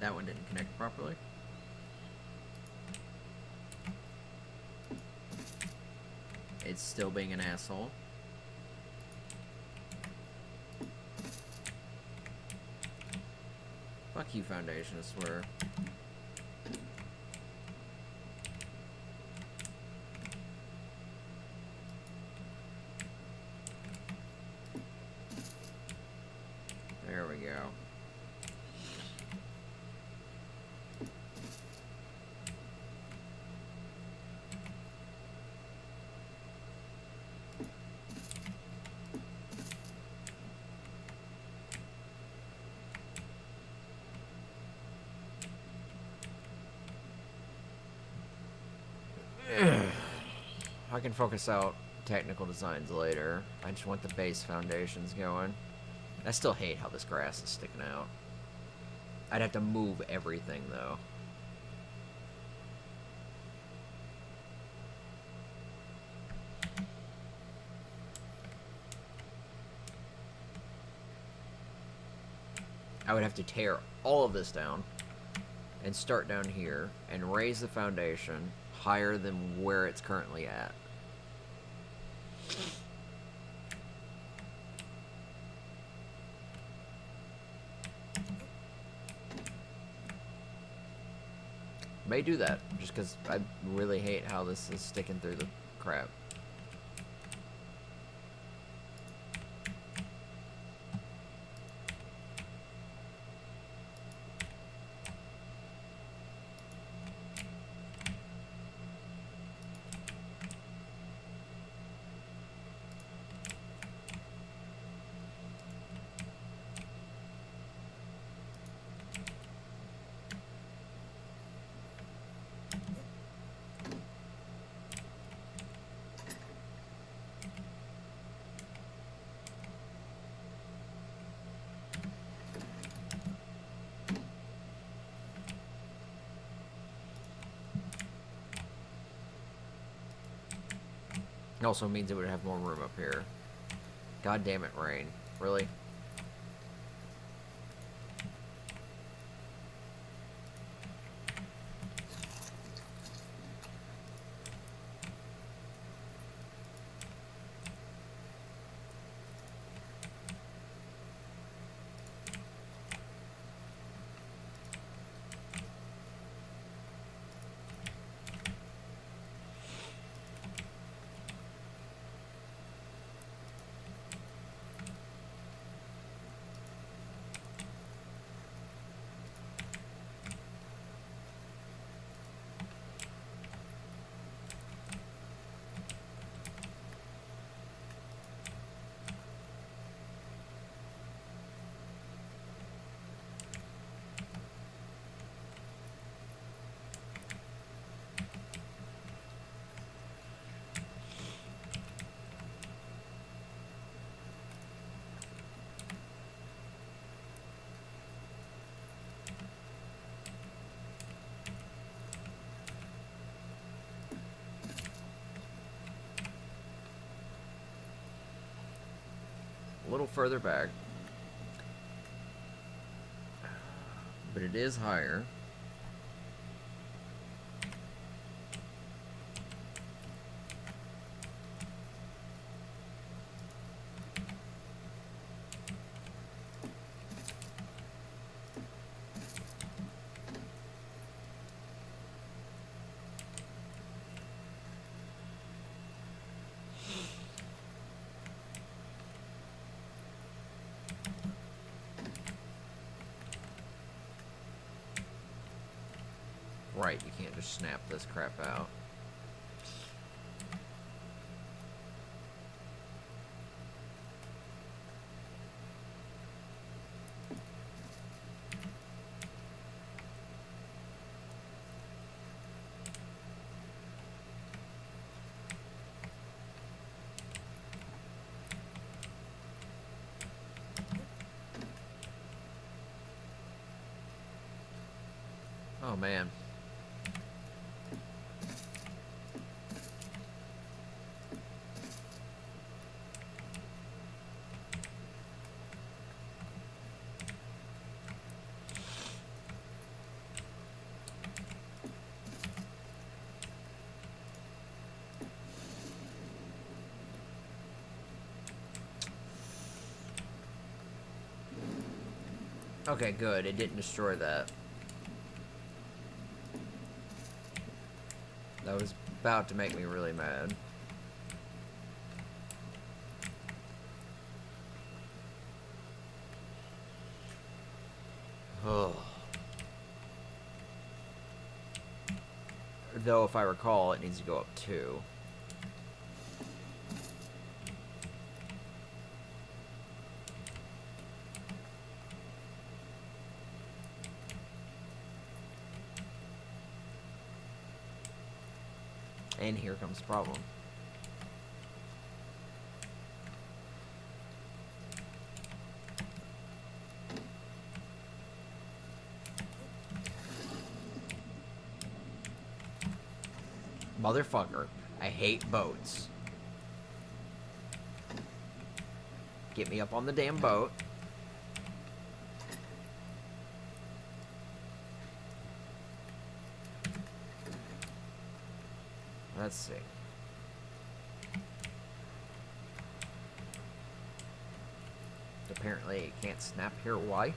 That one didn't connect properly. It's still being an asshole. Fuck you, Foundation, I swear. There we go. I can focus out technical designs later. I just want the base foundations going. I still hate how this grass is sticking out. I'd have to move everything, though. I would have to tear all of this down and start down here and raise the foundation higher than where it's currently at. May do that, just because I really hate how this is sticking through the crap. It also means it would have more room up here. God damn it, rain. Really? A little further back. But it is higher. Right, you can't just snap this crap out. Oh man. Okay, good. It didn't destroy that. That was about to make me really mad. Oh. Though, if I recall, it needs to go up 2. And here comes the problem. Motherfucker, I hate boats. Get me up on the damn boat. Let's see. Apparently it can't snap here. Why?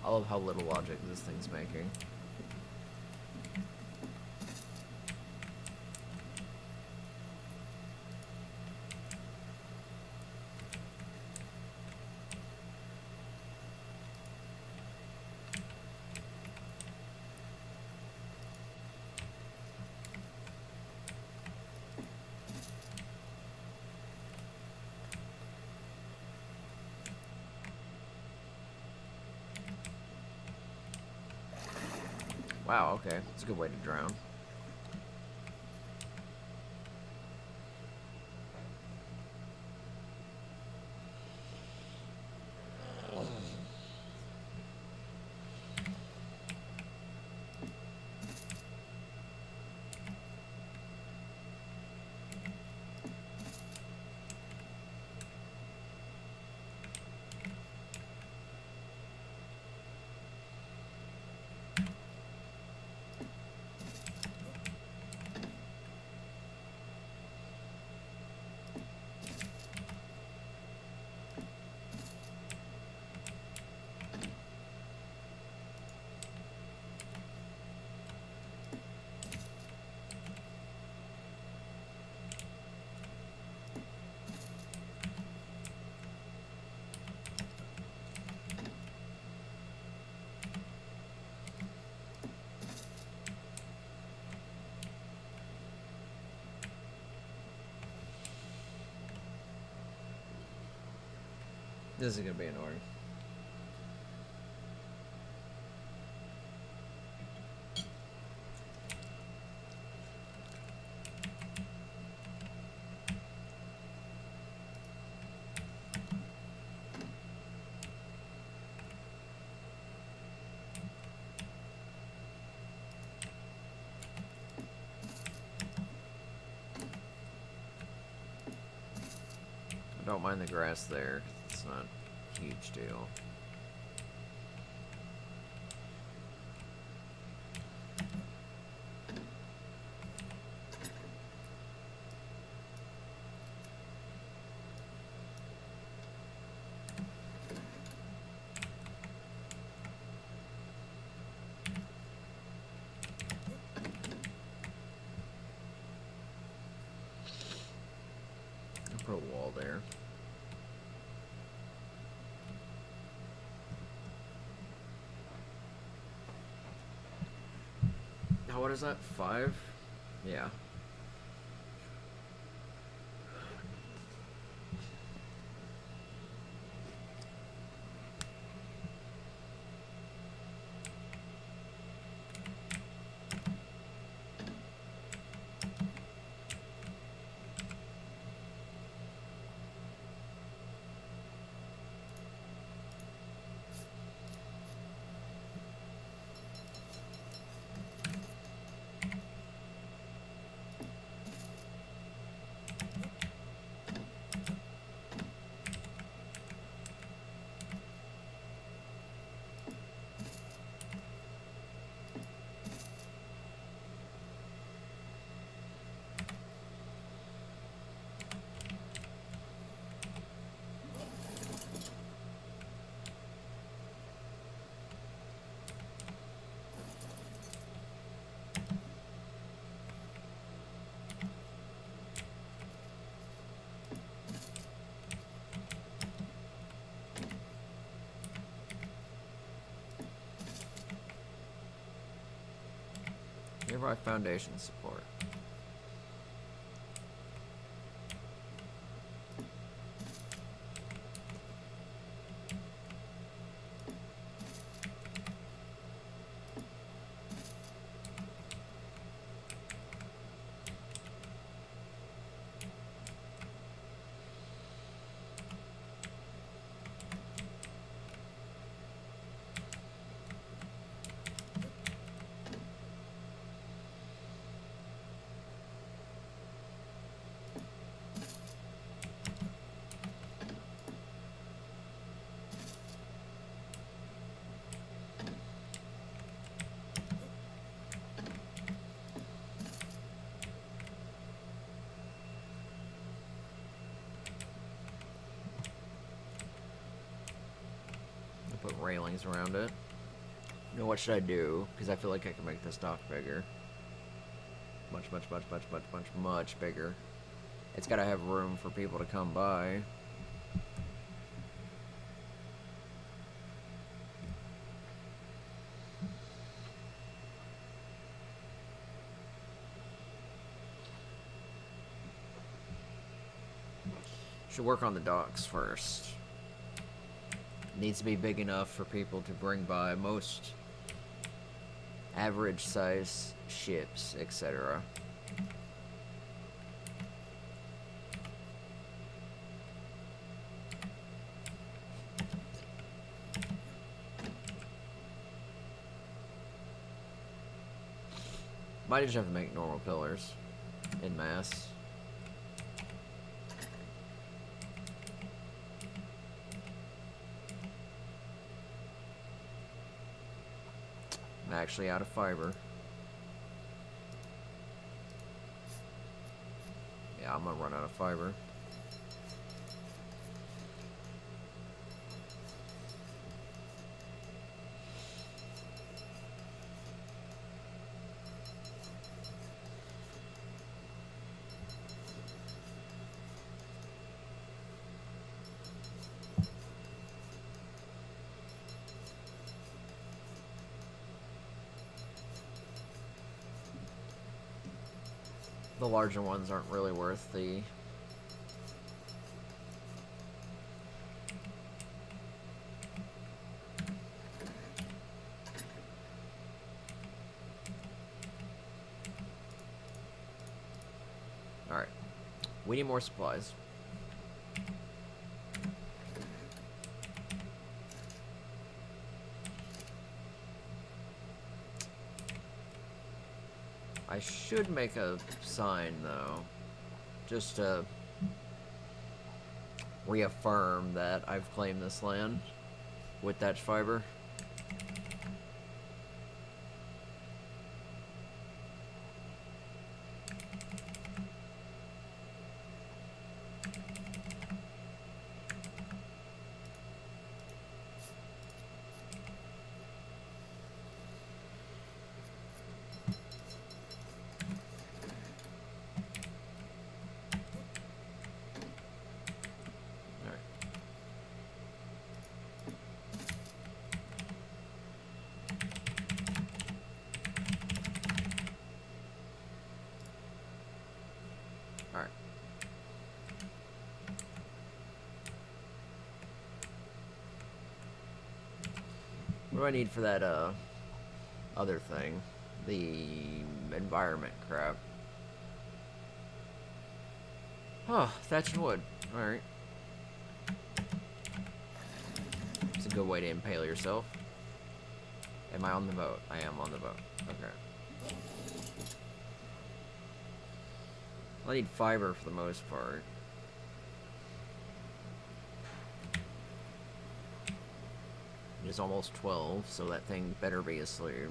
I love how little logic this thing's making. Wow, okay. It's a good way to drown. This is gonna be annoying. I don't mind the grass there. It's not a huge deal. I'll put a wall there. Now what is that? 5? Yeah. Nearby foundation support. Put railings around it. You know, what should I do? Because I feel like I can make this dock bigger. Much bigger. It's gotta have room for people to come by. Should work on the docks first. Needs to be big enough for people to bring by most average size ships, etc. Might just have to make normal pillars in mass. I'm actually out of fiber. Yeah, I'm gonna run out of fiber. The larger ones aren't really worth the... Alright. We need more supplies. I should make a sign, though, just to reaffirm that I've claimed this land with thatch fiber. Alright. What do I need for that, other thing? The environment crap. Oh, thatched wood. Alright. It's a good way to impale yourself. Am I on the boat? I am on the boat. Okay. I need fiber for the most part. It is almost 12, so that thing better be asleep.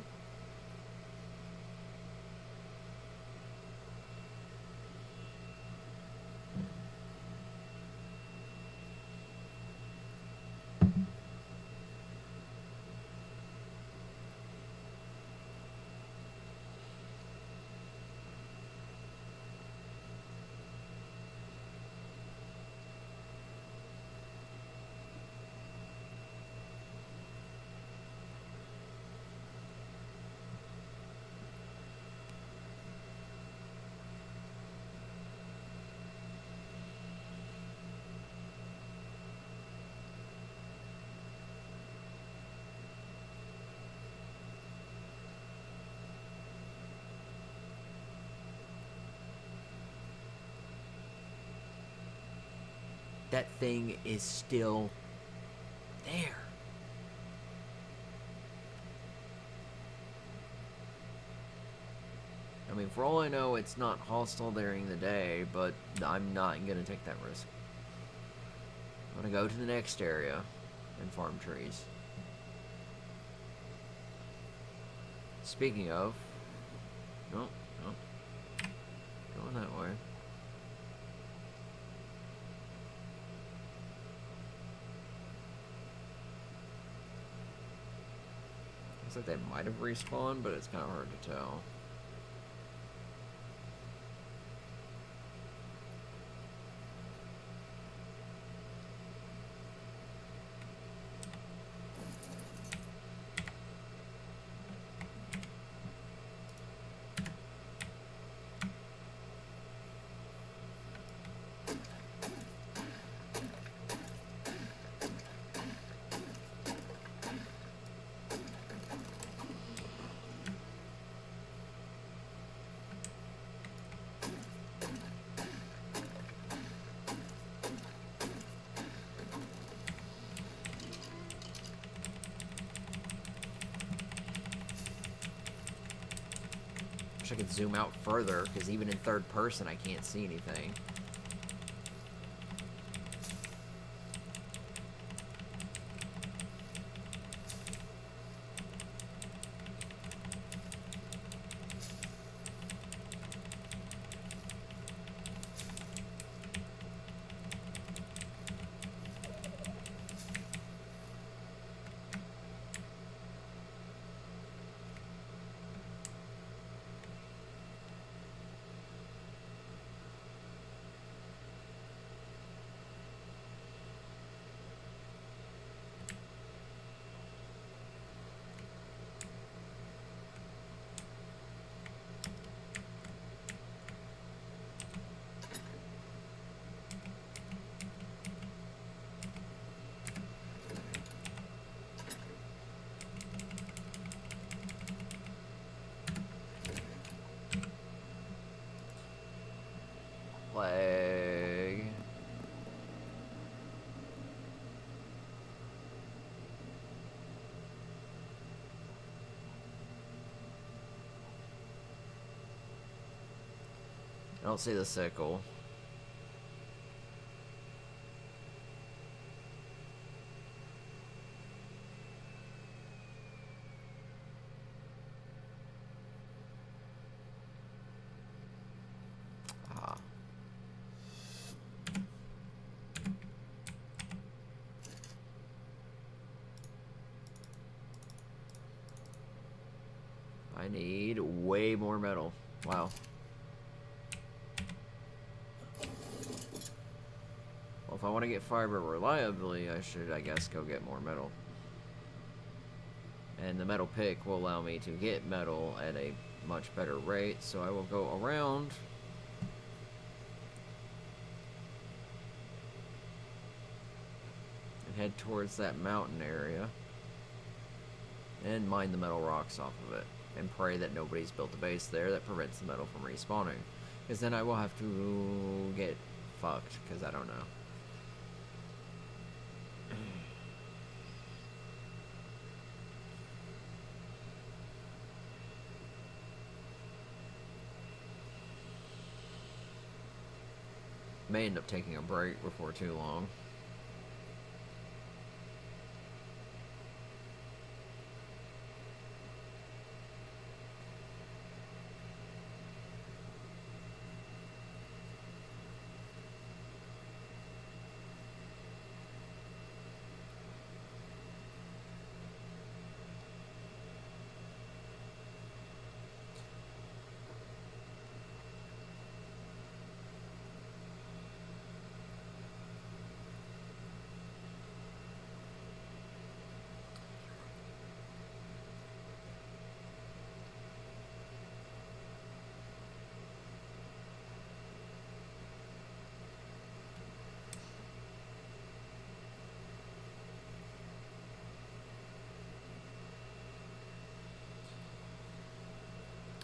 that thing is still there. I mean, for all I know, it's not hostile during the day, but I'm not going to take that risk. I'm going to go to the next area and farm trees. Speaking of... No, no. Going that way. Looks like they might have respawned, but it's kind of hard to tell. Wish I could zoom out further, because even in third person I can't see anything. Lag. I don't see the sickle. Ah. I need way more metal. Wow. Well, if I want to get fiber reliably, I should, I guess, go get more metal. And the metal pick will allow me to get metal at a much better rate, so I will go around and head towards that mountain area and mine the metal rocks off of it, and pray that nobody's built a base there that prevents the metal from respawning, because then I will have to get fucked, because I don't know. May end up taking a break before too long.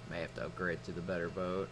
May have to upgrade to the better boat.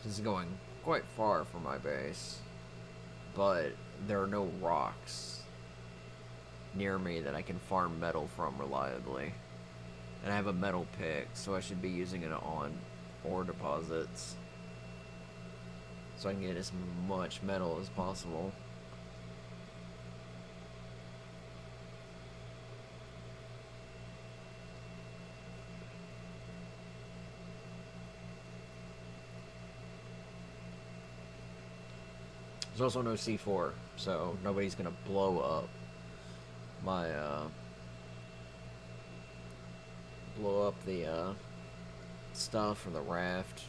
This is going quite far from my base, but there are no rocks near me that I can farm metal from reliably. And I have a metal pick, so I should be using it on ore deposits, so I can get as much metal as possible. There's also no C4, so nobody's gonna blow up my the stuff or the raft.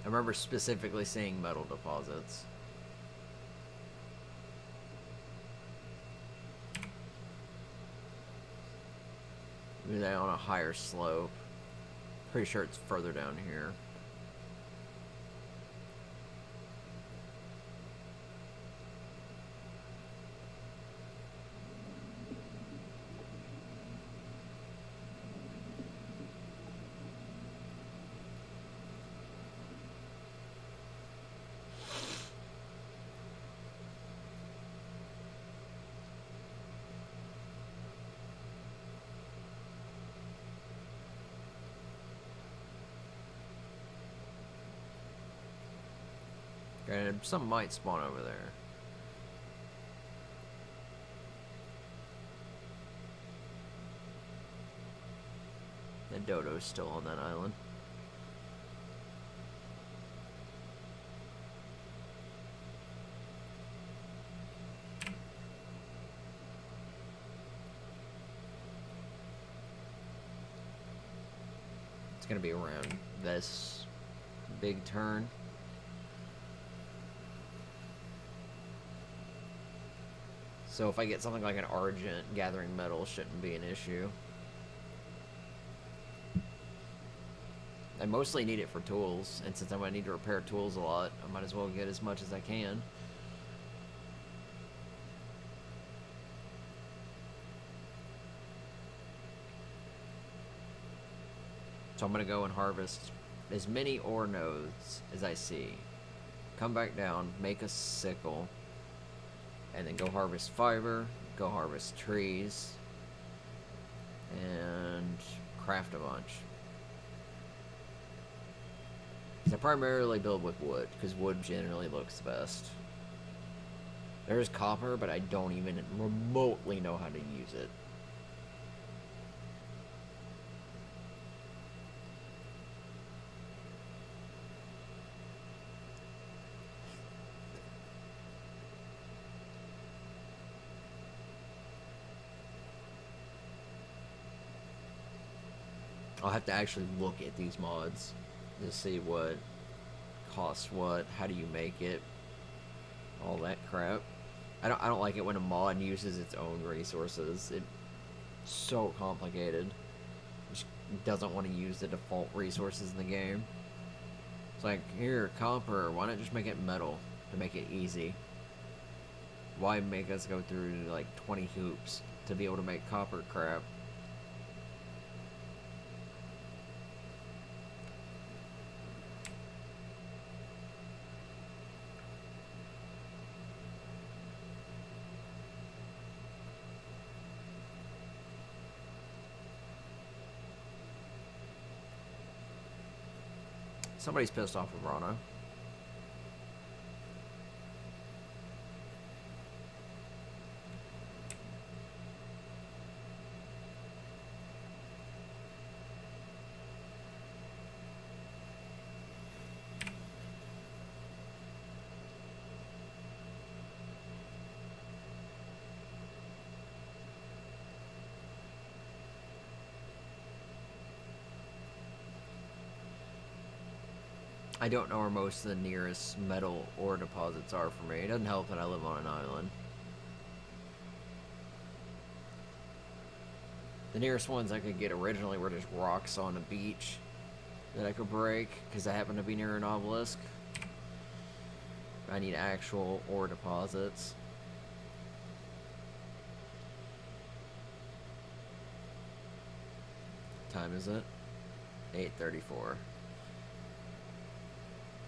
I remember specifically seeing metal deposits. Maybe they're on a higher slope. Pretty sure it's further down here. And some might spawn over there. The dodo's still on that island. It's gonna be around this big turn. So if I get something like an Argent, gathering metal shouldn't be an issue. I mostly need it for tools, and since I'm going to need to repair tools a lot, I might as well get as much as I can. So I'm going to go and harvest as many ore nodes as I see. Come back down, make a sickle, and then go harvest fiber, go harvest trees, and craft a bunch. I primarily build with wood, because wood generally looks the best. There's copper, but I don't even remotely know how to use it. I'll have to actually look at these mods to see what costs what, how do you make it, all that crap. I don't like it when a mod uses its own resources. It's so complicated. It just doesn't want to use the default resources in the game. It's like, here, copper, why not just make it metal to make it easy? Why make us go through like 20 hoops to be able to make copper crap? Somebody's pissed off with Rana. I don't know where most of the nearest metal ore deposits are for me. It doesn't help that I live on an island. The nearest ones I could get originally were just rocks on a beach that I could break because I happen to be near an obelisk. I need actual ore deposits. What time is it? 8:34.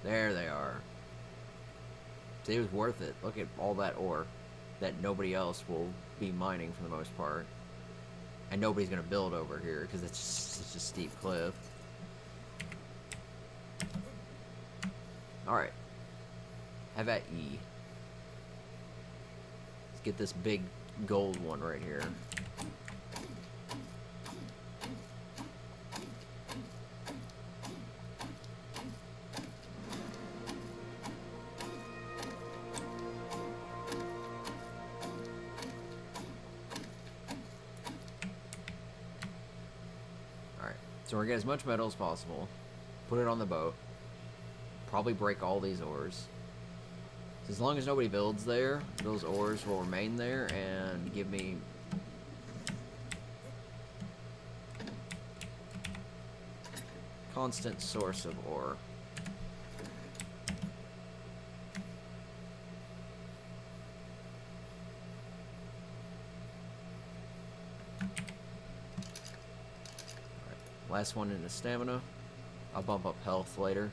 There they are. See, it was worth it. Look at all that ore that nobody else will be mining for the most part. And nobody's going to build over here because it's just such a steep cliff. Alright. Have at ye. Let's get this big gold one right here. So we're gonna get as much metal as possible, put it on the boat, probably break all these ores. So as long as nobody builds there, those ores will remain there and give me constant source of ore. Last one in the stamina. I'll bump up health later.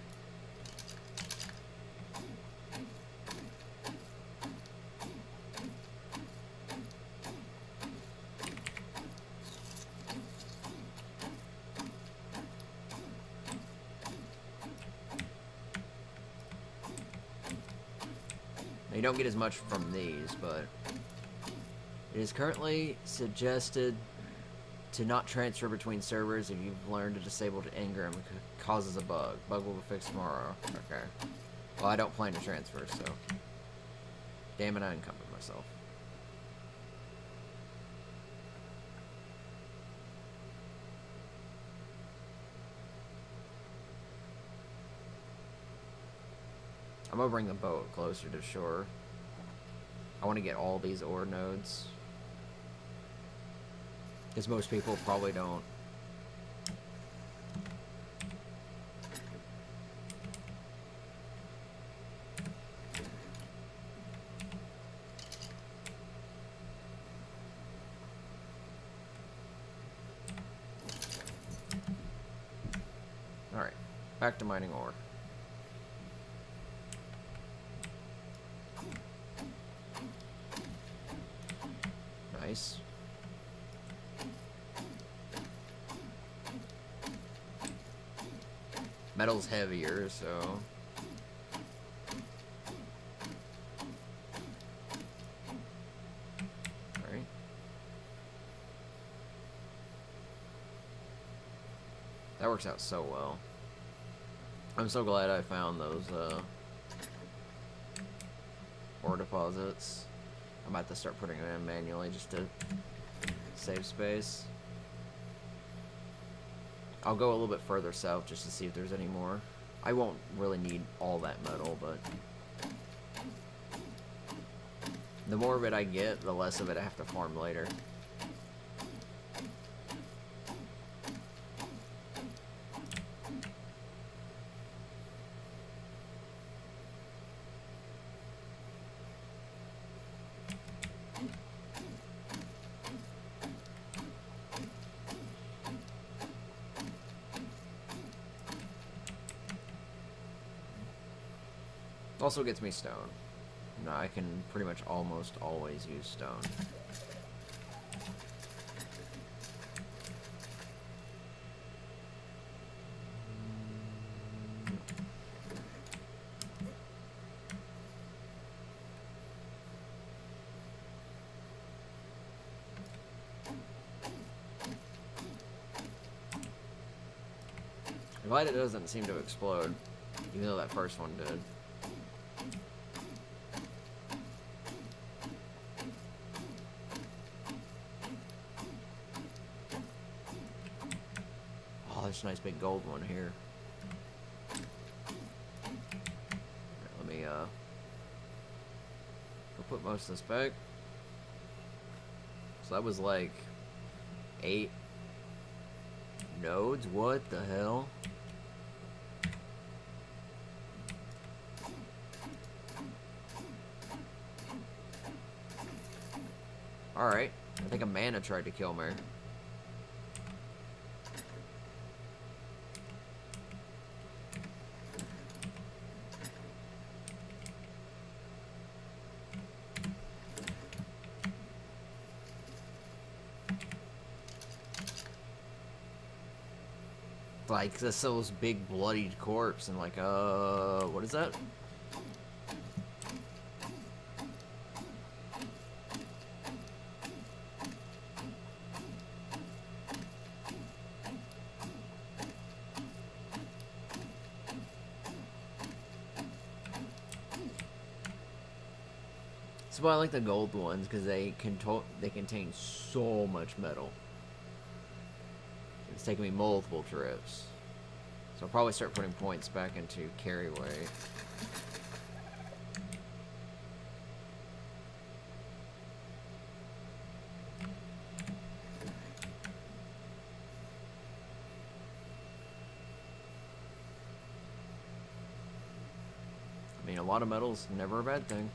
Now you don't get as much from these, but it is currently suggested to not transfer between servers if you've learned to disable engram causes a bug. Bug will be fixed tomorrow. Okay. Well, I don't plan to transfer, so. Damn it, I encumbered myself. I'm gonna bring the boat closer to shore. I want to get all these ore nodes. Because most people probably don't. Alright, back to mining ore. Nice. Metal's heavier, so. Alright. That works out so well. I'm so glad I found those ore deposits. I'm about to start putting them in manually just to save space. I'll go a little bit further south just to see if there's any more. I won't really need all that metal, but the more of it I get, the less of it I have to farm later. Also gets me stone. No, I can pretty much almost always use stone. I'm glad it doesn't seem to explode, even though that first one did. Oh, there's a nice big gold one here. put most of this back. So that was like 8 nodes. What the hell? Alright. I think a mana tried to kill me. Like, this those big bloodied corpse and like, what is that? That's why I like the gold ones, because they contain so much metal. It's taken me multiple trips. So I'll probably start putting points back into carry weight. I mean, a lot of metal's never a bad thing.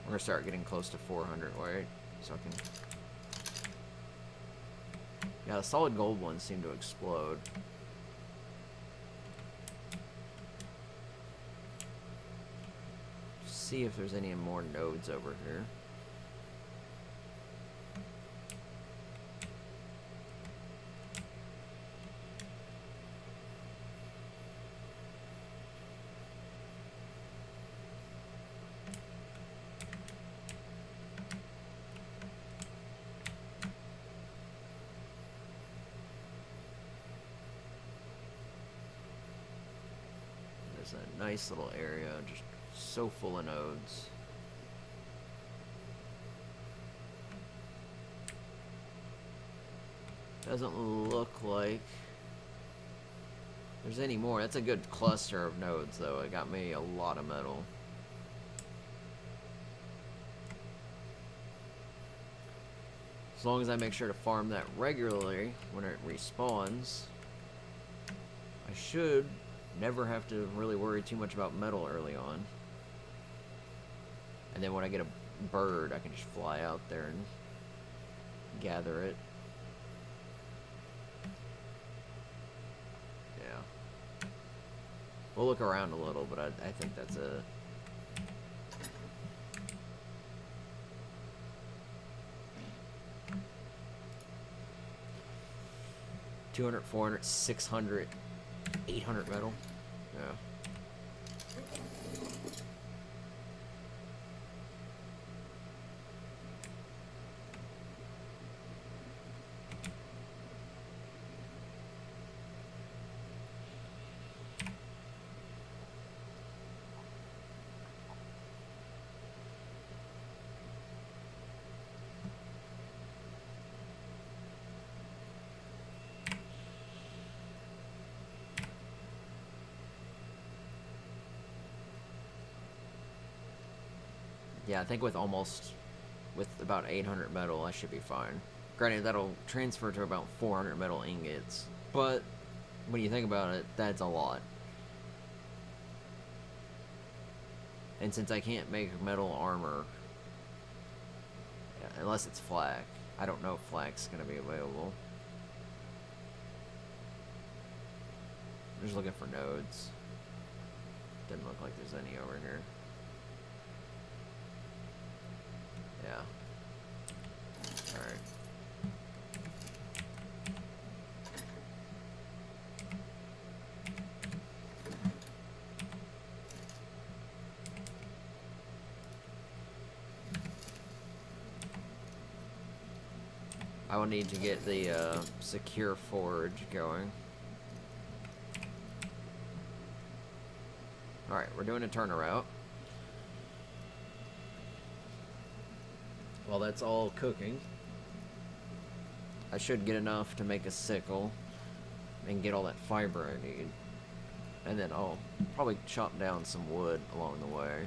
We're gonna start getting close to 400 weight, so I can. Yeah, the solid gold ones seem to explode. See if there's any more nodes over here. There's a nice little area, just so full of nodes. Doesn't look like there's any more. That's a good cluster of nodes, though. It got me a lot of metal. As long as I make sure to farm that regularly when it respawns, I should never have to really worry too much about metal early on. And then when I get a bird, I can just fly out there and gather it. Yeah. We'll look around a little, but I think that's a... $200, $400, $600, $800 metal. Yeah. Yeah, I think with about 800 metal, I should be fine. Granted, that'll transfer to about 400 metal ingots, but when you think about it, that's a lot. And since I can't make metal armor, unless it's flak, I don't know if flak's gonna be available. I'm just looking for nodes. Doesn't look like there's any over here. Yeah. Alright. I will need to get the secure forge going. Alright, we're doing a turnaround. While that's all cooking, I should get enough to make a sickle and get all that fiber I need. And then I'll probably chop down some wood along the way.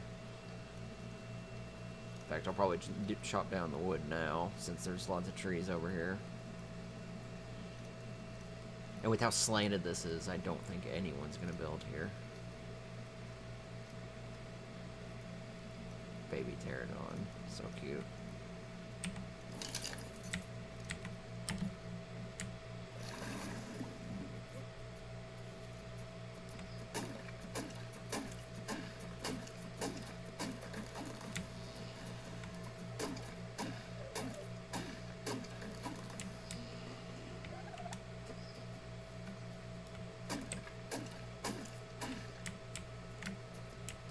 In fact, I'll probably chop down the wood now, since there's lots of trees over here. And with how slanted this is, I don't think anyone's gonna build here. Baby pterodon, so cute.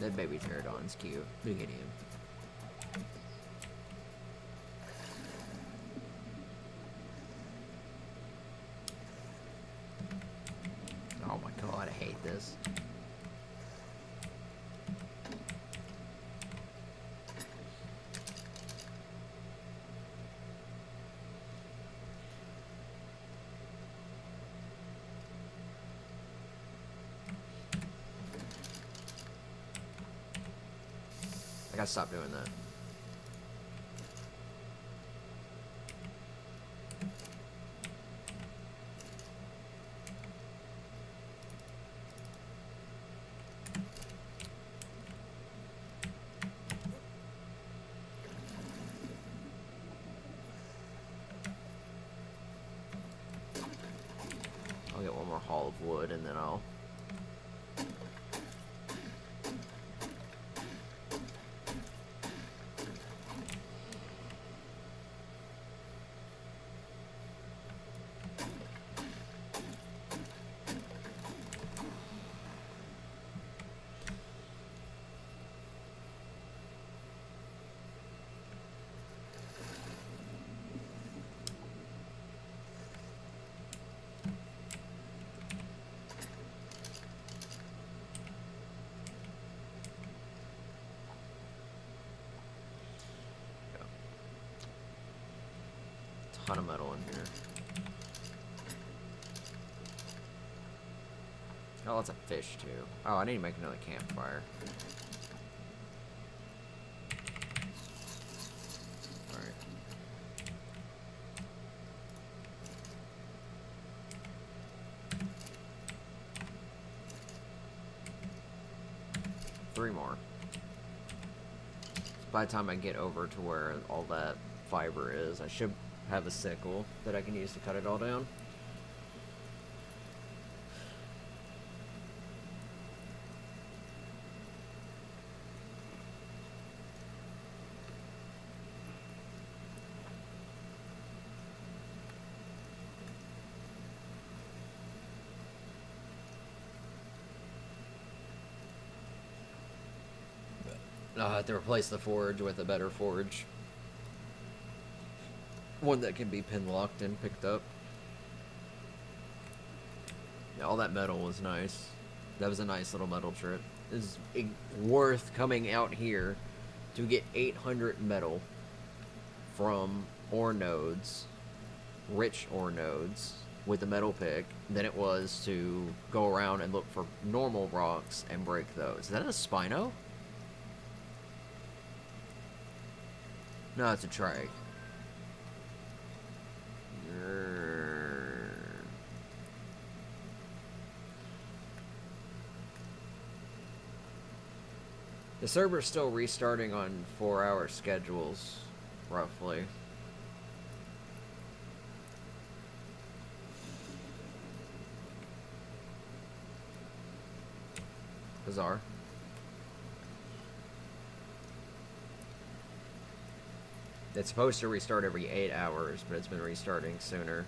That baby pterodon's cute. Look at him. Oh my god, I hate this. I gotta stop doing that. I'll get one more haul of wood and then I'll... ton of metal in here. Oh, lots of fish too. Oh, I need to make another campfire. Alright. Three more. By the time I get over to where all that fiber is, I should have a sickle that I can use to cut it all down. I'll have to replace the forge with a better forge. One that can be pin locked and picked up. Yeah, all that metal was nice. That was a nice little metal trip. It's worth coming out here to get 800 metal from ore nodes, rich ore nodes, with a metal pick than it was to go around and look for normal rocks and break those. Is that a Spino? No, it's a trike. The server's still restarting on 4-hour schedules, roughly. Bizarre. It's supposed to restart every 8 hours, but it's been restarting sooner.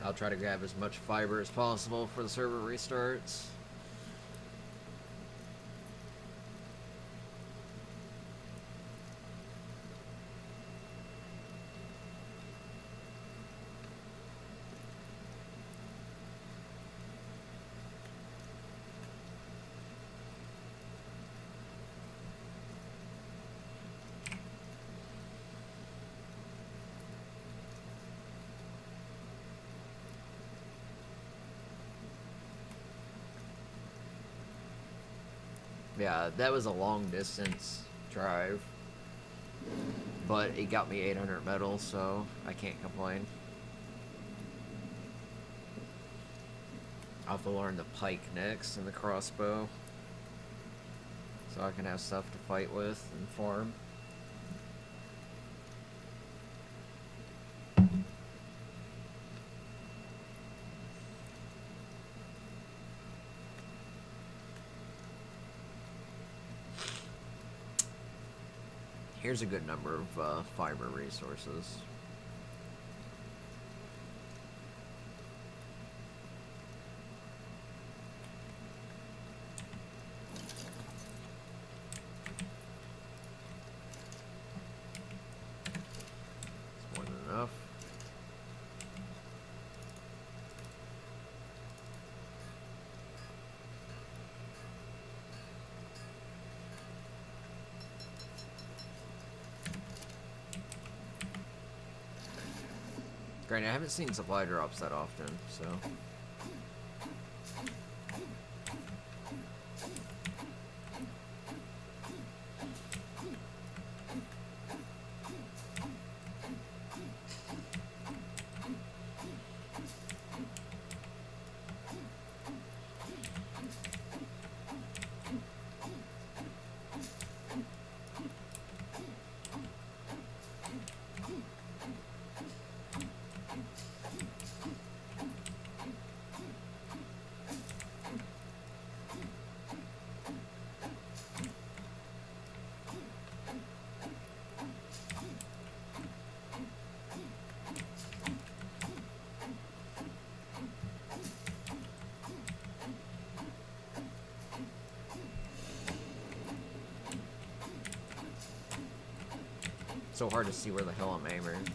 I'll try to grab as much fiber as possible for the server restarts. Yeah, that was a long distance drive, but it got me 800 metal, so I can't complain. I'll have to learn the pike next and the crossbow, so I can have stuff to fight with and farm. Here's a good number of fiber resources. It's more than enough. Granted, I haven't seen supply drops that often, so... So hard to see where the hell I'm aiming.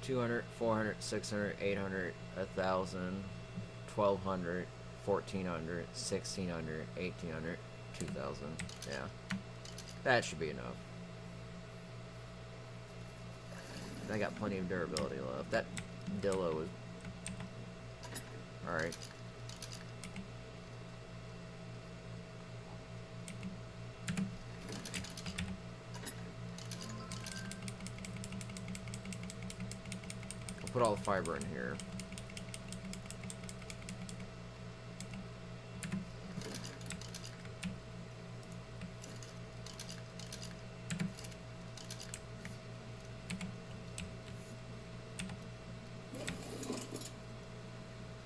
$200, $400, $600, $800, $1,000, $1,200, $1,400, $1,600, $1,800, $2,000. Yeah, that should be enough. I got plenty of durability left. That Dillo was alright. Put all the fiber in here.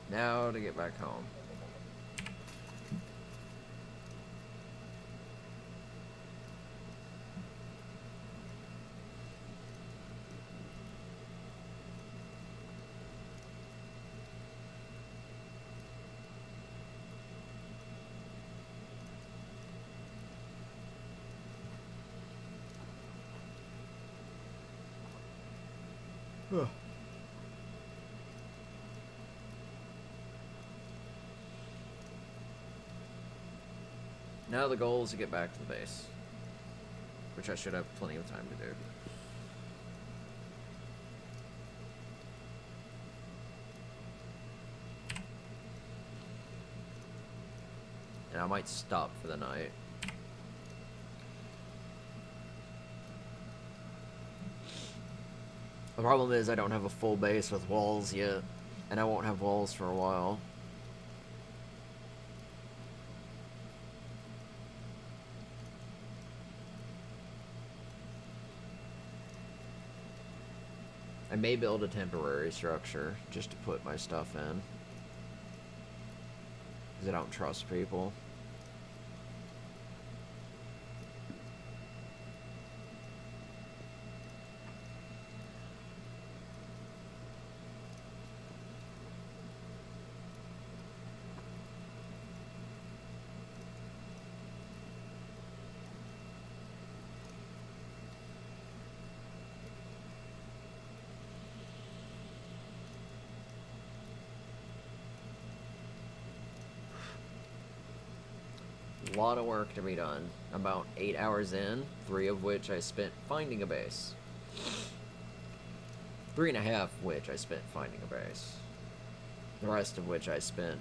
Now to get back home. Now the goal is to get back to the base, which I should have plenty of time to do. and I might stop for the night. The problem is I don't have a full base with walls yet, and I won't have walls for a while. I may build a temporary structure just to put my stuff in, because I don't trust people. A lot of work to be done. About 8 hours in, 3 of which I spent finding a base. 3.5 which I spent finding a base. The rest of which I spent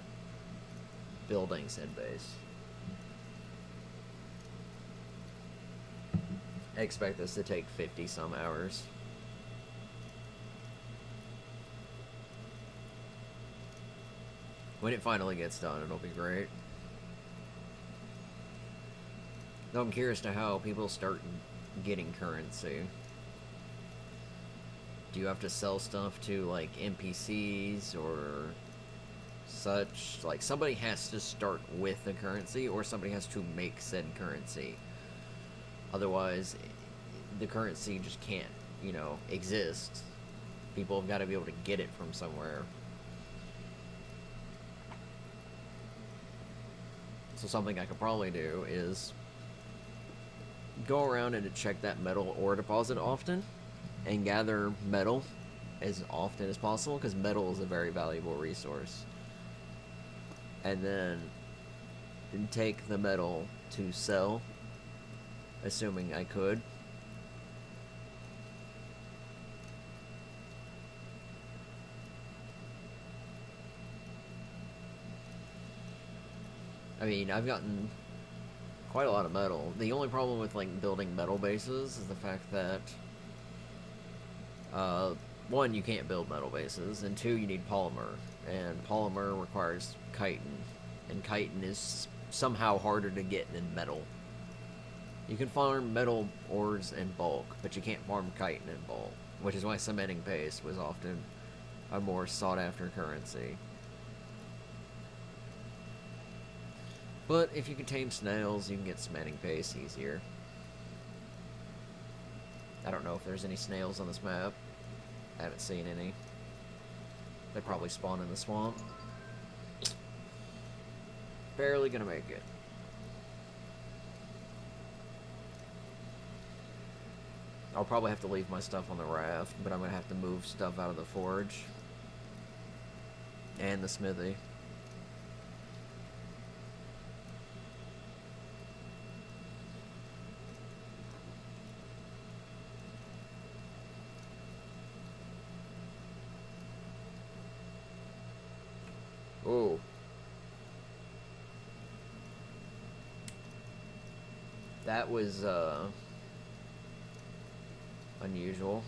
building said base. I expect this to take 50 some hours. When it finally gets done, it'll be great. Though I'm curious to how people start getting currency. Do you have to sell stuff to, like, NPCs or such? Like, somebody has to start with the currency, or somebody has to make said currency. Otherwise, the currency just can't, you know, exist. People have got to be able to get it from somewhere. So something I could probably do is go around and check that metal ore deposit often and gather metal as often as possible, because metal is a very valuable resource. And then take the metal to sell, assuming I could. I mean, I've gotten quite a lot of metal. The only problem with, like, building metal bases is the fact that, one, you can't build metal bases, and two, you need polymer, and polymer requires chitin, and chitin is somehow harder to get than metal. You can farm metal ores in bulk, but you can't farm chitin in bulk, which is why cementing paste was often a more sought-after currency. But if you can tame snails, you can get cementing paste easier. I don't know if there's any snails on this map. I haven't seen any. They probably spawn in the swamp. Barely gonna make it. I'll probably have to leave my stuff on the raft, but I'm gonna have to move stuff out of the forge. And the smithy. Oh. That was, unusual.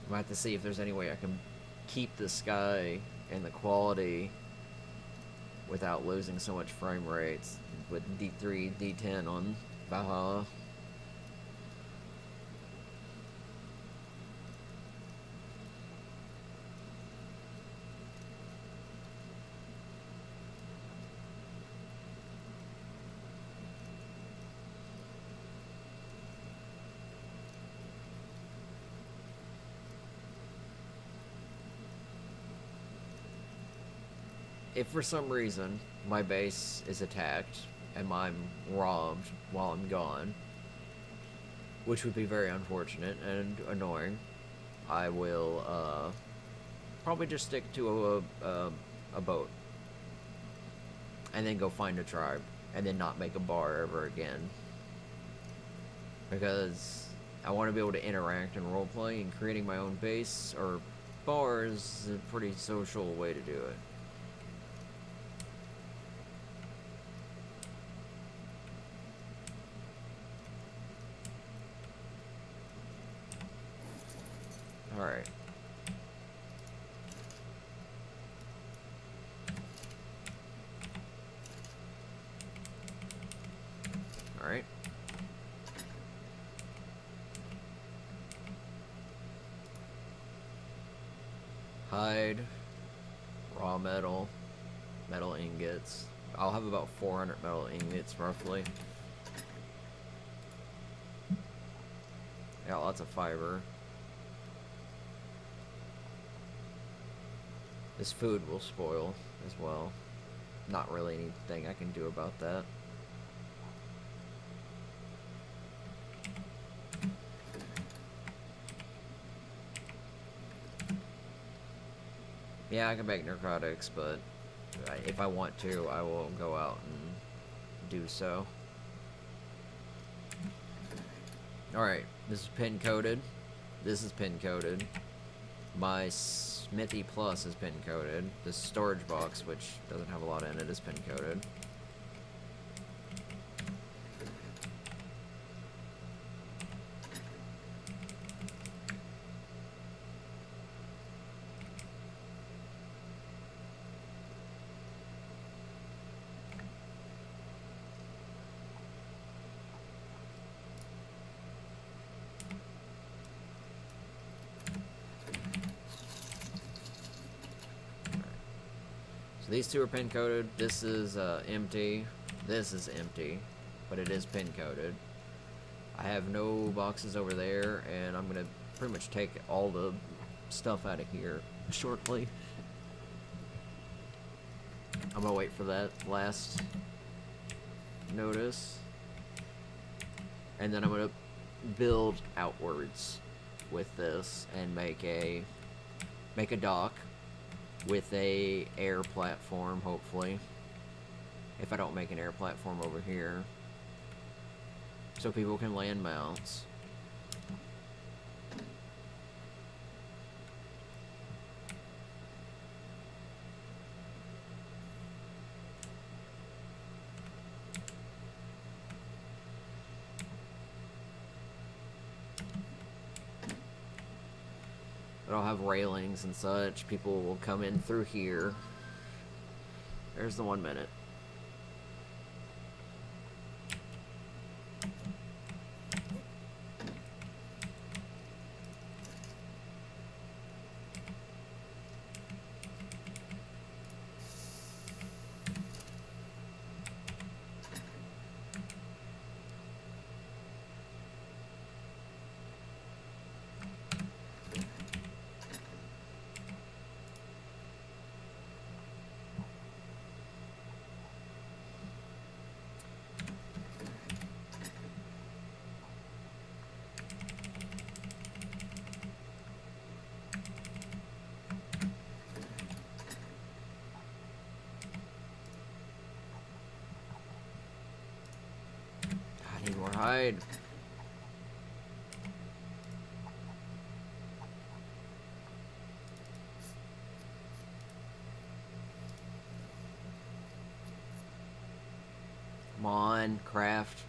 I'm gonna have to see if there's any way I can keep the sky and the quality without losing so much frame rates with D3, D10 on Valhalla. If for some reason my base is attacked and I'm robbed while I'm gone, which would be very unfortunate and annoying, I will probably just stick to a boat and then go find a tribe and then not make a bar ever again, because I want to be able to interact and roleplay, and creating my own base or bar is a pretty social way to do it. Alright. Alright. Hide, raw metal, metal ingots. I'll have about 400 metal ingots roughly. Got lots of fiber. This food will spoil as well. Not really anything I can do about that. Yeah, I can make narcotics, but if I want to, I will go out and do so. Alright, this is pin coded. This is pin coded. My Smithy Plus is pin coded. This storage box, which doesn't have a lot in it, is pin coded. So these two are pin coded. This is empty. This is empty, but it is pin coded. I have no boxes over there, and I'm gonna pretty much take all the stuff out of here shortly. I'm gonna wait for that last notice, and then I'm gonna build outwards with this and make a dock with a air platform, hopefully, if I don't make an air platform over here, so people can land mounts. But I'll have railings and such. People will come in through here. There's the 1 minute. I need more hide. Come on, craft.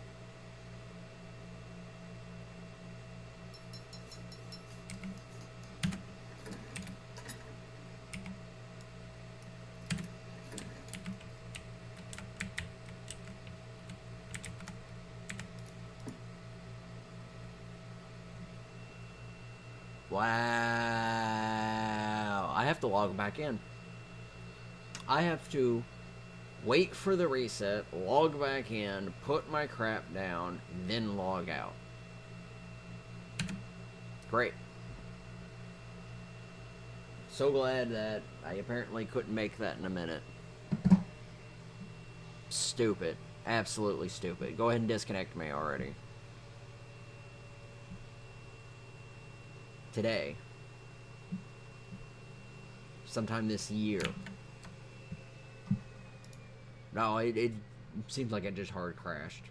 Wow. I have to log back in. I have to wait for the reset, log back in, put my crap down, then log out. Great. So glad that I apparently couldn't make that in a minute. Stupid. Absolutely stupid. Go ahead and disconnect me already. Today. Sometime this year. No, it seems like it just hard crashed.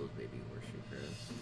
those baby horseshoe crabs.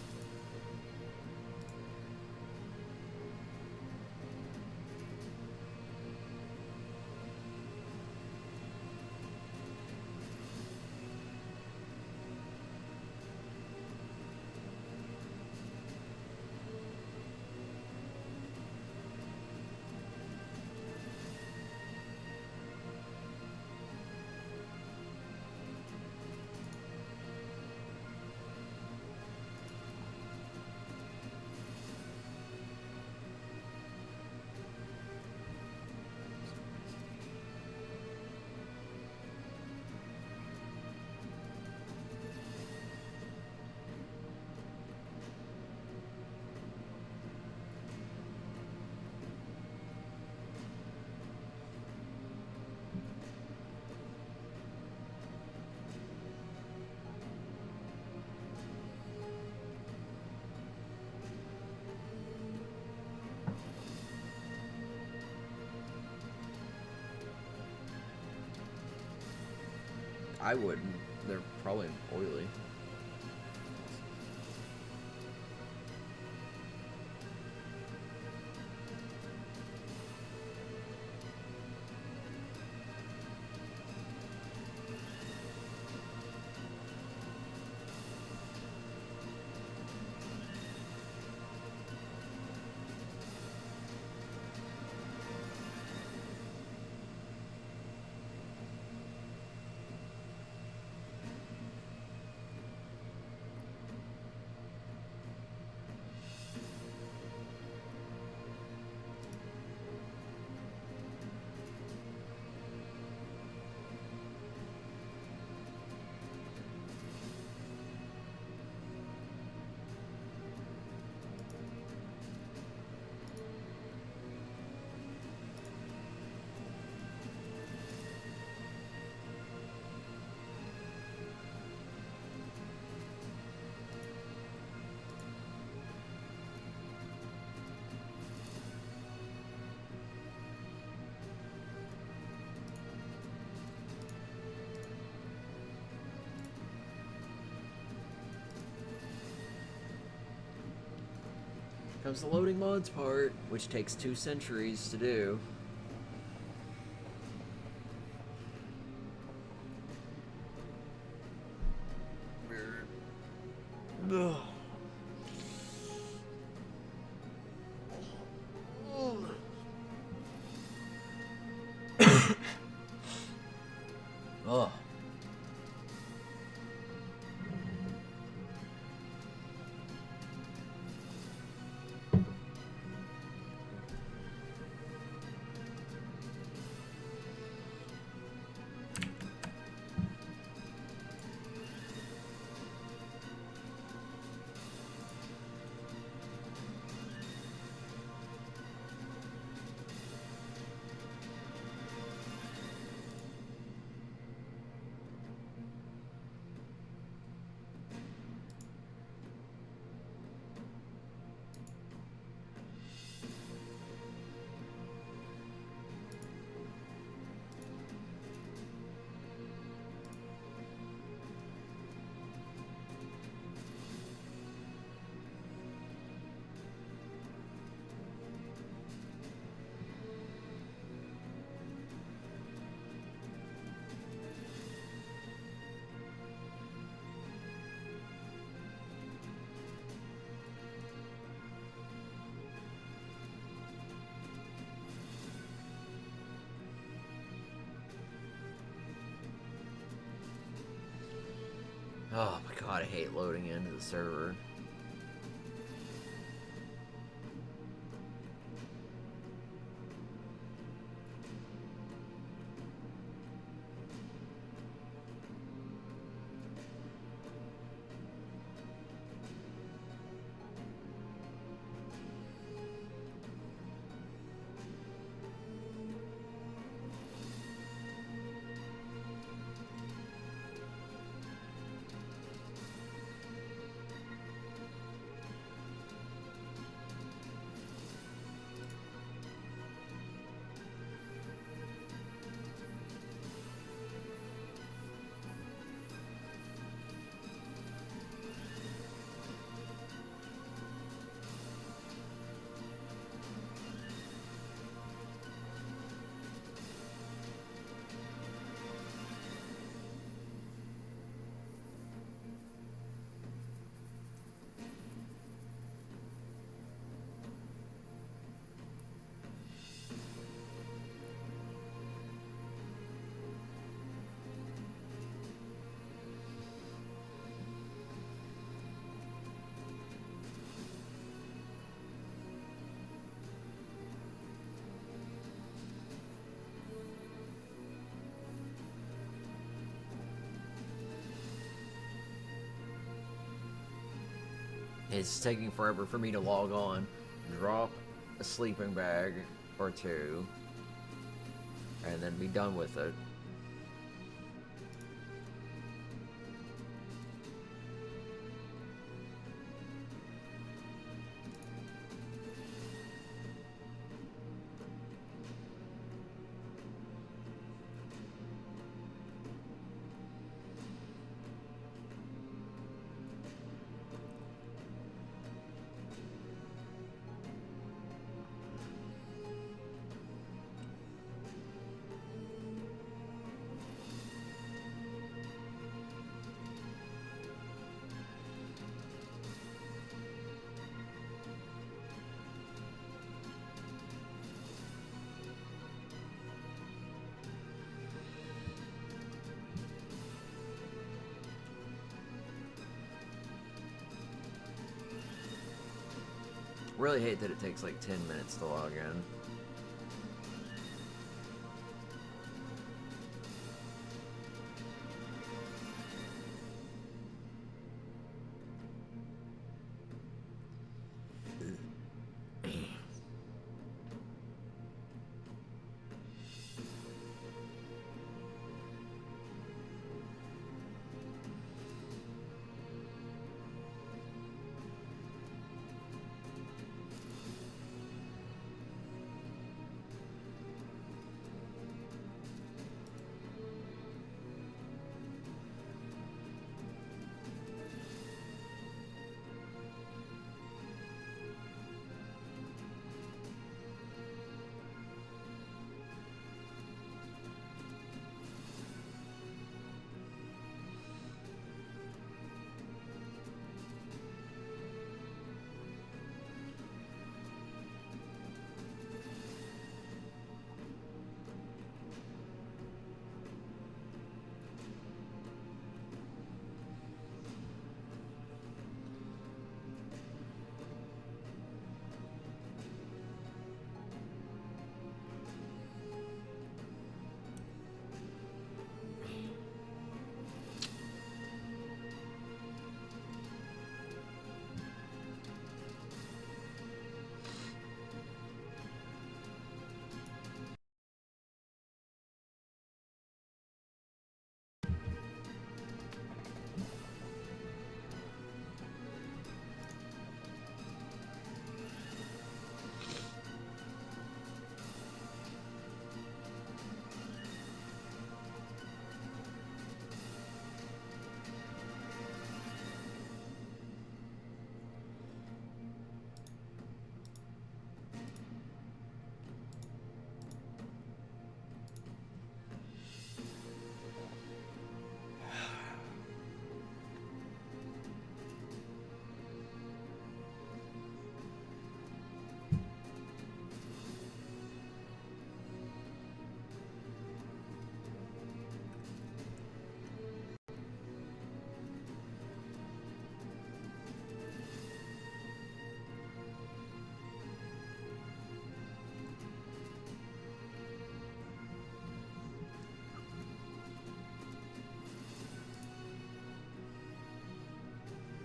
I wouldn't. They're probably oily. Comes the loading mods part, which takes 2 centuries to do. Ugh. Ugh. Oh my god, I hate loading into the server. It's taking forever for me to log on, drop a sleeping bag or two, and then be done with it. Really hate that it takes like 10 minutes to log in.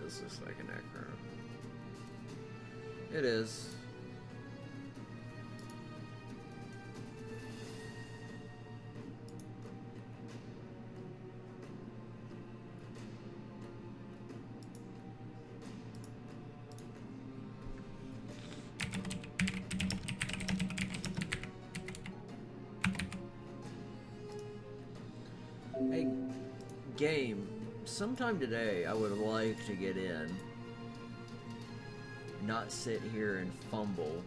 This looks like an acro. It is. Hey, game. Sometime today, I would like to get in. Not sit here and fumble.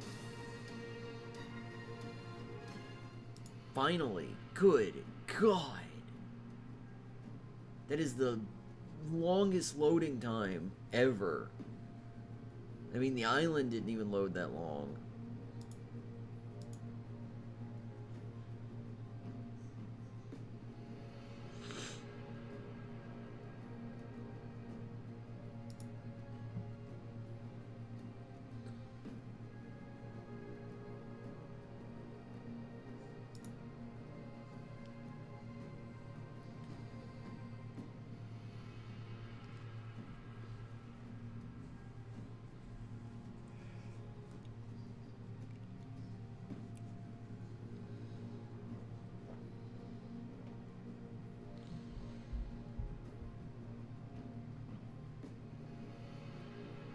Finally. Good God. That is the longest loading time ever. I mean, the island didn't even load that long.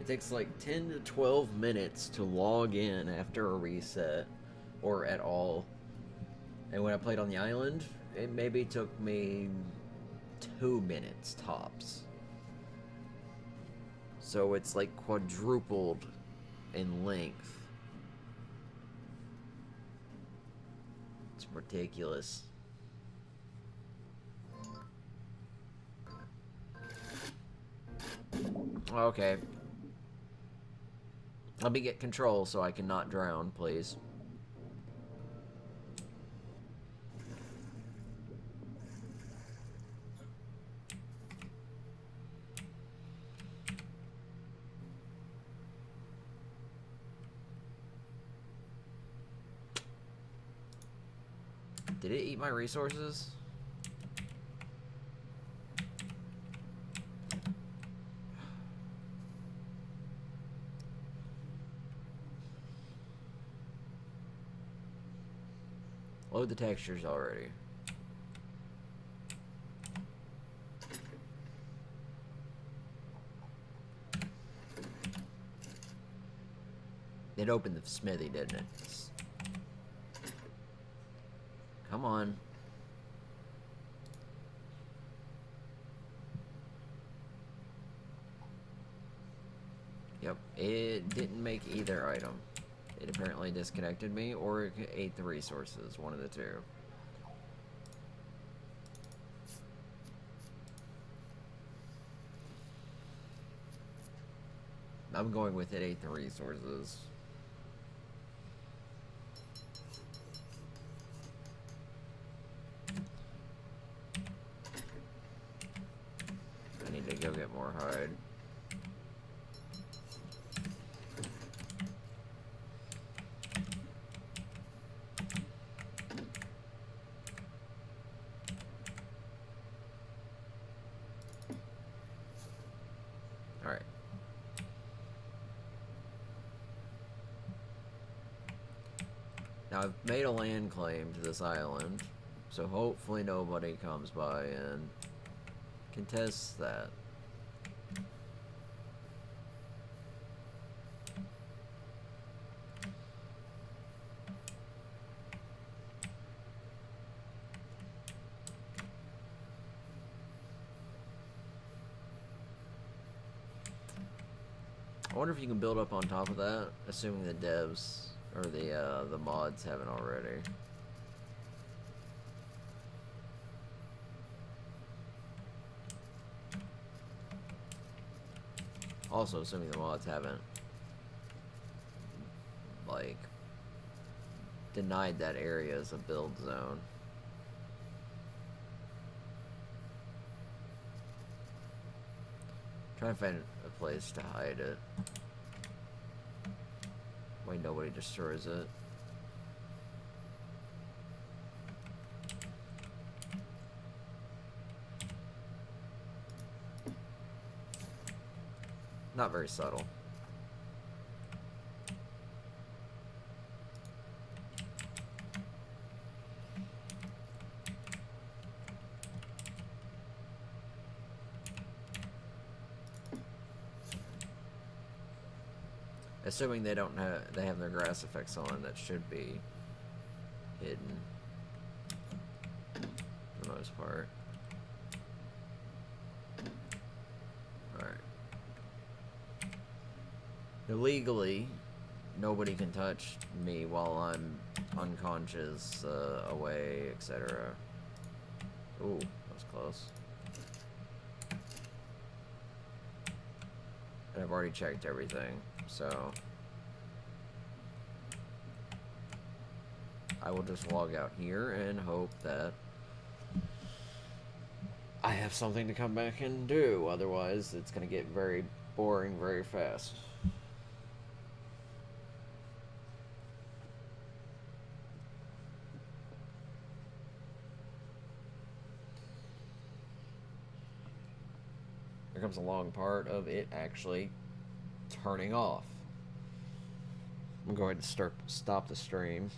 takes like 10 to 12 minutes to log in after a reset, or at all. And when I played on the island, it maybe took me 2 minutes tops. So it's like quadrupled in length. It's ridiculous. Okay. Let me get control so I can not drown, please. Did it eat my resources? Load the textures already. It opened the smithy, didn't it? Come on. Yep, it didn't make either item. It apparently disconnected me, or it ate the resources, one of the two. I'm going with it ate the resources. I need to go get more hide. Alright. Now I've made a land claim to this island, so hopefully nobody comes by and contests that. I wonder if you can build up on top of that, assuming the devs or the mods haven't already. Also, assuming the mods haven't, like, denied that area as a build zone. Trying to find a place to hide it. Way nobody destroys it. Not very subtle. Assuming they don't have their grass effects on, that should be hidden for the most part. Alright. Illegally, nobody can touch me while I'm unconscious, away, etc. Ooh, that was close. And I've already checked everything, so I will just log out here and hope that I have something to come back and do. Otherwise, it's going to get very boring very fast. Here comes a long part of it actually turning off. I'm going to stop the stream.